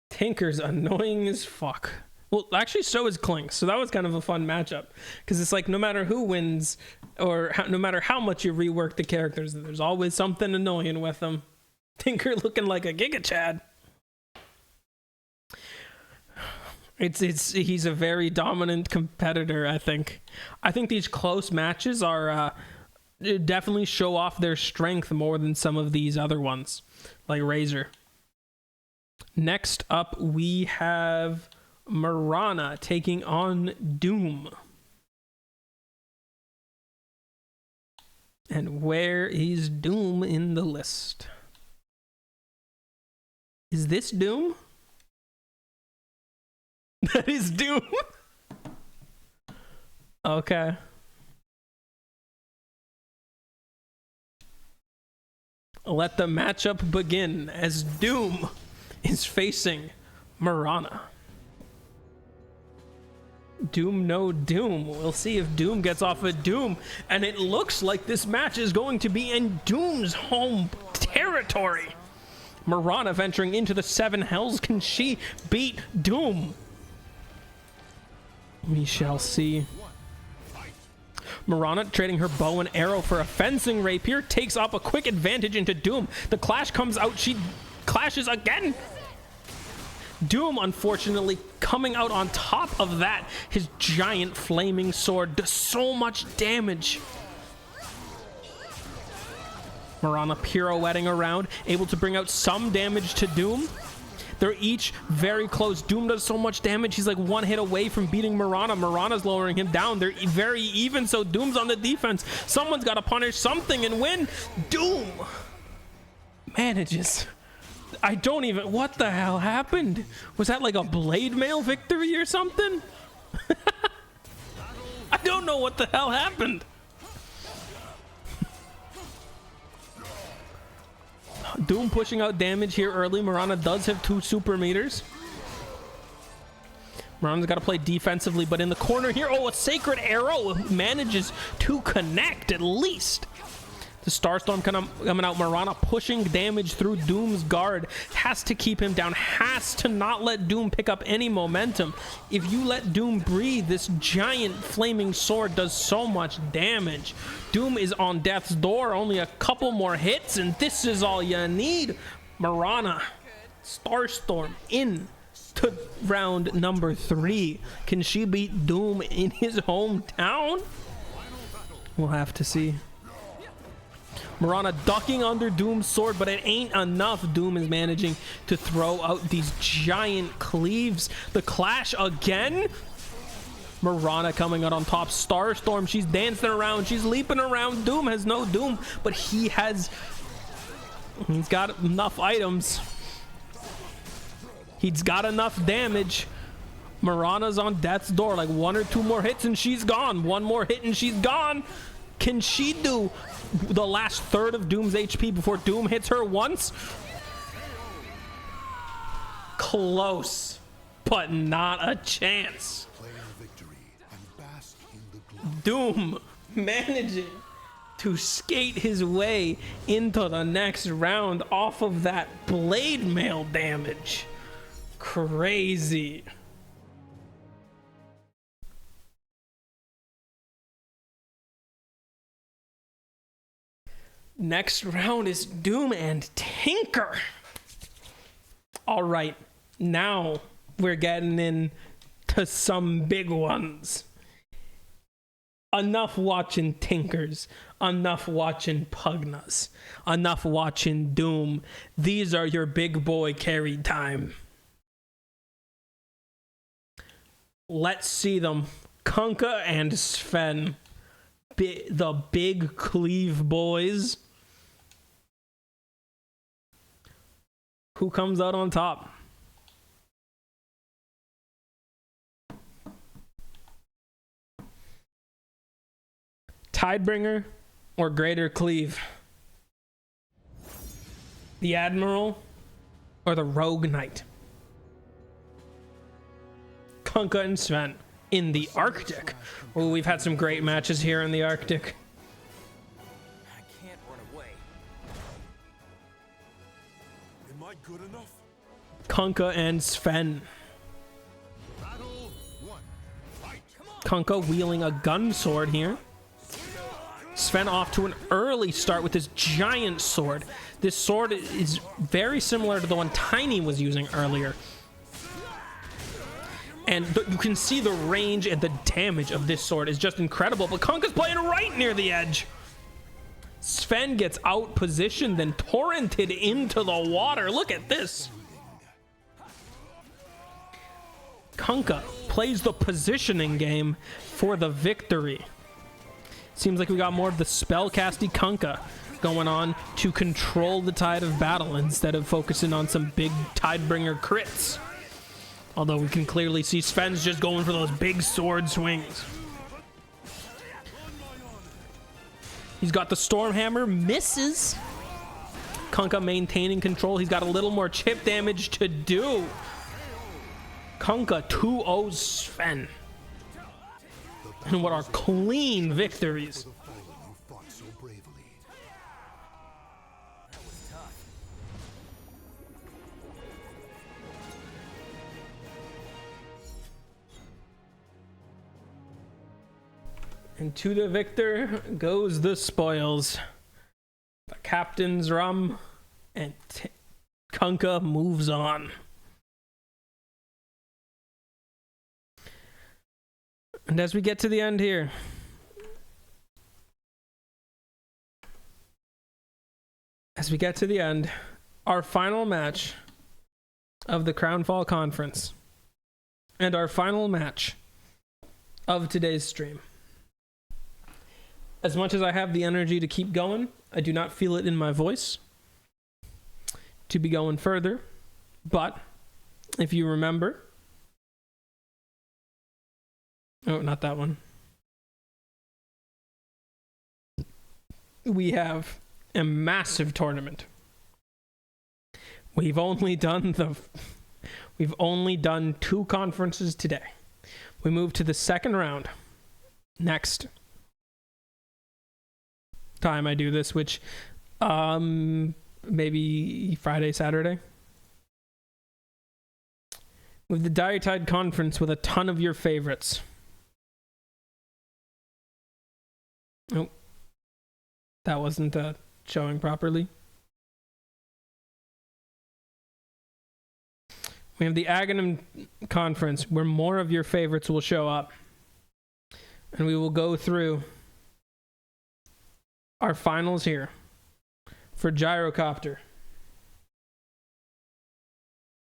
Tinker's annoying as fuck. Well, actually, so is Clinks. So that was kind of a fun matchup. Because it's like, no matter who wins, or no matter how much you rework the characters, there's always something annoying with them. Tinker looking like a Giga Chad. He's a very dominant competitor, I think. I think these close matches are definitely show off their strength more than some of these other ones, like Razor. Next up, we have Marana taking on Doom. And where is Doom in the list? Is this Doom? That is Doom. Okay. Let the matchup begin as Doom is facing Marana. Doom, no Doom. We'll see if Doom gets off of Doom. And it looks like this match is going to be in Doom's home territory. Marana venturing into the 7 hells. Can she beat Doom? We shall see. Marana trading her bow and arrow for a fencing rapier takes up a quick advantage into Doom. The clash comes out. She clashes again. Doom, unfortunately, coming out on top of that. His giant flaming sword does so much damage. Marana pirouetting around, able to bring out some damage to Doom. They're each very close. Doom does so much damage. He's like 1 hit away from beating Marana. Marana's lowering him down. They're very even, so Doom's on the defense. Someone's got to punish something and win. Doom manages. I don't even... What the hell happened? Was that like a blade mail victory or something? I don't know what the hell happened. Doom pushing out damage here early. Marana does have 2 super meters. Marana's got to play defensively, but in the corner here, oh, a sacred arrow manages to connect at least. The Starstorm coming out. Marana pushing damage through Doom's guard. Has to keep him down. Has to not let Doom pick up any momentum. If you let Doom breathe, this giant flaming sword does so much damage. Doom is on death's door. Only a couple more hits, and this is all you need. Marana, Starstorm in to round number 3. Can she beat Doom in his hometown? We'll have to see. Marana ducking under Doom's sword, but it ain't enough. Doom is managing to throw out these giant cleaves. The clash again. Marana coming out on top. Starstorm, she's dancing around. She's leaping around. Doom has no Doom, but he's got enough items. He's got enough damage. Marana's on death's door. Like 1 or 2 more hits and she's gone. 1 more hit and she's gone. Can she do the last third of Doom's HP before Doom hits her once? Close, but not a chance. Doom managing to skate his way into the next round off of that blade mail damage. Crazy. Next round is Doom and Tinker. All right, now we're getting into some big ones. Enough watching Tinkers, enough watching Pugnas, enough watching Doom. These are your big boy carry time. Let's see them. Kunkka and Sven, the big cleave boys. Who comes out on top? Tidebringer or Greater Cleave? The Admiral or the Rogue Knight? Kunkka and Sven in the Arctic. Oh, we've had some great matches here in the Arctic. I can't run away. Am I good enough? Kunkka and Sven. Battle 1. Fight. Kunkka wielding a gun sword here. Sven off to an early start with his giant sword. This sword is very similar to the one Tiny was using earlier. And you can see the range and the damage of this sword is just incredible. But Kunkka's playing right near the edge. Sven gets out positioned, then torrented into the water. Look at this. Kunkka plays the positioning game for the victory. Seems like we got more of the spellcasty Kunkka going on to control the tide of battle instead of focusing on some big Tidebringer crits. Although we can clearly see Sven's just going for those big sword swings. He's got the Storm Hammer, misses. Kunkka maintaining control. He's got a little more chip damage to do. Kunkka 2-0 Sven. And what are clean victories. And to the victor goes the spoils. The captain's rum, and Kunkka moves on. And as we get to the end here, our final match of the Crownfall Conference, and our final match of today's stream. As much as I have the energy to keep going, I do not feel it in my voice to be going further. But if you remember, oh, not that one. We have a massive tournament. We've only done 2 conferences today. We move to the second round next time I do this, which maybe Friday, Saturday, with the Dire Tide Conference with a ton of your favorites. Oh, that wasn't showing properly. We have the Aghanim Conference where more of your favorites will show up, and we will go through our finals here for Gyrocopter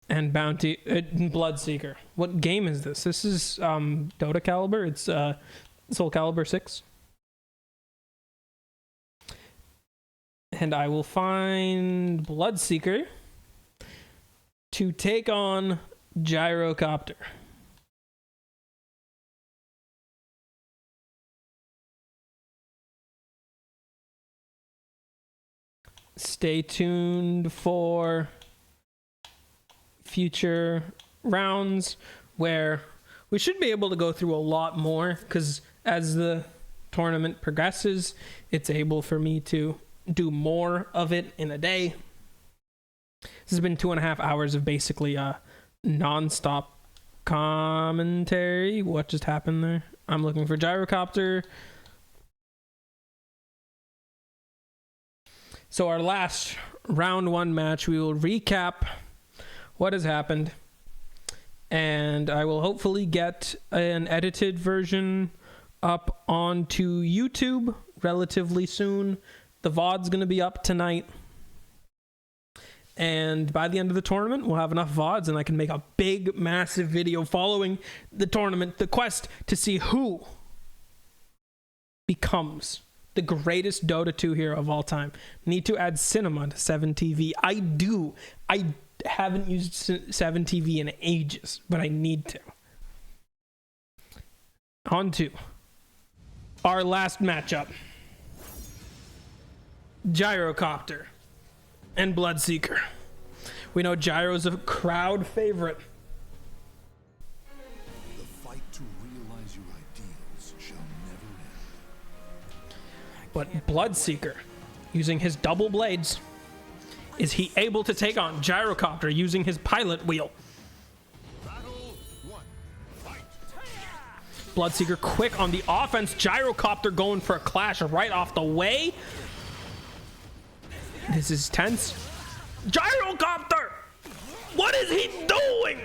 and Bounty Bloodseeker. What game is this? This is DOTA Caliber. It's Soul Calibur 6. And I will find Bloodseeker to take on Gyrocopter. Stay tuned for future rounds where we should be able to go through a lot more, because as the tournament progresses, it's able for me to do more of it in a day. This has been 2.5 hours of basically non-stop commentary. What just happened there? I'm looking for Gyrocopter. So our last round 1 match, we will recap what has happened, and I will hopefully get an edited version up onto YouTube relatively soon. The VOD's going to be up tonight, and by the end of the tournament, we'll have enough VODs, and I can make a big, massive video following the tournament, the quest to see who becomes the greatest Dota 2 hero of all time. Need to add cinema to 7TV. I haven't used 7TV in ages, but I need to. On to our last matchup. Gyrocopter and Bloodseeker. We know Gyro's a crowd favorite. The fight to realize your ideals shall never end. But Bloodseeker, using his double blades, is he able to take on Gyrocopter using his pilot wheel? Bloodseeker quick on the offense. Gyrocopter going for a clash right off the way. This is tense. Gyrocopter! What is he doing?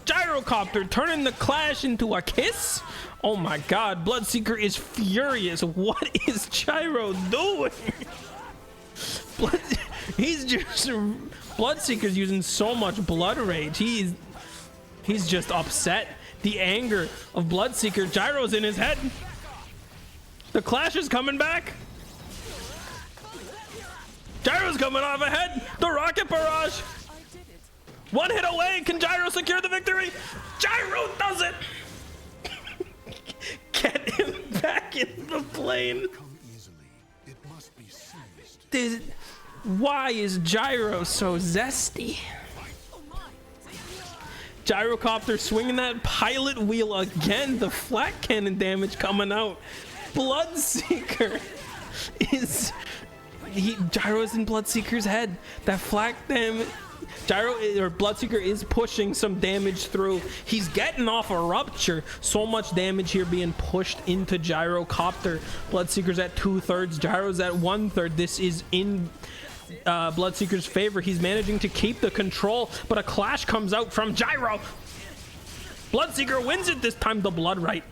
Gyrocopter turning the clash into a kiss? Oh my god, Bloodseeker is furious. What is Gyro doing? Bloodseeker's using so much blood rage. He's just upset. The anger of Bloodseeker. Gyro's in his head. The clash is coming back. Gyro's coming off ahead. The rocket barrage. One hit away. Can Gyro secure the victory? Gyro does it. Get him back in the plane. Come easily. It must be seized. Why is Gyro so zesty? Gyrocopter swinging that pilot wheel again. The flat cannon damage coming out. Bloodseeker is... Gyro's in Bloodseeker's head. That flat damage... Bloodseeker is pushing some damage through. He's getting off a rupture. So much damage here being pushed into Gyrocopter. Bloodseeker's at 2/3. Gyro's at 1/3. This is in Bloodseeker's favor. He's managing to keep the control, but a clash comes out from Gyro. Bloodseeker wins it this time. The blood right.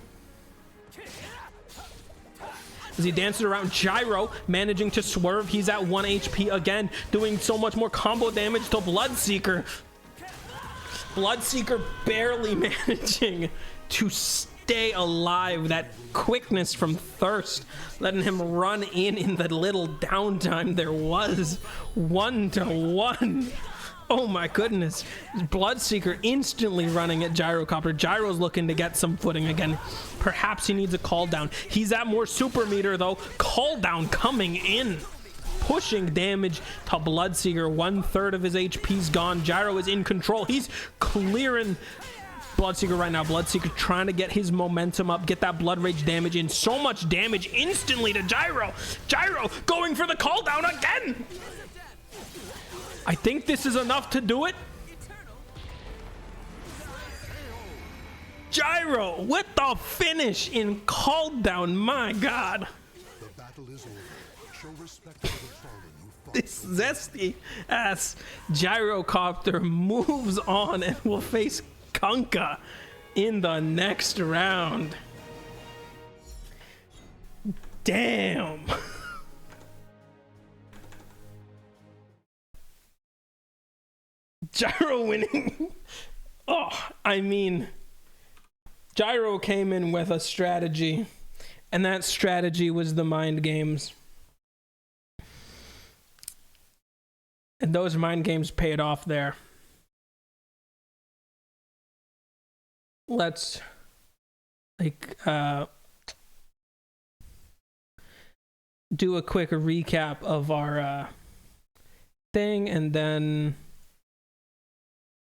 As he dances around, Gyro managing to swerve. He's at 1 HP again, doing so much more combo damage to Bloodseeker. Bloodseeker barely managing to stay alive. That quickness from thirst, letting him run in the little downtime there was. 1-1. Oh my goodness. Bloodseeker instantly running at Gyrocopter. Gyro's looking to get some footing again. Perhaps he needs a call down. He's at more super meter though. Call down coming in. Pushing damage to Bloodseeker. 1/3 of his HP's gone. Gyro is in control. He's clearing Bloodseeker right now. Bloodseeker trying to get his momentum up. Get that blood rage damage in. So much damage instantly to Gyro. Gyro going for the call down again. I think this is enough to do it. Gyro with the finish in call down. My God. The battle is over. Show respect to the fallen who fought. This zesty ass Gyrocopter moves on and will face Kunkka in the next round. Damn. Gyro winning. Oh, I mean, Gyro came in with a strategy, and that strategy was the mind games. And those mind games paid off there. Let's do a quick recap of our thing, and then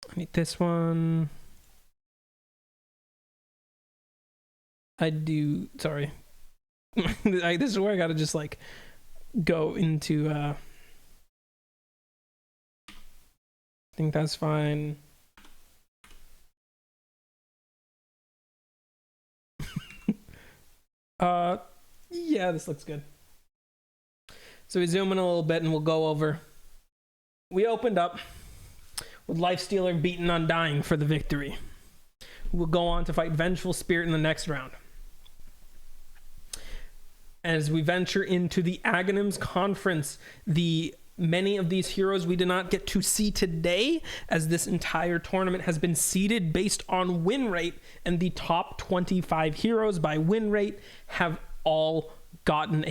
I need this one. Sorry. This is where I gotta just like go into I think that's fine. Yeah, this looks good. So we zoom in a little bit and we'll go over. We opened up with Lifestealer beating Undying for the victory. We'll go on to fight Vengeful Spirit in the next round. As we venture into the Aghanims Conference, many of these heroes we did not get to see today, as this entire tournament has been seeded based on win rate, and the top 25 heroes by win rate have all gotten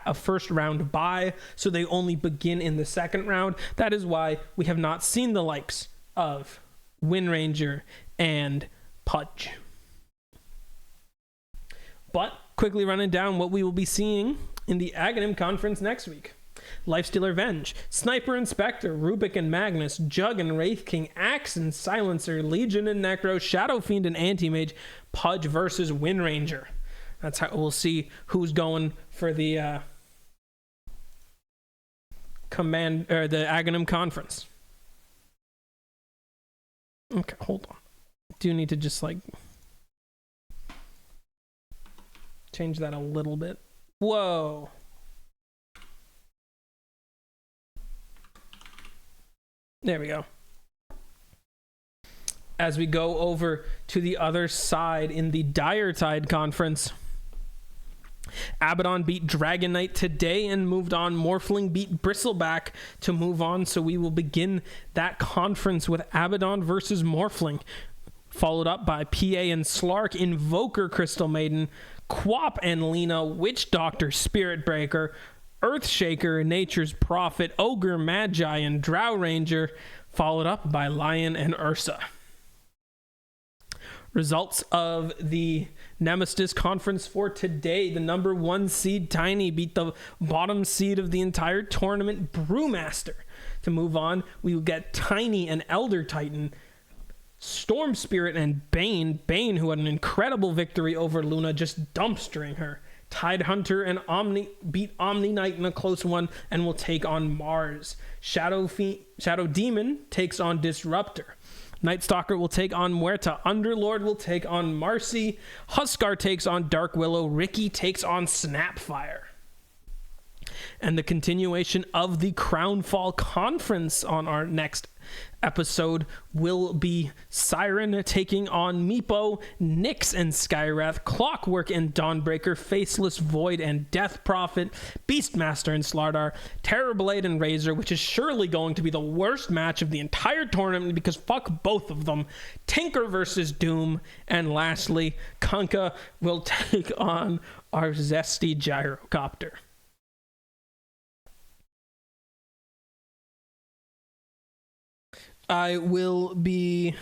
a first round bye, so they only begin in the second round. That is why we have not seen the likes of Windranger and Pudge. But quickly running down what we will be seeing in the Aghanim Conference next week. Lifestealer Venge, Sniper and Spectre, Rubik and Magnus, Jug and Wraith King, Axe and Silencer, Legion and Necro, Shadow Fiend and Anti-Mage, Pudge versus Windranger. That's how we'll see who's going for the the Aghanim Conference. Okay, hold on. Do need to just like change that a little bit. Whoa. There we go. As we go over to the other side in the Dire Tide Conference, Abaddon beat Dragon Knight today and moved on. Morphling beat Bristleback to move on, so we will begin that conference with Abaddon versus Morphling, followed up by PA and Slark, Invoker Crystal Maiden, Quap and Lena, Witch Doctor Spirit Breaker, Earthshaker, Nature's Prophet, Ogre Magi, and Drow Ranger, followed up by Lion and Ursa. Results of the Nemesis conference for today. The number 1 seed Tiny beat the bottom seed of the entire tournament, Brewmaster. To move on, we will get Tiny and Elder Titan, Storm Spirit and Bane. Bane, who had an incredible victory over Luna, just dumpstering her. Tide Hunter and Omni beat Omni Knight in a close one and will take on Mars. Shadow Demon takes on Disruptor. Night Stalker will take on Muerta. Underlord will take on Marcy. Huskar takes on Dark Willow. Ricky takes on Snapfire. And the continuation of the Crownfall Conference on our next episode will be Siren taking on Meepo, Nyx and Skywrath, Clockwork and Dawnbreaker, Faceless Void and Death Prophet, Beastmaster and Slardar, Terrorblade and Razor, which is surely going to be the worst match of the entire tournament because fuck both of them, Tinker versus Doom, and lastly, Kunkka will take on our Zesty Gyrocopter. I will be